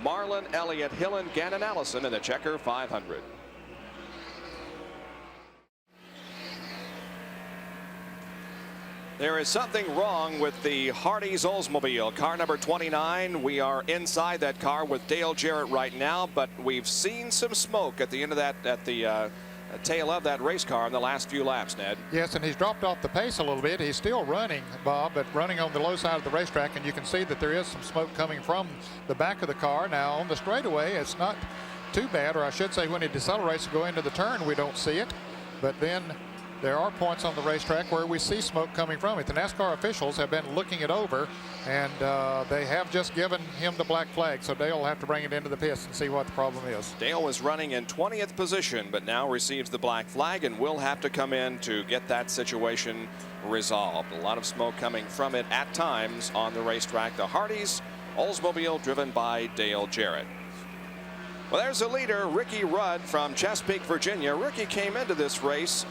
Marlin, Elliott, Hillen, Gannon, Allison in the Checker 500. There is something wrong with the Hardee's Oldsmobile, car number 29. We are inside that car with Dale Jarrett right now, but we've seen some smoke at the end of that, at the tail of that race car in the last few laps, Ned. Yes, and he's dropped off the pace a little bit. He's still running, Bob, but running on the low side of the racetrack, and you can see that there is some smoke coming from the back of the car. Now, on the straightaway, it's not too bad, or I should say when he decelerates to go into the turn, we don't see it. But then there are points on the racetrack where we see smoke coming from it. The NASCAR officials have been looking it over, and they have just given him the black flag, so Dale will have to bring it into the pits and see what the problem is. Dale was running in 20th position, but now receives the black flag and will have to come in to get that situation resolved. A lot of smoke coming from it at times on the racetrack. The Hardee's Oldsmobile, driven by Dale Jarrett. Well, there's the leader, Ricky Rudd from Chesapeake, Virginia. Ricky came into this race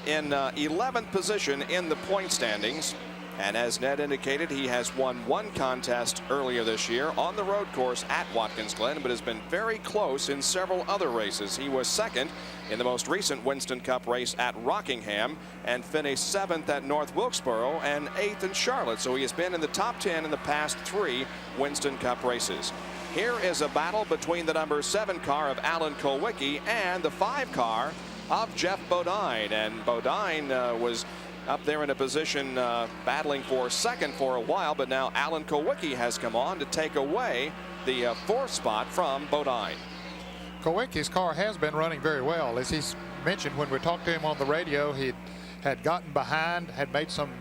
in 11th position in the point standings, and as Ned indicated, he has won 1 contest earlier this year on the road course at Watkins Glen, but has been very close in several other races. He was 2nd in the most recent Winston Cup race at Rockingham and finished 7th at North Wilkesboro and 8th in Charlotte, so he has been in the top 10 in the past 3 Winston Cup races. Here is a battle between the number 7 car of Alan Kulwicki and the 5 car of Jeff Bodine, and Bodine was up there in a position battling for 2nd for a while, but now Alan Kulwicki has come on to take away the 4th spot from Bodine. Kulwicki's car has been running very well. As he mentioned when we talked to him on the radio, he had gotten behind, had made some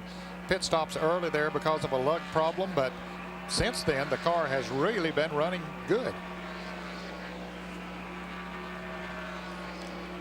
pit stops early there because of a lug problem, but since then the car has really been running good.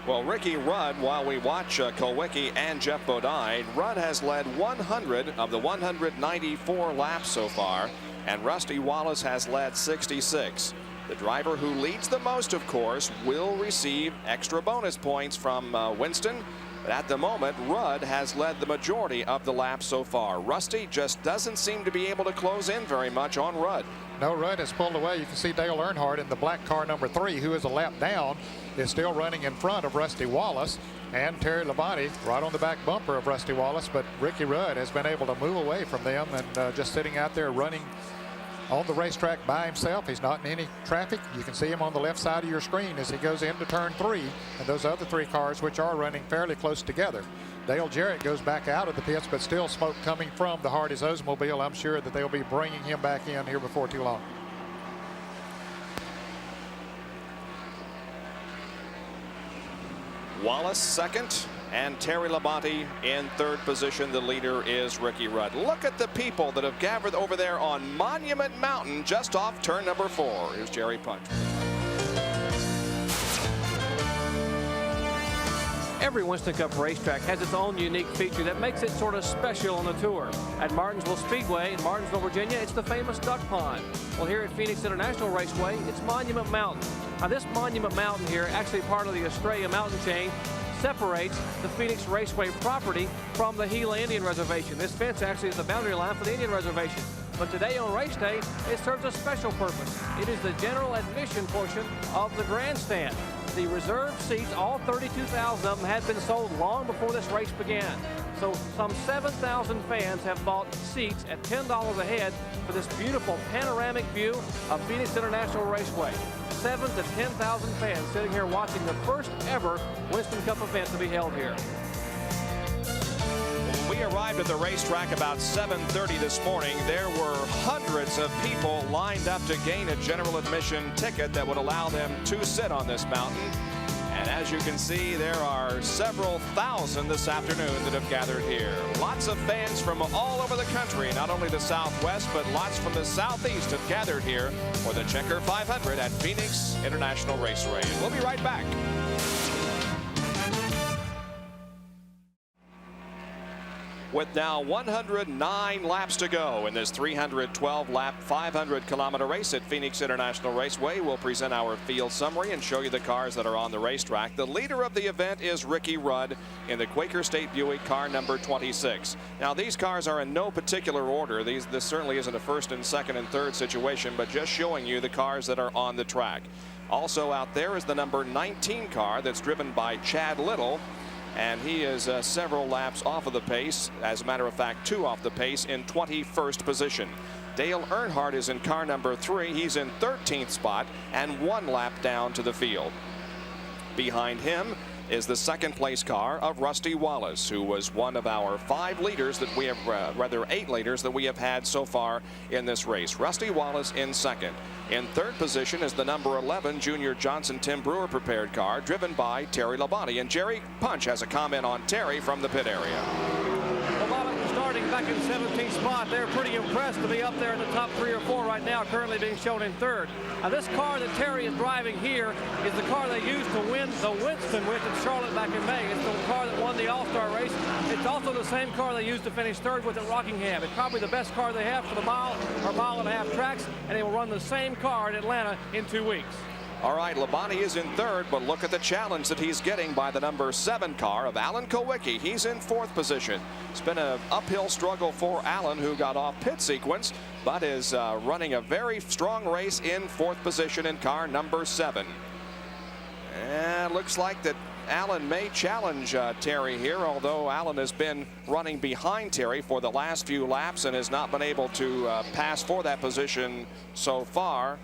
Well, Ricky Rudd, while we watch Kulwicki and Jeff Bodine, Rudd has led 100 of the 194 laps so far, and Rusty Wallace has led 66. The driver who leads the most, of course, will receive extra bonus points from Winston, but at the moment, Rudd has led the majority of the laps so far. Rusty just doesn't seem to be able to close in very much on Rudd. No, Rudd has pulled away. You can see Dale Earnhardt in the black car number 3, who is a lap down, is still running in front of Rusty Wallace, and Terry Labonte right on the back bumper of Rusty Wallace, but Ricky Rudd has been able to move away from them and just sitting out there running on the racetrack by himself. He's not in any traffic. You can see him on the left side of your screen as he goes into turn 3, and those other 3 cars, which are running fairly close together. Dale Jarrett goes back out of the pits, but still smoke coming from the Hardee's Oldsmobile. I'm sure that they'll be bringing him back in here before too long. Wallace 2nd and Terry Labonte in 3rd position. The leader is Ricky Rudd. Look at the people that have gathered over there on Monument Mountain just off turn number 4. Here's Jerry Punch. Every Winston Cup racetrack has its own unique feature that makes it sort of special on the tour. At Martinsville Speedway in Martinsville, Virginia, it's the famous Duck Pond. Well, here at Phoenix International Raceway, it's Monument Mountain. Now, this Monument Mountain here, actually part of the Estrella mountain chain, separates the Phoenix Raceway property from the Gila Indian Reservation. This fence actually is the boundary line for the Indian Reservation. But today on race day, it serves a special purpose. It is the general admission portion of the grandstand. The reserved seats, all 32,000 of them, had been sold long before this race began. So some 7,000 fans have bought seats at $10 a head for this beautiful panoramic view of Phoenix International Raceway. 7,000 to 10,000 fans sitting here watching the first ever Winston Cup event to be held here. We arrived at the racetrack about 7:30 this morning. There were hundreds of people lined up to gain a general admission ticket that would allow them to sit on this mountain. And as you can see, there are several thousand this afternoon that have gathered here. Lots of fans from all over the country, not only the Southwest, but lots from the Southeast have gathered here for the Checker 500 at Phoenix International Raceway. And we'll be right back. With now 109 laps to go in this 312-lap, 500-kilometer race at Phoenix International Raceway, we'll present our field summary and show you the cars that are on the racetrack. The leader of the event is Ricky Rudd in the Quaker State Buick car number 26. Now, these cars are in no particular order. This certainly isn't a first and second and third situation, but just showing you the cars that are on the track. Also out there is the number 19 car that's driven by Chad Little. And he is several laps off of the pace. As a matter of fact, 2 off the pace in 21st position. Dale Earnhardt is in car number 3. He's in 13th spot and 1 lap down to the field. Behind him is the second place car of Rusty Wallace, who was one of our 5 leaders that we have, rather 8 leaders that we have had so far in this race. Rusty Wallace in second. In third position is the number 11 Junior Johnson Tim Brewer prepared car, driven by Terry Labonte. And Jerry Punch has a comment on Terry from the pit area. Labonte starting back in 17th spot. They're pretty impressed to be up there in the top 3 or 4 right now, currently being shown in third. Now, this car that Terry is driving here is the car they used to win the Winston with at Charlotte back in May. It's the car that won the All-Star race. It's also the same car they used to finish third with at Rockingham. It's probably the best car they have for the mile or mile-and-a-half tracks, and they will run the same car in Atlanta in 2 weeks. All right, Labonte is in third, but look at the challenge that he's getting by the number 7 car of Alan Kowicki. He's in 4th position. It's been an uphill struggle for Alan, who got off pit sequence, but is running a very strong race in 4th position in car number 7. And looks like that Alan may challenge Terry here, although Alan has been running behind Terry for the last few laps and has not been able to pass for that position so far.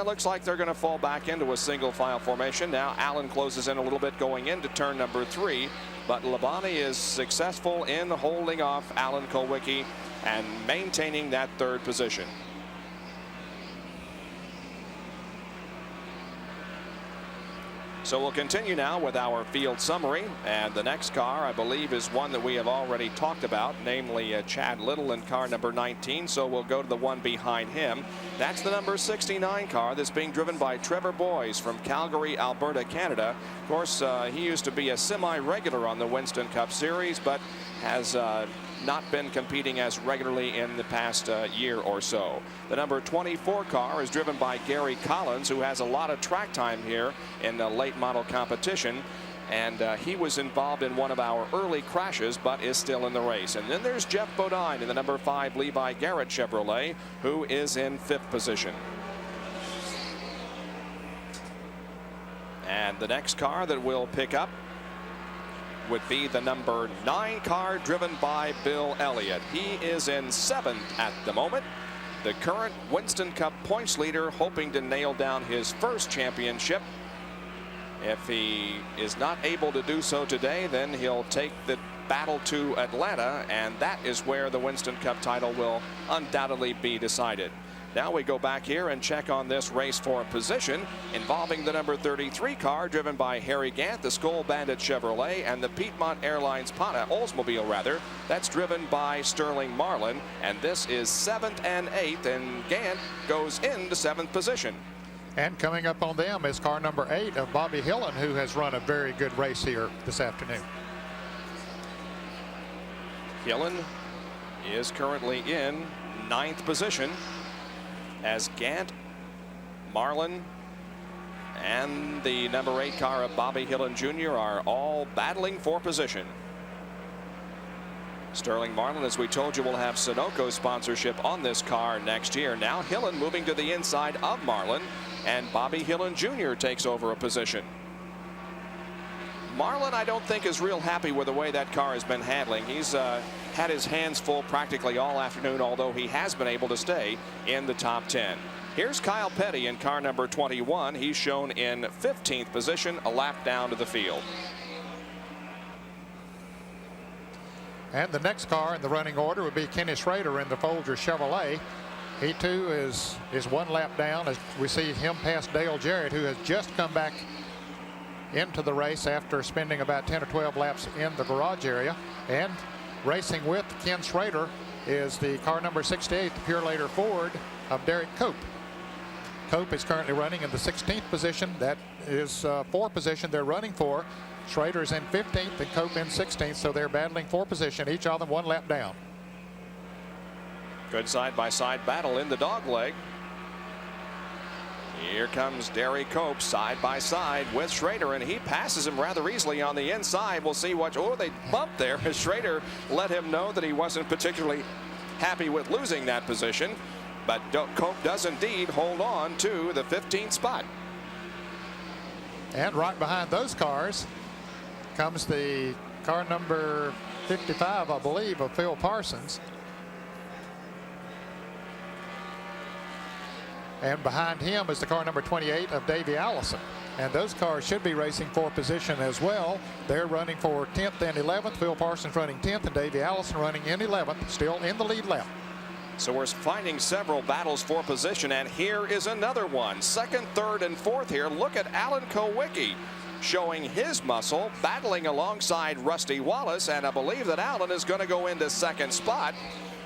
Looks like they're going to fall back into a single file formation. Now Alan closes in a little bit going into turn number 3, but Labonte is successful in holding off Alan Kowicki and maintaining that third position. So we'll continue now with our field summary, and the next car I believe is one that we have already talked about, namely Chad Little in car number 19. So we'll go to the one behind him. That's the number 69 car that's being driven by Trevor Boyes from Calgary, Alberta, Canada. Of course, he used to be a semi-regular on the Winston Cup Series, but has not been competing as regularly in the past year or so. The number 24 car is driven by Gary Collins, who has a lot of track time here in the late model competition. And he was involved in one of our early crashes, but is still in the race. And then there's Jeff Bodine in the number 5 Levi Garrett Chevrolet, who is in 5th position. And the next car that we'll pick up would be the number 9 car driven by Bill Elliott. He is in 7th at the moment. The current Winston Cup points leader, hoping to nail down his first championship. If he is not able to do so today, then he'll take the battle to Atlanta, and that is where the Winston Cup title will undoubtedly be decided. Now we go back here and check on this race for position involving the number 33 car driven by Harry Gant, the Skoal Bandit Chevrolet, and the Piedmont Airlines Oldsmobile rather. That's driven by Sterling Marlin, and this is 7th and 8th, and Gant goes into 7th position. And coming up on them is car number 8 of Bobby Hillen, who has run a very good race here this afternoon. Hillen is currently in 9th position, as Gant, Marlin, and the number 8 car of Bobby Hillen Jr. are all battling for position. Sterling Marlin, as we told you, will have Sunoco sponsorship on this car next year. Now Hillen moving to the inside of Marlin, and Bobby Hillen Jr. takes over a position. Marlin, I don't think, is real happy with the way that car has been handling. He's had his hands full practically all afternoon, although he has been able to stay in the top 10. Here's Kyle Petty in car number 21. He's shown in 15th position, a lap down to the field. And the next car in the running order would be Kenny Schrader in the Folger Chevrolet. He too is one lap down as we see him pass Dale Jarrett, who has just come back into the race after spending about 10 or 12 laps in the garage area. And racing with Ken Schrader is the car number 68, the Purelator Ford of Derek Cope. Cope is currently running in the 16th position. That is for position they're running for. Schrader's in 15th and Cope in 16th, so they're battling for position, each of them one lap down. Good side-by-side battle in the dog leg. Here comes Derek Cope side by side with Schrader, and he passes him rather easily on the inside. We'll see what, oh, they bumped there as Schrader let him know that he wasn't particularly happy with losing that position. But Cope does indeed hold on to the 15th spot. And right behind those cars comes the car number 55, I believe, of Phil Parsons. And behind him is the car number 28 of Davey Allison. And those cars should be racing for position as well. They're running for 10th and 11th. Phil Parsons running 10th and Davey Allison running in 11th, still in the lead lap. So we're finding several battles for position, and here is another one. Second, third, and fourth here. Look at Alan Kowicki showing his muscle, battling alongside Rusty Wallace, and I believe that Alan is going to go into second spot.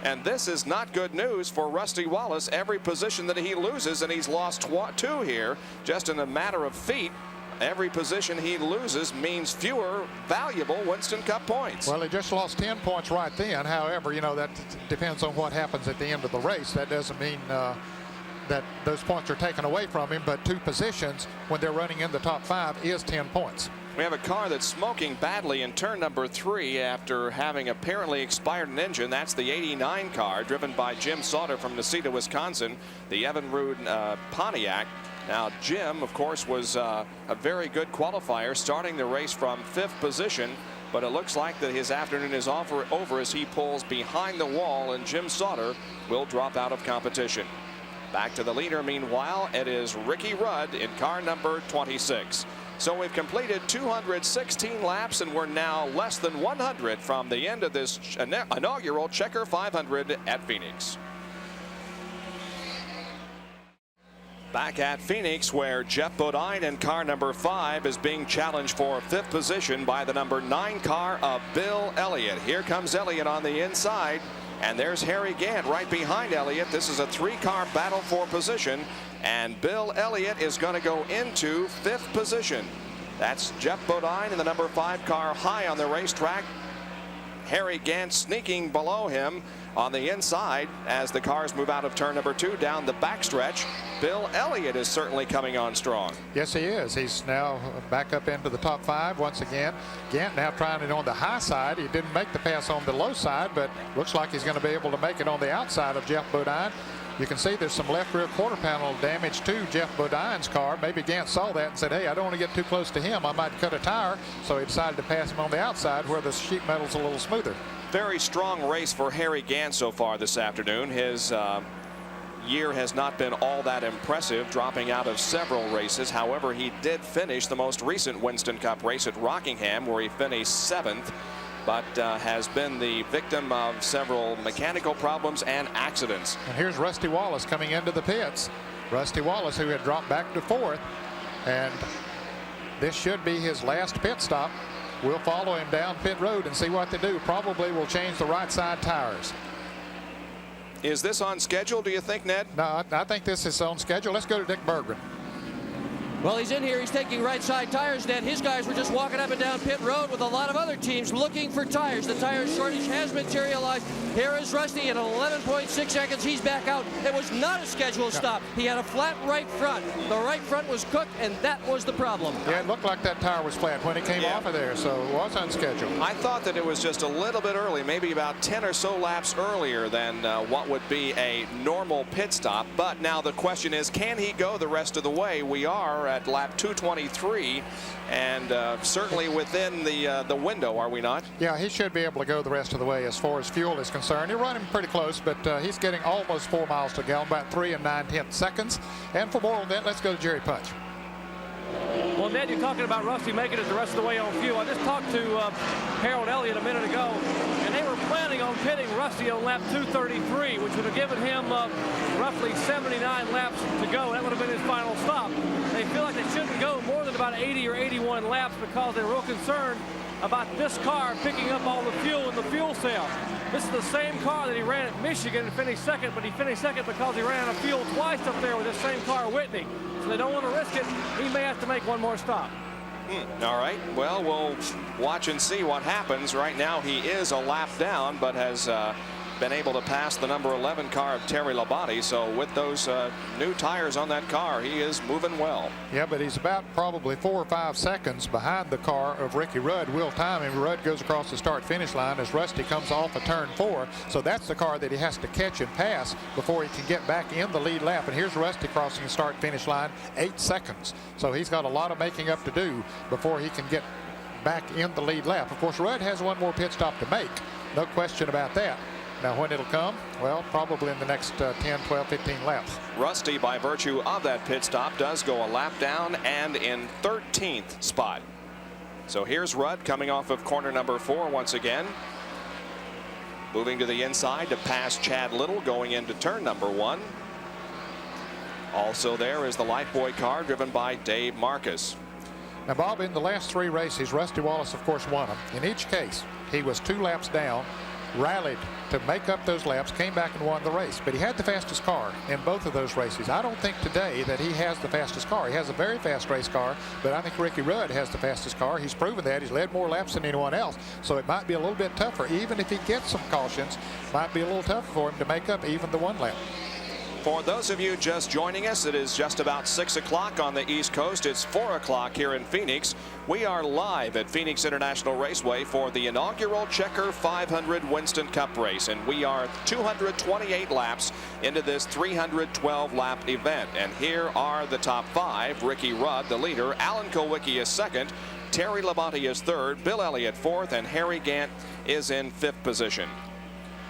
And this is not good news for Rusty Wallace. Every position that he loses, and he's lost two here just in a matter of feet, every position he loses means fewer valuable Winston Cup points. Well, he just lost 10 points right then. However, you know, that depends on what happens at the end of the race. That doesn't mean that those points are taken away from him, but 2 positions when they're running in the top 5 is 10 points. We have a car that's smoking badly in turn number 3 after having apparently expired an engine. That's the 89 car driven by Jim Sauter from Necedah, Wisconsin, the Evinrude Pontiac. Now, Jim, of course, was a very good qualifier, starting the race from 5th position, but it looks like that his afternoon is over as he pulls behind the wall, and Jim Sauter will drop out of competition. Back to the leader, meanwhile, it is Ricky Rudd in car number 26. So we've completed 216 laps, and we're now less than 100 from the end of this inaugural Checker 500 at Phoenix. Back at Phoenix, where Jeff Bodine in car number 5 is being challenged for 5th position by the number 9 car of Bill Elliott. Here comes Elliott on the inside, and there's Harry Gant right behind Elliott. This is a 3-car battle for position, and Bill Elliott is going to go into 5th position. That's Jeff Bodine in the number 5 car high on the racetrack. Harry Gant sneaking below him on the inside as the cars move out of turn number 2 down the backstretch. Bill Elliott is certainly coming on strong. Yes, he is. He's now back up into the top 5 once again. Gant now trying it on the high side. He didn't make the pass on the low side, but looks like he's going to be able to make it on the outside of Jeff Bodine. You can see there's some left rear quarter panel damage to Jeff Bodine's car. Maybe Gant saw that and said, hey, I don't want to get too close to him. I might cut a tire. So he decided to pass him on the outside where the sheet metal's a little smoother. Very strong race for Harry Gant so far this afternoon. His year has not been all that impressive, dropping out of several races. However, he did finish the most recent Winston Cup race at Rockingham, where he finished 7th. But has been the victim of several mechanical problems and accidents. And here's Rusty Wallace coming into the pits. Rusty Wallace, who had dropped back to 4th, and this should be his last pit stop. We'll follow him down pit road and see what they do. Probably will change the right side tires. Is this on schedule, do you think, Ned? No, I think this is on schedule. Let's go to Dick Berggren. Well, he's in here. He's taking right side tires, Ned. His guys were just walking up and down pit road with a lot of other teams looking for tires. The tire shortage has materialized. Here is Rusty at 11.6 seconds. He's back out. It was not a scheduled stop. He had a flat right front. The right front was cooked, and that was the problem. Yeah, it looked like that tire was flat when he came off of there, so it was unscheduled. I thought that it was just a little bit early, maybe about 10 or so laps earlier than what would be a normal pit stop. But now the question is, can he go the rest of the way? We are at lap 223, and certainly within the window, are we not? Yeah, he should be able to go the rest of the way as far as fuel is concerned. You're running pretty close, but he's getting almost 4 miles to gallon, about 3 9/10 seconds. And for more on that, let's go to Jerry Punch. Well, Ned, you're talking about Rusty making it the rest of the way on fuel. I just talked to Harold Elliott a minute ago, and they were planning on pitting Rusty on lap 233, which would have given him roughly 79 laps to go. That would have been his final stop. They feel like they shouldn't go more than about 80 or 81 laps because they're real concerned about this car picking up all the fuel in the fuel cell. This is the same car that he ran at Michigan and finished second, but he finished second because he ran out of fuel twice up there with this same car at Whitney. So they don't want to risk it. He may have to make one more stop. All right. Well, we'll watch and see what happens. Right now, he is a lap down, but has been able to pass the number 11 car of Terry Labonte. So with those new tires on that car, he is moving well. Yeah, but he's about probably 4 or 5 seconds behind the car of Ricky Rudd. Will time, and Rudd goes across the start-finish line as Rusty comes off of turn 4. So that's the car that he has to catch and pass before he can get back in the lead lap. And here's Rusty crossing the start-finish line, 8 seconds. So he's got a lot of making up to do before he can get back in the lead lap. Of course, Rudd has one more pit stop to make. No question about that. Now, when it'll come? Well, probably in the next 10, 12, 15 laps. Rusty, by virtue of that pit stop, does go a lap down and in 13th spot. So here's Rudd coming off of corner number 4 once again. Moving to the inside to pass Chad Little going into turn number 1. Also there is the Lifebuoy car driven by Dave Marcus. Now, Bob, in the last 3 races, Rusty Wallace, of course, won them. In each case, he was 2 laps down, rallied to make up those laps, came back and won the race. But he had the fastest car in both of those races. I don't think today that he has the fastest car. He has a very fast race car, but I think Ricky Rudd has the fastest car. He's proven that. He's led more laps than anyone else. So it might be a little bit tougher. Even if he gets some cautions, might be a little tougher for him to make up even the 1 lap. For those of you just joining us, it is just about 6 o'clock on the East Coast. It's 4 o'clock here in Phoenix. We are live at Phoenix International Raceway for the inaugural Checker 500 Winston Cup race, and we are 228 laps into this 312 lap event. And here are the top 5. Ricky Rudd, the leader. Alan Kulwicki is second. Terry Labonte is third. Bill Elliott fourth, and Harry Gant is in 5th position.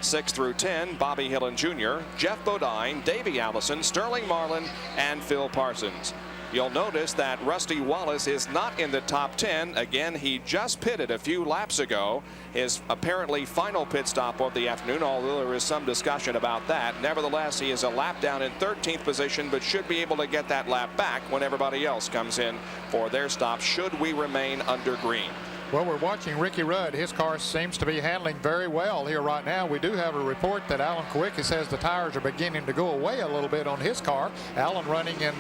6 through 10, Bobby Hillin Jr., Jeff Bodine, Davey Allison, Sterling Marlin, and Phil Parsons. You'll notice that Rusty Wallace is not in the top 10. Again, he just pitted a few laps ago. His apparently final pit stop of the afternoon, although there is some discussion about that. Nevertheless, he is a lap down in 13th position, but should be able to get that lap back when everybody else comes in for their stop, should we remain under green. Well, we're watching Ricky Rudd. His car seems to be handling very well here right now. We do have a report that Alan Kulwicki says the tires are beginning to go away a little bit on his car. Alan running in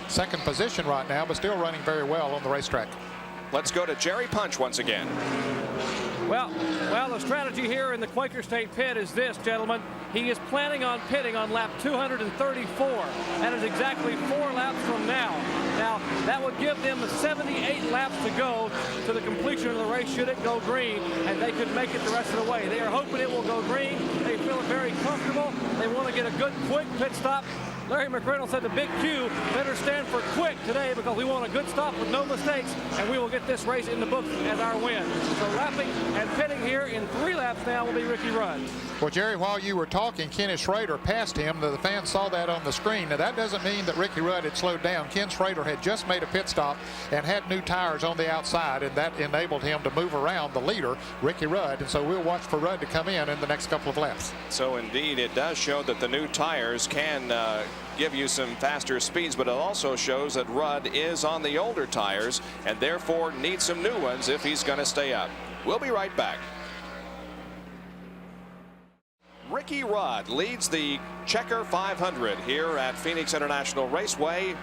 2nd position right now, but still running very well on the racetrack. Let's go to Jerry Punch once again. Well, the strategy here in the Quaker State pit is this, gentlemen. He is planning on pitting on lap 234. That is exactly 4 laps from now. Now, that would give them 78 laps to go to the completion of the race should it go green, and they could make it the rest of the way. They are hoping it will go green. They feel very comfortable. They want to get a good, quick pit stop. Larry McReynolds said the Big Q better stand for quick today because we want a good stop with no mistakes, and we will get this race in the books as our win. So lapping and pitting here in 3 laps now will be Ricky Rudd. Well, Jerry, while you were talking, Kenny Schrader passed him. The fans saw that on the screen. Now, that doesn't mean that Ricky Rudd had slowed down. Ken Schrader had just made a pit stop and had new tires on the outside, and that enabled him to move around the leader, Ricky Rudd. And so we'll watch for Rudd to come in the next couple of laps. So, indeed, it does show that the new tires can give you some faster speeds, but it also shows that Rudd is on the older tires and therefore needs some new ones if he's going to stay up. We'll be right back. Ricky Rudd leads the Checker 500 here at Phoenix International Raceway.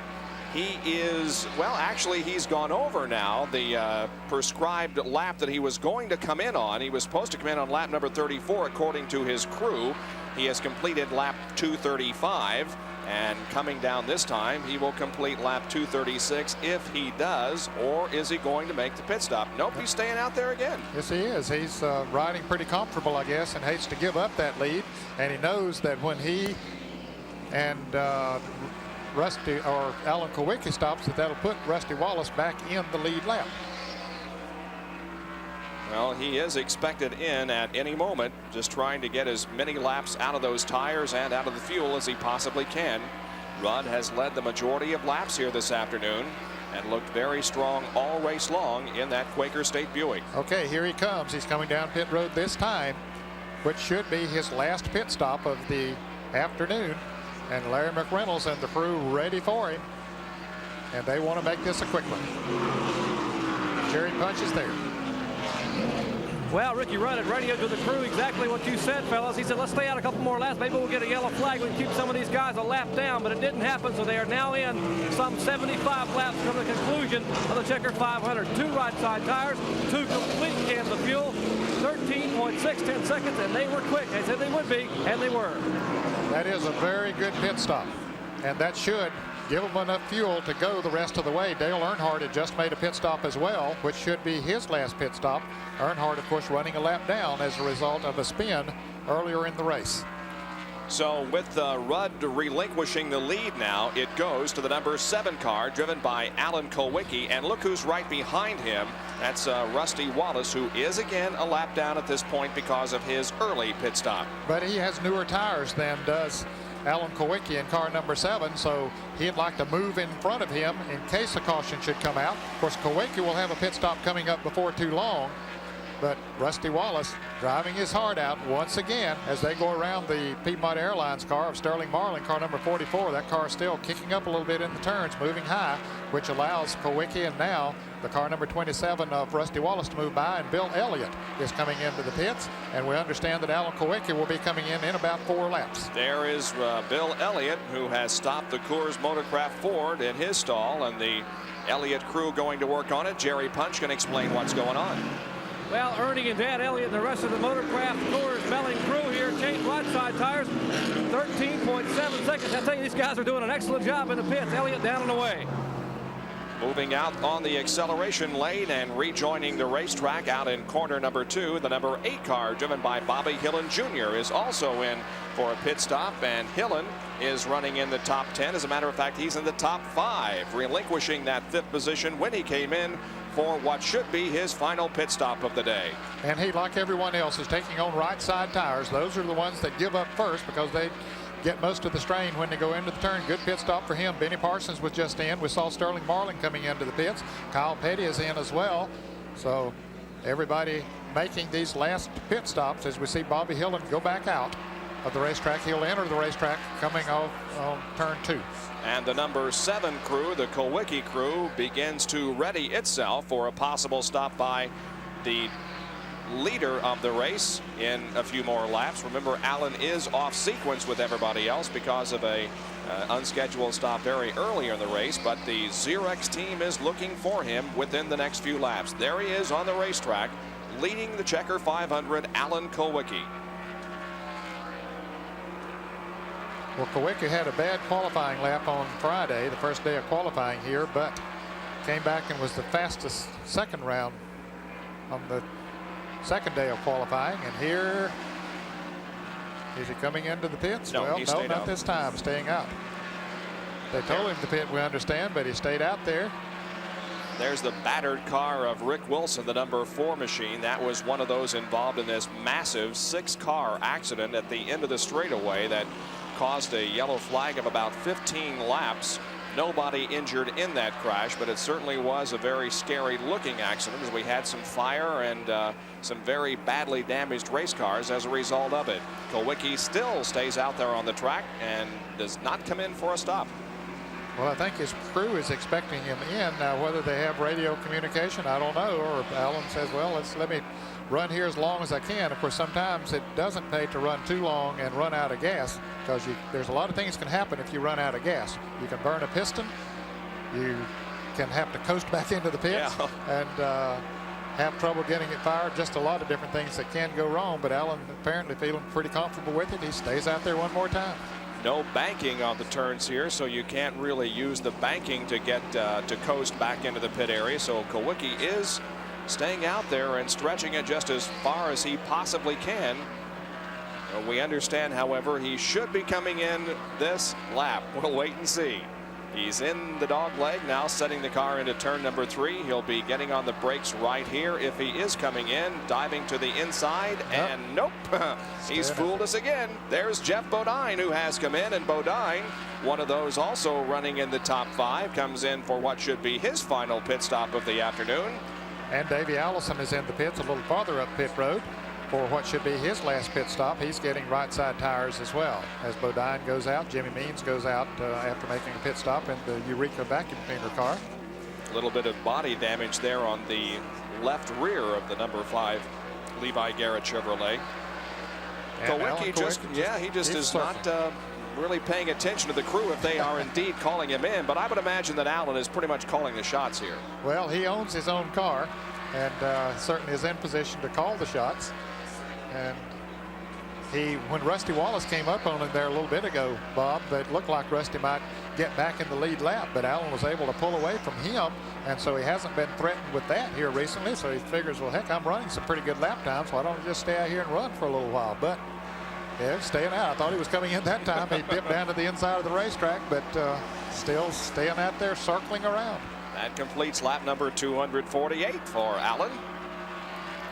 He is, well, actually, he's gone over now the prescribed lap that he was going to come in on. He was supposed to come in on lap number 34, according to his crew. He has completed lap 235, and coming down this time, he will complete lap 236 if he does, or is he going to make the pit stop? Nope, he's staying out there again. Yes, he is. He's riding pretty comfortable, I guess, and hates to give up that lead. And he knows that when he and Rusty or Alan Kulwicki stops, that'll put Rusty Wallace back in the lead lap. Well, he is expected in at any moment, just trying to get as many laps out of those tires and out of the fuel as he possibly can. Rudd has led the majority of laps here this afternoon and looked very strong all race long in that Quaker State Buick. Okay, here he comes. He's coming down pit road this time, which should be his last pit stop of the afternoon. And Larry McReynolds and the crew ready for him. And they want to make this a quick one. Jerry Punch is there. Well, Ricky Rudd had radioed to the crew exactly what you said, fellas. He said, let's stay out a couple more laps. Maybe we'll get a yellow flag. We can keep some of these guys a lap down, but it didn't happen. So they are now in some 75 laps from the conclusion of the Checker 500. 2 right side tires, 2 complete cans of fuel, 13.6 seconds, and they were quick. They said they would be, and they were. That is a very good pit stop, and that should give him enough fuel to go the rest of the way. Dale Earnhardt had just made a pit stop as well, which should be his last pit stop. Earnhardt, of course, running a lap down as a result of a spin earlier in the race. So with Rudd relinquishing the lead now, it goes to the number 7 car driven by Alan Kulwicki, and look who's right behind him. That's Rusty Wallace, who is again a lap down at this point because of his early pit stop. But he has newer tires than does Alan Kulwicki in car number 7, so he'd like to move in front of him in case a caution should come out. Of course, Kulwicki will have a pit stop coming up before too long, but Rusty Wallace driving his heart out once again as they go around the Piedmont Airlines car of Sterling Marlin, car number 44. That car is still kicking up a little bit in the turns, moving high, which allows Kulwicki and now the car number 27 of Rusty Wallace to move by, and Bill Elliott is coming into the pits, and we understand that Alan Kulwicki will be coming in about 4 laps. There is Bill Elliott, who has stopped the Coors Motorcraft Ford in his stall, and the Elliott crew going to work on it. Jerry Punch can explain what's going on. Well, Ernie and Dan Elliott and the rest of the Motorcraft Coors Melling crew here changed right side tires, 13.7 seconds. I tell you, these guys are doing an excellent job in the pits. Elliott down and away. Moving out on the acceleration lane and rejoining the racetrack out in corner number 2, the number 8 car driven by Bobby Hillin Jr. is also in for a pit stop, and Hillin is running in the top 10. As a matter of fact, he's in the top 5, relinquishing that 5th position when he came in for what should be his final pit stop of the day. And he, like everyone else, is taking on right side tires. Those are the ones that give up first because they get most of the strain when they go into the turn. Good pit stop for him. Benny Parsons was just in. We saw Sterling Marlin coming into the pits. Kyle Petty is in as well. So everybody making these last pit stops as we see Bobby Hillin go back out of the racetrack. He'll enter the racetrack coming off on turn 2. And the number 7 crew, the Kulwicki crew, begins to ready itself for a possible stop by the leader of the race in a few more laps. Remember, Allen is off sequence with everybody else because of a unscheduled stop very early in the race, but the Xerox team is looking for him within the next few laps. There he is on the racetrack, leading the Checker 500, Alan Kulwicki. Well, Kulwicki had a bad qualifying lap on Friday, the first day of qualifying here, but came back and was the fastest second round on the second day of qualifying. And here, is he coming into the pits? No, well, no, not out. this time, staying out. They told him to pit, we understand, but he stayed out there. There's the battered car of Rick Wilson, the number 4 machine. That was one of those involved in this massive 6-car accident at the end of the straightaway that caused a yellow flag of about 15 laps. Nobody injured in that crash, but it certainly was a very scary looking accident as we had some fire and some very badly damaged race cars as a result of it. Kulwicki still stays out there on the track and does not come in for a stop. Well, I think his crew is expecting him in. Now, whether they have radio communication, I don't know. Or Alan says, well, let me run here as long as I can. Of course, sometimes it doesn't pay to run too long and run out of gas because there's a lot of things can happen if you run out of gas. You can burn a piston, you can have to coast back into the pits and have trouble getting it fired. Just a lot of different things that can go wrong, but Allen apparently feeling pretty comfortable with it. He stays out there one more time. No banking on the turns here, so you can't really use the banking to get to coast back into the pit area. So Kulwicki is staying out there and stretching it just as far as he possibly can. We understand, however, he should be coming in this lap. We'll wait and see. He's in the dog leg now, setting the car into turn number 3. He'll be getting on the brakes right here if he is coming in, diving to the inside, and nope, he's fooled us again. There's Geoff Bodine, who has come in, and Bodine, one of those also running in the top 5, comes in for what should be his final pit stop of the afternoon. And Davey Allison is in the pits a little farther up pit road for what should be his last pit stop. He's getting right side tires as well. As Bodine goes out, Jimmy Means goes out after making a pit stop in the Eureka vacuum cleaner car. A little bit of body damage there on the left rear of the number 5 Levi Garrett Chevrolet. Kulwicki he just is not really paying attention to the crew if they are indeed calling him in, but I would imagine that Allen is pretty much calling the shots here. Well, he owns his own car and certainly is in position to call the shots. And when Rusty Wallace came up on him there a little bit ago, Bob, it looked like Rusty might get back in the lead lap, but Allen was able to pull away from him, and so he hasn't been threatened with that here recently. So he figures, well, heck, I'm running some pretty good lap times, so why don't I just stay out here and run for a little while? But yeah, staying out. I thought he was coming in that time. He dipped down to the inside of the racetrack, but still staying out there, circling around. That completes lap number 248 for Allen.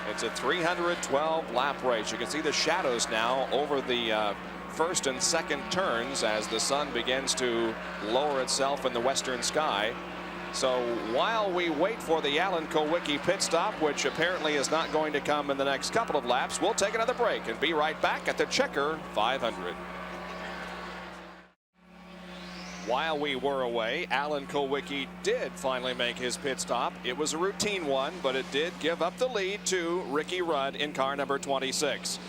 It's a 312 lap race. You can see the shadows now over the first and second turns as the sun begins to lower itself in the western sky. So while we wait for the Allen Kulwicki pit stop, which apparently is not going to come in the next couple of laps, we'll take another break and be right back at the Checker 500. While we were away, Allen Kulwicki did finally make his pit stop. It was a routine one, but it did give up the lead to Ricky Rudd in car number 26.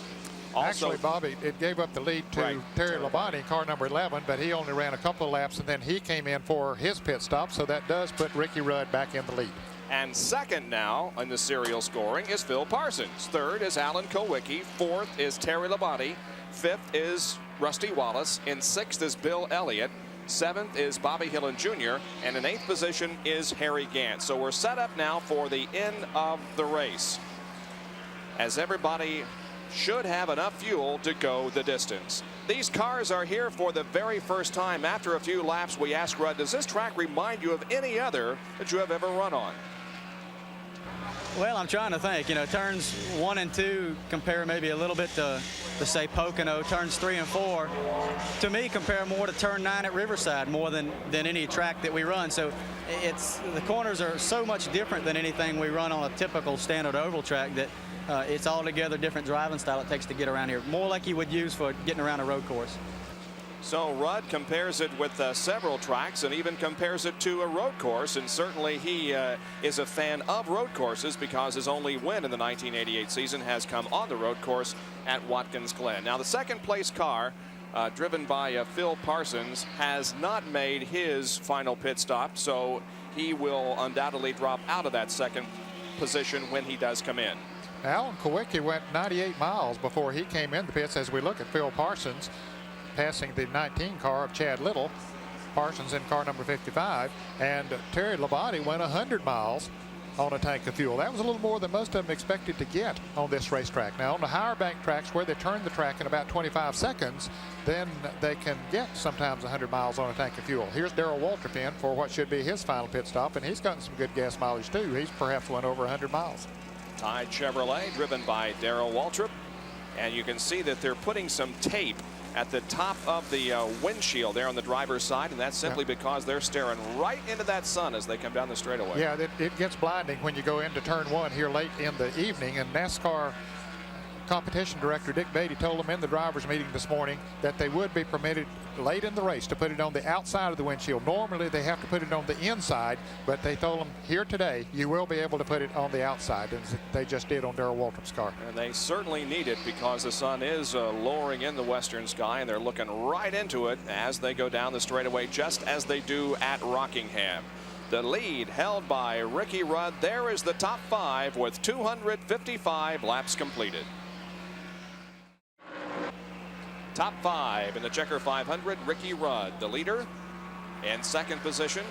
Also, actually, Bobby, it gave up the lead to Terry Labonte in car number 11, but he only ran a couple of laps, and then he came in for his pit stop, so that does put Ricky Rudd back in the lead. And second now in the serial scoring is Phil Parsons. Third is Allen Kulwicki. Fourth is Terry Labonte. Fifth is Rusty Wallace. In sixth is Bill Elliott. Seventh is Bobby Hillin Jr. And in eighth position is Harry Gant. So we're set up now for the end of the race, as everybody should have enough fuel to go the distance. These cars are here for the very first time. After a few laps, we asked Rudd, does this track remind you of any other that you have ever run on? Well, I'm trying to think. You know, turns 1 and 2 compare maybe a little bit to say Pocono. Turns 3 and 4 to me compare more to turn 9 at Riverside more than any track that we run. So it's the corners are so much different than anything we run on a typical standard oval track that it's altogether different driving style it takes to get around here. More like you would use for getting around a road course. So Rudd compares it with several tracks and even compares it to a road course, and certainly he is a fan of road courses because his only win in the 1988 season has come on the road course at Watkins Glen. Now the second place car driven by Phil Parsons has not made his final pit stop, so he will undoubtedly drop out of that second position when he does come in. Allen Kulwicki went 98 miles before he came in the pits. As we look at Phil Parsons passing the 19 car of Chad Little, Parsons in car number 55, and Terry Labonte went 100 miles on a tank of fuel. That was a little more than most of them expected to get on this racetrack. Now on the higher bank tracks where they turn the track in about 25 seconds, then they can get sometimes 100 miles on a tank of fuel. Here's Darrell Waltrip in for what should be his final pit stop, and he's gotten some good gas mileage too. He's perhaps went over 100 miles. Tide Chevrolet driven by Darrell Waltrip, and you can see that they're putting some tape at the top of the windshield there on the driver's side, and that's simply because they're staring right into that sun as they come down the straightaway. Yeah, it gets blinding when you go into turn 1 here late in the evening, and NASCAR competition director Dick Beatty told them in the drivers meeting this morning that they would be permitted late in the race to put it on the outside of the windshield. Normally they have to put it on the inside, but they told them here today you will be able to put it on the outside, and they just did on Darrell Waltrip's car. And they certainly need it because the sun is lowering in the western sky, and they're looking right into it as they go down the straightaway, just as they do at Rockingham. The lead held by Ricky Rudd. There is the top 5 with 255 laps completed. Top 5 in the Checker 500, Ricky Rudd, the leader. In second position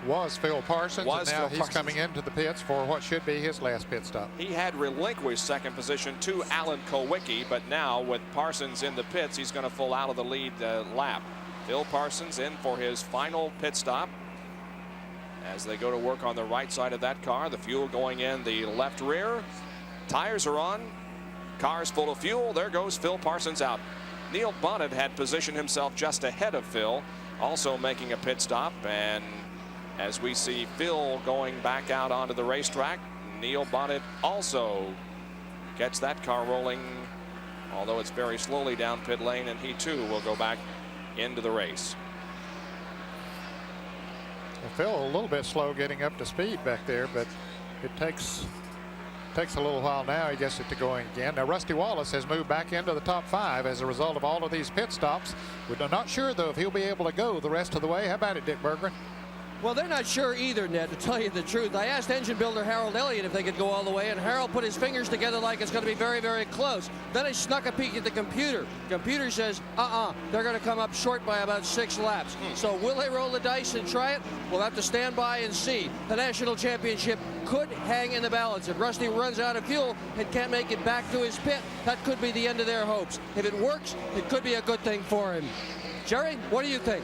was Phil Parsons, and now he's coming into the pits for what should be his last pit stop. He had relinquished second position to Alan Kulwicki, but now with Parsons in the pits, he's going to pull out of the lead lap. Phil Parsons in for his final pit stop as they go to work on the right side of that car. The fuel going in the left rear. Tires are on. Car's full of fuel. There goes Phil Parsons out. Neil Bonnet had positioned himself just ahead of Phil, also making a pit stop. And as we see Phil going back out onto the racetrack, Neil Bonnet also gets that car rolling, although it's very slowly down pit lane, and he too will go back into the race. Phil a little bit slow getting up to speed back there, but it takes a little while now. He gets it to going again. Now Rusty Wallace has moved back into the top 5 as a result of all of these pit stops. We're not sure though if he'll be able to go the rest of the way. How about it, Dick Berggren? Well, they're not sure either, Ned, to tell you the truth. I asked engine builder Harold Elliott if they could go all the way, and Harold put his fingers together like it's going to be very, very close. Then I snuck a peek at the computer. Computer says, they're going to come up short by about 6 laps. So will they roll the dice and try it? We'll have to stand by and see. The national championship could hang in the balance. If Rusty runs out of fuel and can't make it back to his pit, that could be the end of their hopes. If it works, it could be a good thing for him. Jerry, what do you think?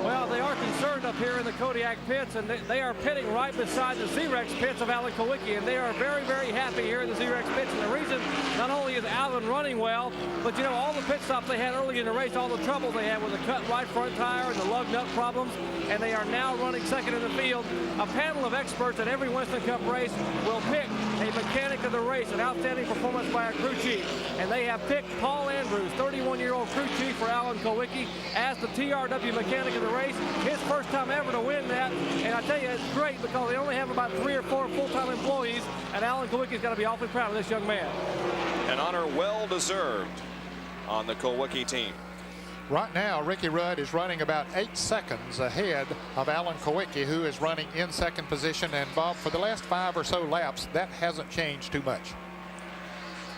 Well, they are concerned up here in the Kodiak pits, and they are pitting right beside the Z-Rex pits of Alan Kulwicki, and they are very, very happy here in the Z-Rex pits. And the reason, not only is Alan running well, but you know, all the pit stops they had early in the race, all the trouble they had with the cut right front tire and the lug nut problems, and they are now running second in the field. A panel of experts at every Winston Cup race will pick a mechanic of the race, an outstanding performance by a crew chief, and they have picked Paul Andrews, 31-year-old crew chief for Alan Kulwicki, as the TRW mechanic of the race. His first time ever to win that, and I tell you, it's great because they only have about 3 or 4 full-time employees, and Alan Kulwicki's got to be awfully proud of this young man. An honor well-deserved on the Kulwicki team. Right now, Ricky Rudd is running about 8 seconds ahead of Alan Kulwicki, who is running in second position. And Bob, for the last 5 or so laps, that hasn't changed too much.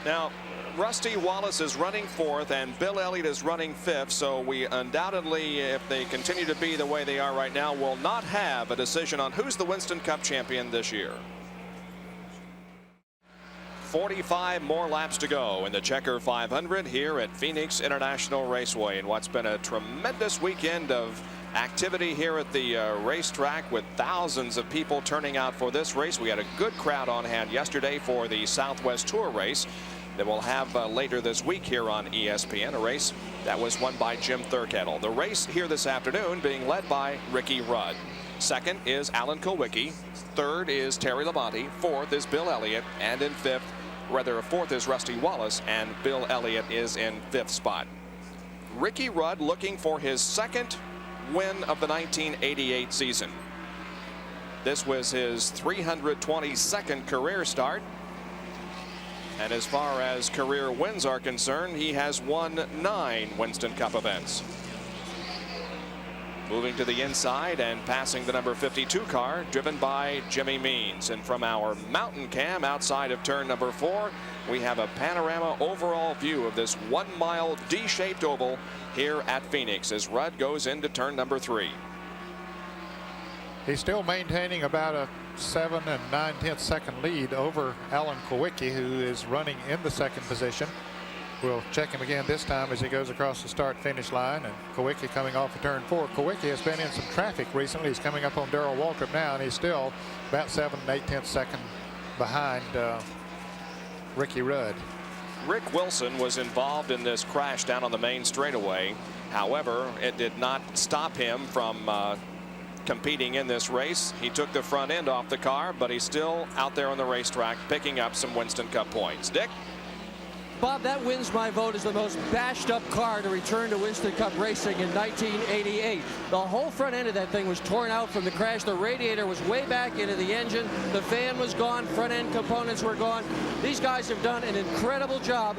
Now, Rusty Wallace is running 4th and Bill Elliott is running 5th, so we undoubtedly, if they continue to be the way they are right now, will not have a decision on who's the Winston Cup champion this year. 45 more laps to go in the Checker 500 here at Phoenix International Raceway, and what's been a tremendous weekend of activity here at the racetrack, with thousands of people turning out for this race. We had a good crowd on hand yesterday for the Southwest Tour race that we'll have later this week here on ESPN, a race that was won by Jim Thurkettle. The race here this afternoon being led by Ricky Rudd. Second is Alan Kulwicki. Third is Terry Labonte. Fourth is Bill Elliott. And in fifth, rather fourth is Rusty Wallace, and Bill Elliott is in 5th spot. Ricky Rudd looking for his 2nd win of the 1988 season. This was his 322nd career start. And as far as career wins are concerned, he has won 9 Winston Cup events. Moving to the inside and passing the number 52 car, driven by Jimmy Means. And from our mountain cam outside of turn number 4, we have a panorama overall view of this 1-mile D-shaped oval here at Phoenix as Rudd goes into turn number 3. He's still maintaining about a 7 9/10 second lead over Alan Kulwicki, who is running in the 2nd position. We'll check him again this time as he goes across the start-finish line, and Kulwicki coming off of turn 4. Kulwicki has been in some traffic recently. He's coming up on Darrell Waltrip now, and he's still about 7 8/10 seconds behind Ricky Rudd. Rick Wilson was involved in this crash down on the main straightaway. However, it did not stop him from competing in this race. He took the front end off the car, but he's still out there on the racetrack picking up some Winston Cup points. Dick? Bob, that wins my vote as the most bashed up car to return to Winston Cup racing in 1988. The whole front end of that thing was torn out from the crash. The radiator was way back into the engine. The fan was gone. Front end components were gone. These guys have done an incredible job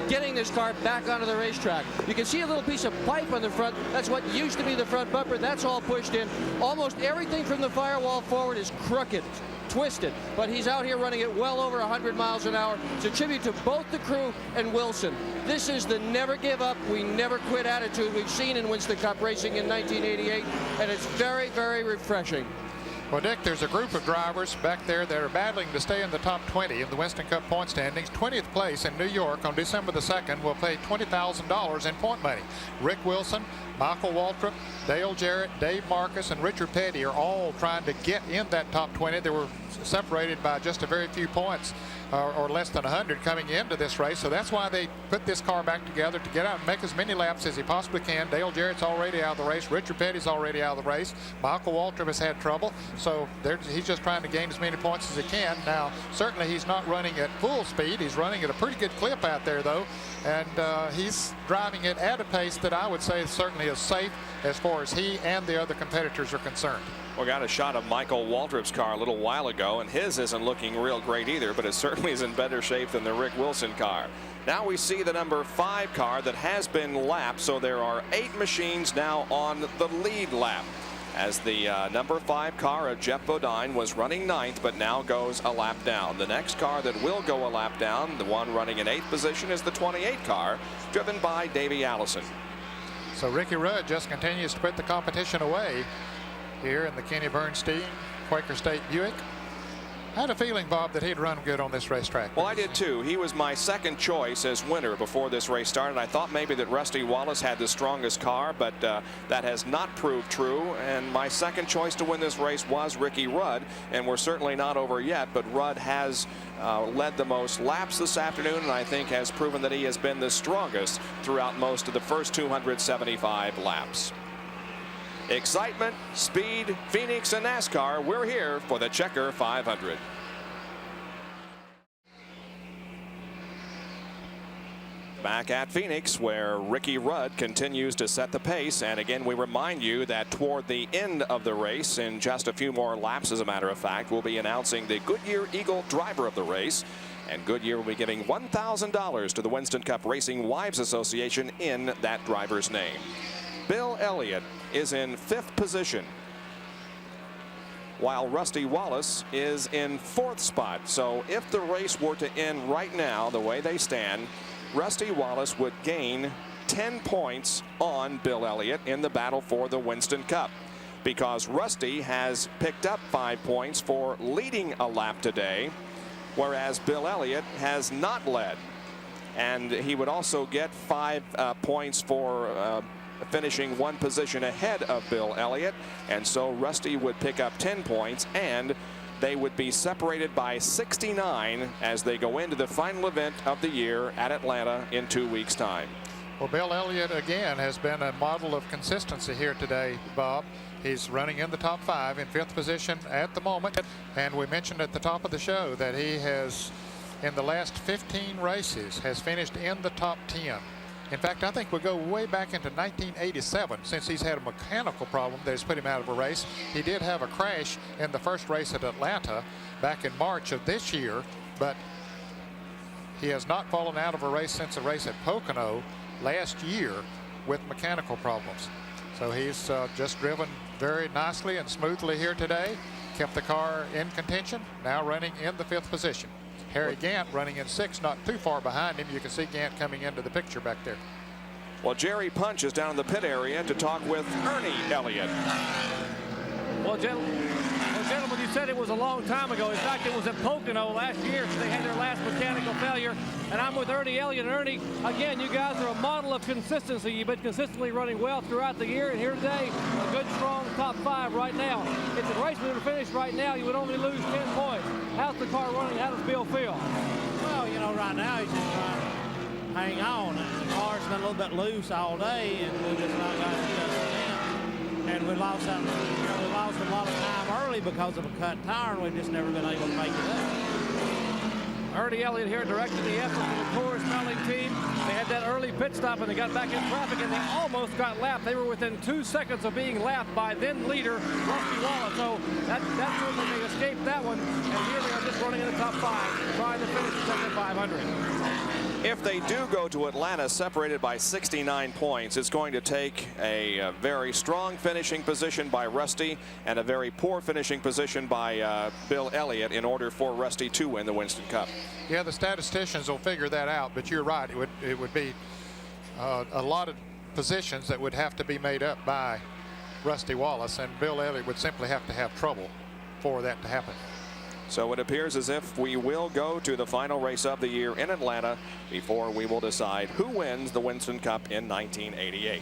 getting this car back onto the racetrack. You can see a little piece of pipe on the front. That's what used to be the front bumper. That's all pushed in. Almost everything from the firewall forward is crooked, twisted, but he's out here running it well over 100 miles an hour. It's a tribute to both the crew and Wilson. This is the never give up, we never quit attitude we've seen in Winston Cup racing in 1988, and it's very, very refreshing. Well, Dick, there's a group of drivers back there that are battling to stay in the top 20 in the Winston Cup point standings. 20th place in New York on December the 2nd will pay $20,000 in point money. Rick Wilson, Michael Waltrip, Dale Jarrett, Dave Marcus, and Richard Petty are all trying to get in that top 20. They were separated by just a very few points or less than 100 coming into this race. So that's why they put this car back together to get out and make as many laps as he possibly can. Dale Jarrett's already out of the race. Richard Petty's already out of the race. Michael Waltrip has had trouble. So he's just trying to gain as many points as he can. Now, certainly he's not running at full speed. He's running at a pretty good clip out there, though. And he's driving it at a pace that I would say certainly is safe as far as he and the other competitors are concerned. We got a shot of Michael Waltrip's car a little while ago, and his isn't looking real great either, but it certainly is in better shape than the Rick Wilson car. Now we see the number 5 car that has been lapped, so there are 8 machines now on the lead lap, as the number 5 car of Jeff Bodine was running 9th, but now goes a lap down. The next car that will go a lap down, the one running in 8th position, is the 28 car, driven by Davey Allison. So Ricky Rudd just continues to put the competition away here in the Kenny Bernstein Quaker State Buick. I had a feeling, Bob, that he'd run good on this racetrack. Well, I did too. He was my second choice as winner before this race started. I thought maybe that Rusty Wallace had the strongest car, but that has not proved true. And my second choice to win this race was Ricky Rudd, and we're certainly not over yet, but Rudd has led the most laps this afternoon, and I think has proven that he has been the strongest throughout most of the first 275 laps. Excitement, speed, Phoenix, and NASCAR. We're here for the Checker 500. Back at Phoenix, where Ricky Rudd continues to set the pace. And again, we remind you that toward the end of the race, in just a few more laps, as a matter of fact, we'll be announcing the Goodyear Eagle driver of the race. And Goodyear will be giving $1,000 to the Winston Cup Racing Wives Association in that driver's name. Bill Elliott is in 5th position, while Rusty Wallace is in 4th spot. So if the race were to end right now, the way they stand, Rusty Wallace would gain 10 points on Bill Elliott in the battle for the Winston Cup, because Rusty has picked up 5 points for leading a lap today, whereas Bill Elliott has not led. And he would also get 5 points for finishing 1 position ahead of Bill Elliott, and so Rusty would pick up 10 points, and they would be separated by 69 as they go into the final event of the year at Atlanta in 2 weeks' time. Well, Bill Elliott again has been a model of consistency here today, Bob. He's running in the top 5 in 5th position at the moment, and we mentioned at the top of the show that he has, in the last 15 races, has finished in the top 10. In fact, I think we'll go way back into 1987 since he's had a mechanical problem that has put him out of a race. He did have a crash in the first race at Atlanta back in March of this year, but he has not fallen out of a race since a race at Pocono last year with mechanical problems. So he's just driven very nicely and smoothly here today, kept the car in contention, now running in the 5th position. Harry Gant running in 6th, not too far behind him. You can see Gant coming into the picture back there. Well, Jerry Punch is down in the pit area to talk with Ernie Elliott. Well, gentlemen, you said it was a long time ago. In fact, it was at Pocono last year. They had their last mechanical failure. And I'm with Ernie Elliott. Ernie, again, you guys are a model of consistency. You've been consistently running well throughout the year. And here today, a good, strong top 5 right now. If the race were to finish right now, you would only lose 10 points. How's the car running? How does Bill feel? Well, you know, right now he's just trying to hang on. And the car's been a little bit loose all day, and we just not got it adjusted in. And we lost some, we lost a lot of time early because of a cut tire, and we've just never been able to make it up. Ernie Elliott here directing the effort for the Coors Melling team. They had that early pit stop and they got back in traffic and they almost got lapped. They were within 2 seconds of being lapped by then leader Rusty Wallace. So that proved that they escaped that one. And here they are just running in the top 5, trying to finish the second 500. If they do go to Atlanta separated by 69 points, it's going to take a very strong finishing position by Rusty and a very poor finishing position by Bill Elliott in order for Rusty to win the Winston Cup. Yeah, the statisticians will figure that out, but you're right. It would be a lot of positions that would have to be made up by Rusty Wallace, and Bill Elliott would simply have to have trouble for that to happen. So it appears as if we will go to the final race of the year in Atlanta before we will decide who wins the Winston Cup in 1988.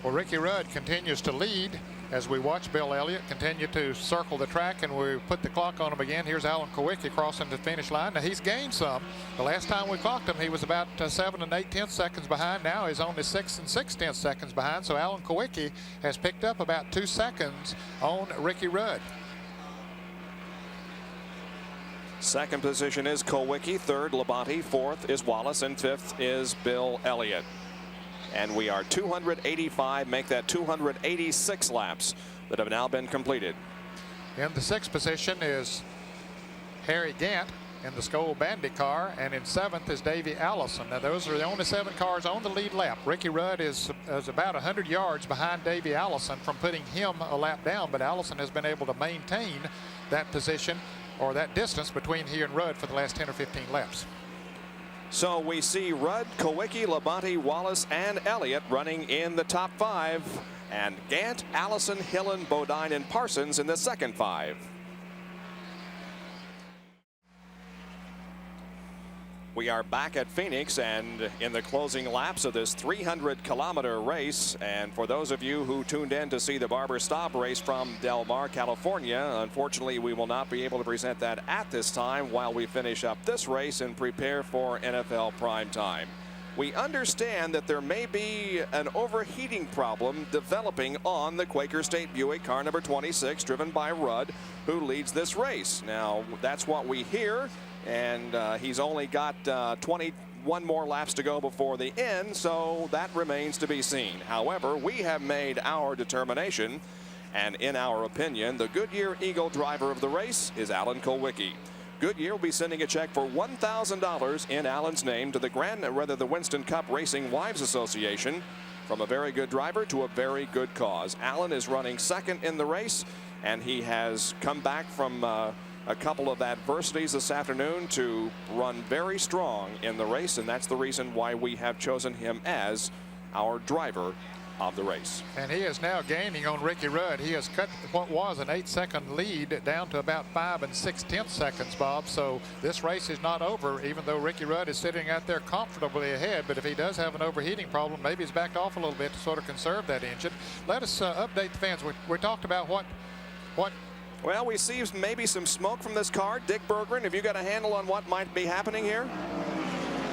Well, Ricky Rudd continues to lead as we watch Bill Elliott continue to circle the track, and we put the clock on him again. Here's Alan Kulwicki crossing the finish line. Now, he's gained some. The last time we clocked him, he was about 7 8/10 seconds behind. Now he's only 6 6/10 seconds behind. So Alan Kulwicki has picked up about 2 seconds on Ricky Rudd. Second position is Kulwicki, third Labonte, fourth is Wallace, and fifth is Bill Elliott. And we are 285, make that 286 laps that have now been completed. In the 6th position is Harry Gant in the Skoal Bandit car, and in 7th is Davey Allison. Now those are the only 7 cars on the lead lap. Ricky Rudd is about 100 yards behind Davey Allison from putting him a lap down, but Allison has been able to maintain that position or that distance between he and Rudd for the last 10 or 15 laps. So we see Rudd, Kulwicki, Labonte, Wallace, and Elliott running in the top 5, and Gant, Allison, Hillen, Bodine, and Parsons in the second 5. We are back at Phoenix and in the closing laps of this 300-kilometer race. And for those of you who tuned in to see the Barber Stop race from Del Mar, California, unfortunately we will not be able to present that at this time while we finish up this race and prepare for NFL prime time. We understand that there may be an overheating problem developing on the Quaker State Buick car number 26, driven by Rudd, who leads this race. Now, that's what we hear. And he's only got 21 more laps to go before the end, so that remains to be seen. However, we have made our determination, and in our opinion, the Goodyear Eagle driver of the race is Alan Kulwicki. Goodyear will be sending a check for $1,000 in Alan's name to the Winston Cup Racing Wives Association, from a very good driver to a very good cause. Alan is running second in the race, and he has come back from a couple of adversities this afternoon to run very strong in the race, and that's the reason why we have chosen him as our driver of the race. And he is now gaining on Ricky Rudd. He has cut what was an 8-second lead down to about 5 6/10 seconds, Bob. So this race is not over, even though Ricky Rudd is sitting out there comfortably ahead. But if he does have an overheating problem, maybe he's backed off a little bit to sort of conserve that engine. Let us update the fans. We talked about what. Well, we see maybe some smoke from this car. Dick Berggren, have you got a handle on what might be happening here?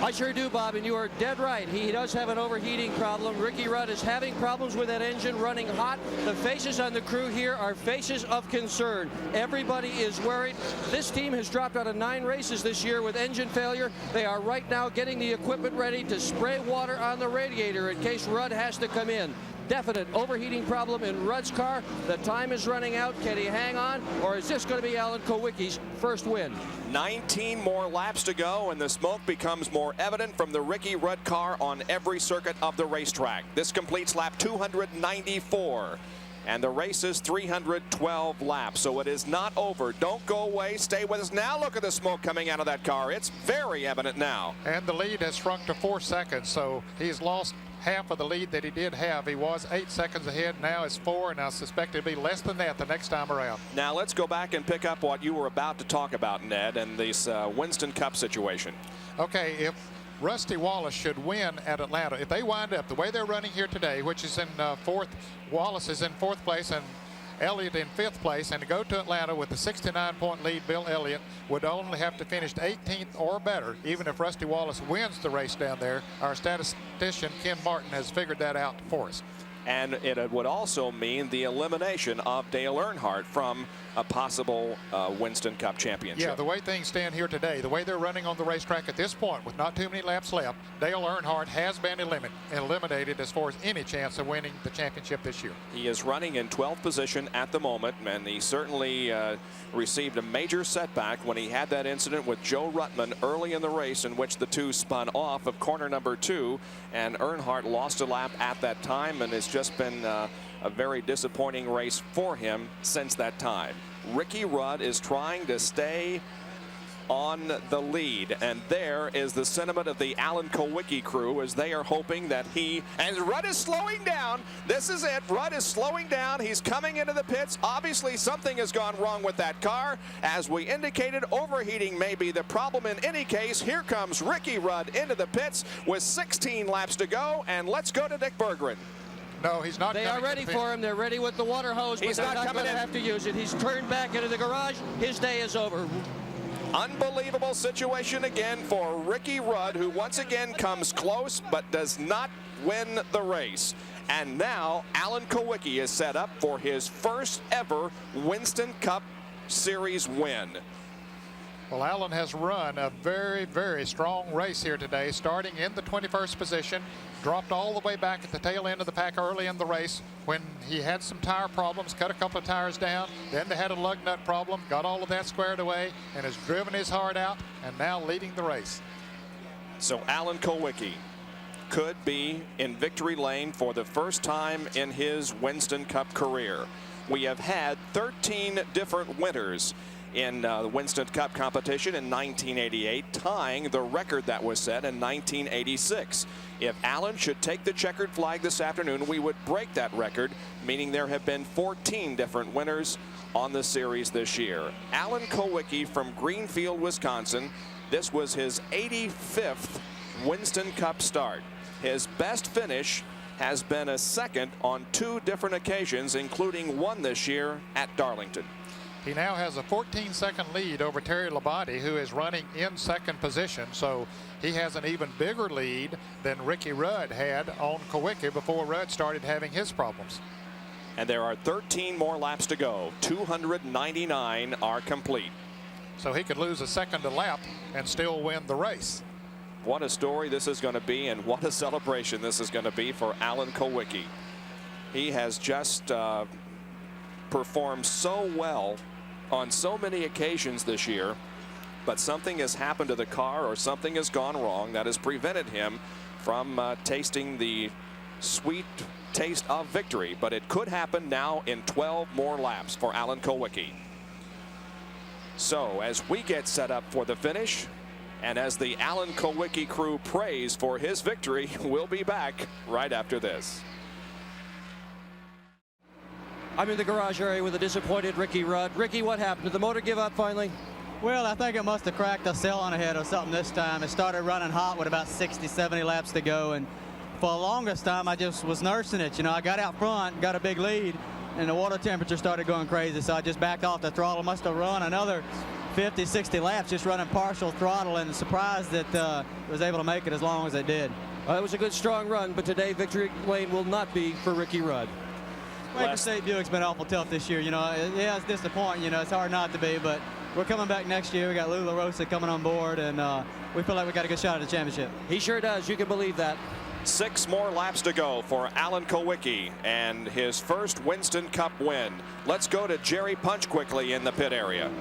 I sure do, Bob, and you are dead right. He does have an overheating problem. Ricky Rudd is having problems with that engine running hot. The faces on the crew here are faces of concern. Everybody is worried. This team has dropped out of 9 races this year with engine failure. They are right now getting the equipment ready to spray water on the radiator in case Rudd has to come in. Definite overheating problem in Rudd's car. The time is running out. Can he hang on, or is this going to be Alan Kulwicki's first win? 19 more laps to go, and the smoke becomes more evident from the Ricky Rudd car on every circuit of the racetrack. This completes lap 294. And the race is 312 laps, so it is not over. Don't go away. Stay with us. Now look at the smoke coming out of that car. It's very evident now. And the lead has shrunk to 4 seconds, so he's lost half of the lead that he did have. He was 8 seconds ahead, now is 4, and I suspect it'll be less than that the next time around. Now let's go back and pick up what you were about to talk about, Ned, and this Winston Cup situation. Okay, if Rusty Wallace should win at Atlanta, if they wind up the way they're running here today, which is in 4th, Wallace is in 4th place and Elliott in 5th place, and to go to Atlanta with a 69-point lead, Bill Elliott would only have to finish 18th or better, even if Rusty Wallace wins the race down there. Our statistician, Ken Martin, has figured that out for us. And it would also mean the elimination of Dale Earnhardt from a possible Winston Cup championship. Yeah, the way things stand here today, the way they're running on the racetrack at this point with not too many laps left, Dale Earnhardt has been eliminated as far as any chance of winning the championship this year. He is running in 12th position at the moment, and he certainly received a major setback when he had that incident with Joe Ruttman early in the race, in which the two spun off of corner number 2, and Earnhardt lost a lap at that time, and it's just been a very disappointing race for him since that time. Ricky Rudd is trying to stay on the lead, and there is the sentiment of the Alan Kulwicki crew as they are hoping that and Rudd is slowing down. This is it. Rudd is slowing down. He's coming into the pits. Obviously something has gone wrong with that car. As we indicated, overheating may be the problem in any case. Here comes Ricky Rudd into the pits with 16 laps to go, and let's go to Dick Berggren. No, he's not. They are ready for him. They're ready with the water hose, but they're not going to have to use it. He's turned back into the garage. His day is over. Unbelievable situation again for Ricky Rudd, who once again comes close but does not win the race. And now Alan Kulwicki is set up for his first ever Winston Cup Series win. Well, Alan has run a very, very strong race here today, starting in the 21st position, dropped all the way back at the tail end of the pack early in the race when he had some tire problems, cut a couple of tires down. Then they had a lug nut problem, got all of that squared away, and has driven his heart out, and now leading the race. So Alan Kulwicki could be in victory lane for the first time in his Winston Cup career. We have had 13 different winners in the Winston Cup competition in 1988, tying the record that was set in 1986. If Alan should take the checkered flag this afternoon, we would break that record, meaning there have been 14 different winners on the series this year. Alan Kulwicki from Greenfield, Wisconsin. This was his 85th Winston Cup start. His best finish has been a second on 2 different occasions, including one this year at Darlington. He now has a 14-second lead over Terry Labonte, who is running in second position. So he has an even bigger lead than Ricky Rudd had on Kulwicki before Rudd started having his problems. And there are 13 more laps to go. 299 are complete. So he could lose a second a lap and still win the race. What a story this is going to be, and what a celebration this is going to be for Alan Kulwicki. He has just performed so well on so many occasions this year, but something has happened to the car, or something has gone wrong that has prevented him from tasting the sweet taste of victory. But it could happen now in 12 more laps for Alan Kulwicki. So as we get set up for the finish, and as the Alan Kulwicki crew prays for his victory, we'll be back right after this. I'm in the garage area with a disappointed Ricky Rudd. Ricky, what happened? Did the motor give up finally? Well, I think it must have cracked a cell head or something this time. It started running hot with about 60, 70 laps to go, and for the longest time I just was nursing it. You know, I got out front, got a big lead, and the water temperature started going crazy, so I just backed off the throttle. Must have run another 50, 60 laps just running partial throttle, and surprised that it was able to make it as long as it did. Well, it was a good strong run, but today victory lane will not be for Ricky Rudd. Waco State Buick's been awful tough this year. You know, yeah, it's disappointing. You know, it's hard not to be, but we're coming back next year. We got Lou LaRosa coming on board, and we feel like we got a good shot at the championship. He sure does. You can believe that. 6 more laps to go for Alan Kulwicki and his first Winston Cup win. Let's go to Jerry Punch quickly in the pit area.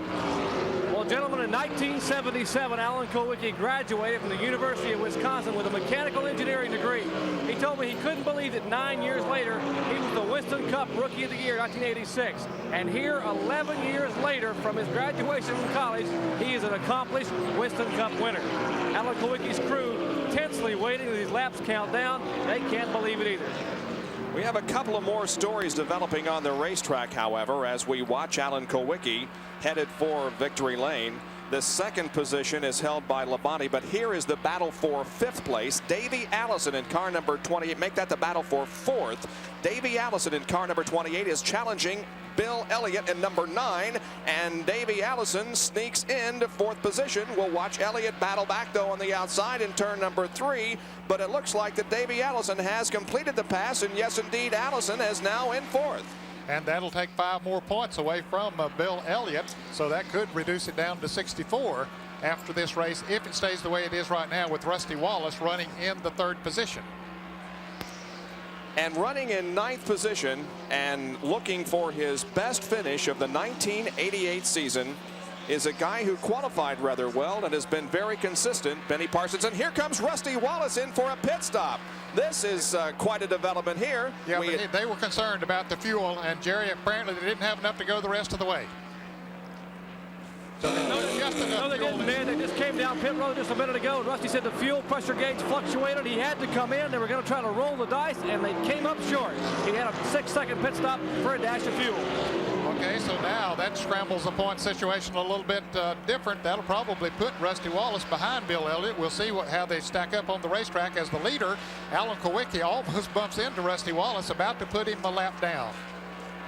Well, gentlemen, in 1977, Alan Kulwicki graduated from the University of Wisconsin with a mechanical engineering degree. He told me he couldn't believe that 9 years later, he was the Winston Cup Rookie of the Year, 1986. And here, 11 years later, from his graduation from college, he is an accomplished Winston Cup winner. Alan Kulwicki's crew tensely waiting as these laps count down. They can't believe it either. We have a couple of more stories developing on the racetrack, however, as we watch Alan Kulwicki headed for victory lane. The second position is held by Labonte, but here is the battle for 5th place. Davey Allison in car number 28. Make that the battle for 4th. Davey Allison in car number 28 is challenging Bill Elliott in number 9, and Davey Allison sneaks into 4th position. We'll watch Elliott battle back, though, on the outside in turn number 3, but it looks like that Davey Allison has completed the pass, and yes, indeed, Allison is now in 4th. And that'll take 5 more points away from Bill Elliott, so that could reduce it down to 64 after this race if it stays the way it is right now with Rusty Wallace running in the 3rd position. And running in 9th position and looking for his best finish of the 1988 season is a guy who qualified rather well and has been very consistent, Benny Parsons. And here comes Rusty Wallace in for a pit stop. This is quite a development here. Yeah, but they were concerned about the fuel, and Jerry apparently they didn't have enough to go the rest of the way. So no, they didn't, man. They just came down pit road just a minute ago. And Rusty said the fuel pressure gauge fluctuated. He had to come in. They were going to try to roll the dice, and they came up short. He had a 6-second pit stop for a dash of fuel. Okay, so now that scrambles the point situation a little bit different. That'll probably put Rusty Wallace behind Bill Elliott. We'll see how they stack up on the racetrack as the leader. Alan Kulwicki almost bumps into Rusty Wallace, about to put him a lap down.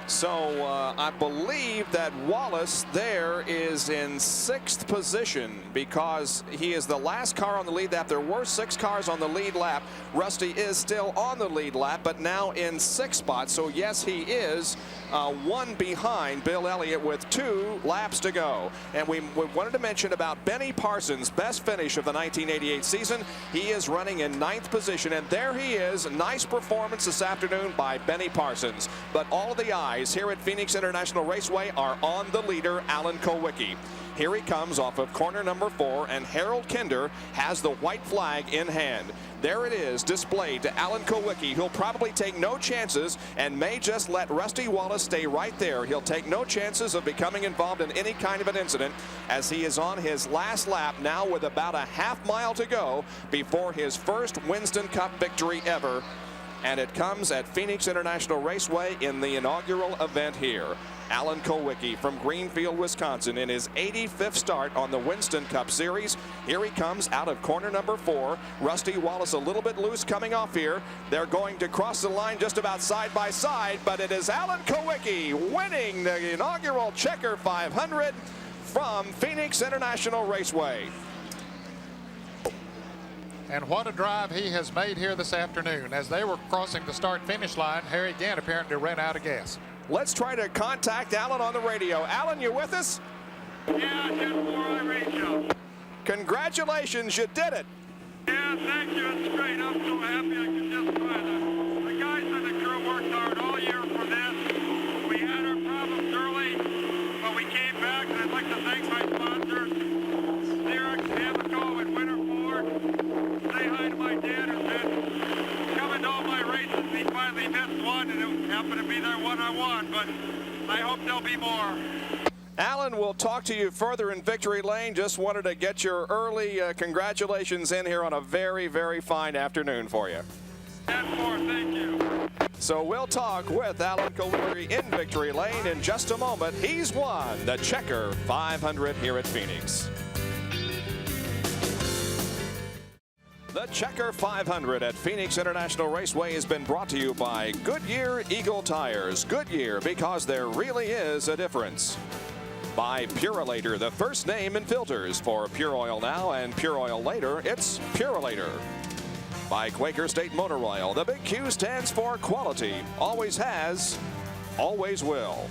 So I believe that Wallace there is in 6th position because he is the last car on the lead lap. There were 6 cars on the lead lap. Rusty is still on the lead lap, but now in 6th spot. So yes, he is 1 behind Bill Elliott with 2 laps to go. And we wanted to mention about Benny Parsons' best finish of the 1988 season. He is running in 9th position, and there he is. Nice performance this afternoon by Benny Parsons. But all of the eyes here at Phoenix International Raceway are on the leader, Alan Kulwicki. Here he comes off of corner number 4, and Harold Kinder has the white flag in hand. There it is, displayed to Alan Kulwicki, who'll probably take no chances and may just let Rusty Wallace stay right there. He'll take no chances of becoming involved in any kind of an incident as he is on his last lap now with about a half mile to go before his first Winston Cup victory ever. And it comes at Phoenix International Raceway in the inaugural event here. Alan Kulwicki from Greenfield, Wisconsin, in his 85th start on the Winston Cup Series. Here he comes out of corner number 4. Rusty Wallace a little bit loose coming off here. They're going to cross the line just about side by side, but it is Alan Kulwicki winning the inaugural Checker 500 from Phoenix International Raceway. And what a drive he has made here this afternoon. As they were crossing the start-finish line, Harry Gant apparently ran out of gas. Let's try to contact Alan on the radio. Alan, you with us? Yeah, just before I race you. Congratulations, you did it. Yeah, thank you. It's great. I'm so happy I can just find it. The guys and the crew worked hard all year for this. We had our problems early, but we came back, and I'd like to thank my sponsors, Xerox, Amoco, and Winter Ford. Say hi to my dad, who's been coming to all my races. He finally missed one, and it happened to be their one I won, but I hope there'll be more. Alan, we'll talk to you further in Victory Lane. Just wanted to get your early congratulations in here on a very, very fine afternoon for you. And more, thank you. So we'll talk with Alan Kulwicki in Victory Lane in just a moment. He's won the Checker 500 here at Phoenix. The Checker 500 at Phoenix International Raceway has been brought to you by Goodyear Eagle Tires. Goodyear, because there really is a difference. By Purolator, the first name in filters. For Pure Oil now and Pure Oil later, it's Purolator. By Quaker State Motor Oil, the big Q stands for quality. Always has, always will.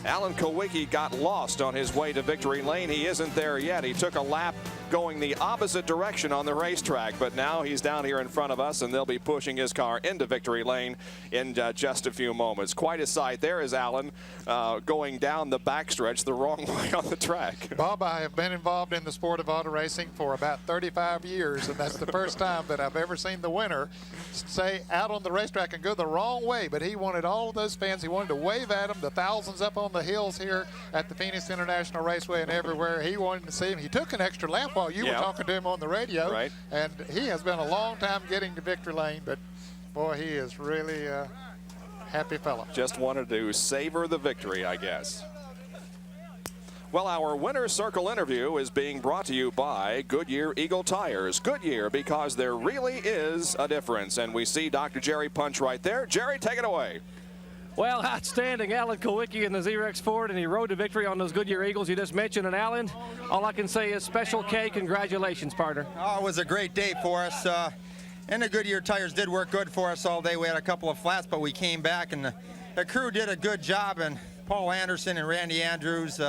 Alan Kulwicki got lost on his way to Victory Lane. He isn't there yet. He took a lap going the opposite direction on the racetrack, but now he's down here in front of us, and they'll be pushing his car into Victory Lane in just a few moments. Quite a sight. There is Alan going down the backstretch the wrong way on the track. Bob, I have been involved in the sport of auto racing for about 35 years, and that's the first time that I've ever seen the winner say out on the racetrack and go the wrong way. But he wanted all of those fans. He wanted to wave at them, the thousands up on the hills here at the Phoenix International Raceway and everywhere. He wanted to see him. He took an extra lap while you were talking to him on the radio. Right. And he has been a long time getting to Victory Lane, but boy, he is really a happy fellow. Just wanted to savor the victory, I guess. Well, our Winner's Circle interview is being brought to you by Goodyear Eagle Tires. Goodyear, because there really is a difference. And we see Dr. Jerry Punch right there. Jerry, take it away. Well, outstanding. Alan Kulwicki in the Xerox Ford, and he rode to victory on those Goodyear Eagles you just mentioned. And Alan, all I can say is Special K, congratulations, partner. Oh, it was a great day for us. And the Goodyear tires did work good for us all day. We had a couple of flats, but we came back, and the crew did a good job. And Paul Anderson and Randy Andrews,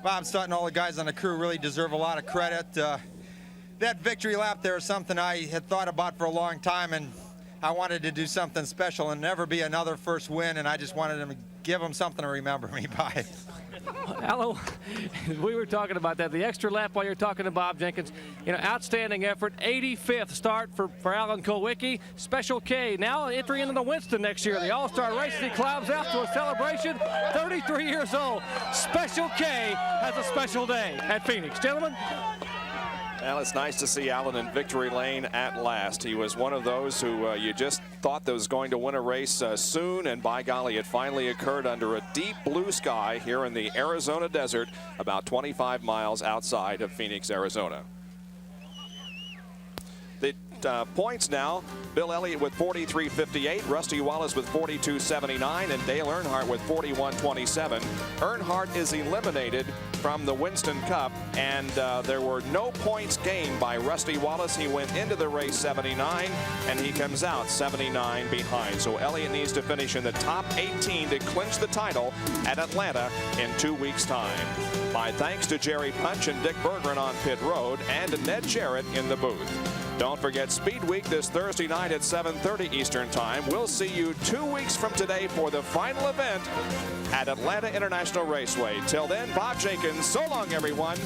Bob Sutton, all the guys on the crew really deserve a lot of credit. That victory lap there is something I had thought about for a long time, and I wanted to do something special and never be another first win, and I just wanted to give them something to remember me by. Hello, we were talking about that. The extra lap while you're talking to Bob Jenkins. You know, outstanding effort. 85th start for Alan Kulwicki. Special K now entry into the Winston next year. The All-Star race as he climbs out to a celebration. 33 years old. Special K has a special day at Phoenix. Gentlemen. Well, it's nice to see Alan in victory lane at last. He was one of those who you just thought that was going to win a race soon, and by golly, it finally occurred under a deep blue sky here in the Arizona desert, about 25 miles outside of Phoenix, Arizona. The points now, Bill Elliott with 43.58, Rusty Wallace with 42.79, and Dale Earnhardt with 41.27. Earnhardt is eliminated from the Winston Cup, and there were no points gained by Rusty Wallace. He went into the race 79, and he comes out 79 behind. So Elliott needs to finish in the top 18 to clinch the title at Atlanta in 2 weeks' time. My thanks to Jerry Punch and Dick Bergeron on pit road, and to Ned Jarrett in the booth. Don't forget Speed Week this Thursday night at 7:30 Eastern Time. We'll see you 2 weeks from today for the final event at Atlanta International Raceway. Till then, Bob Jenkins, so long, everyone.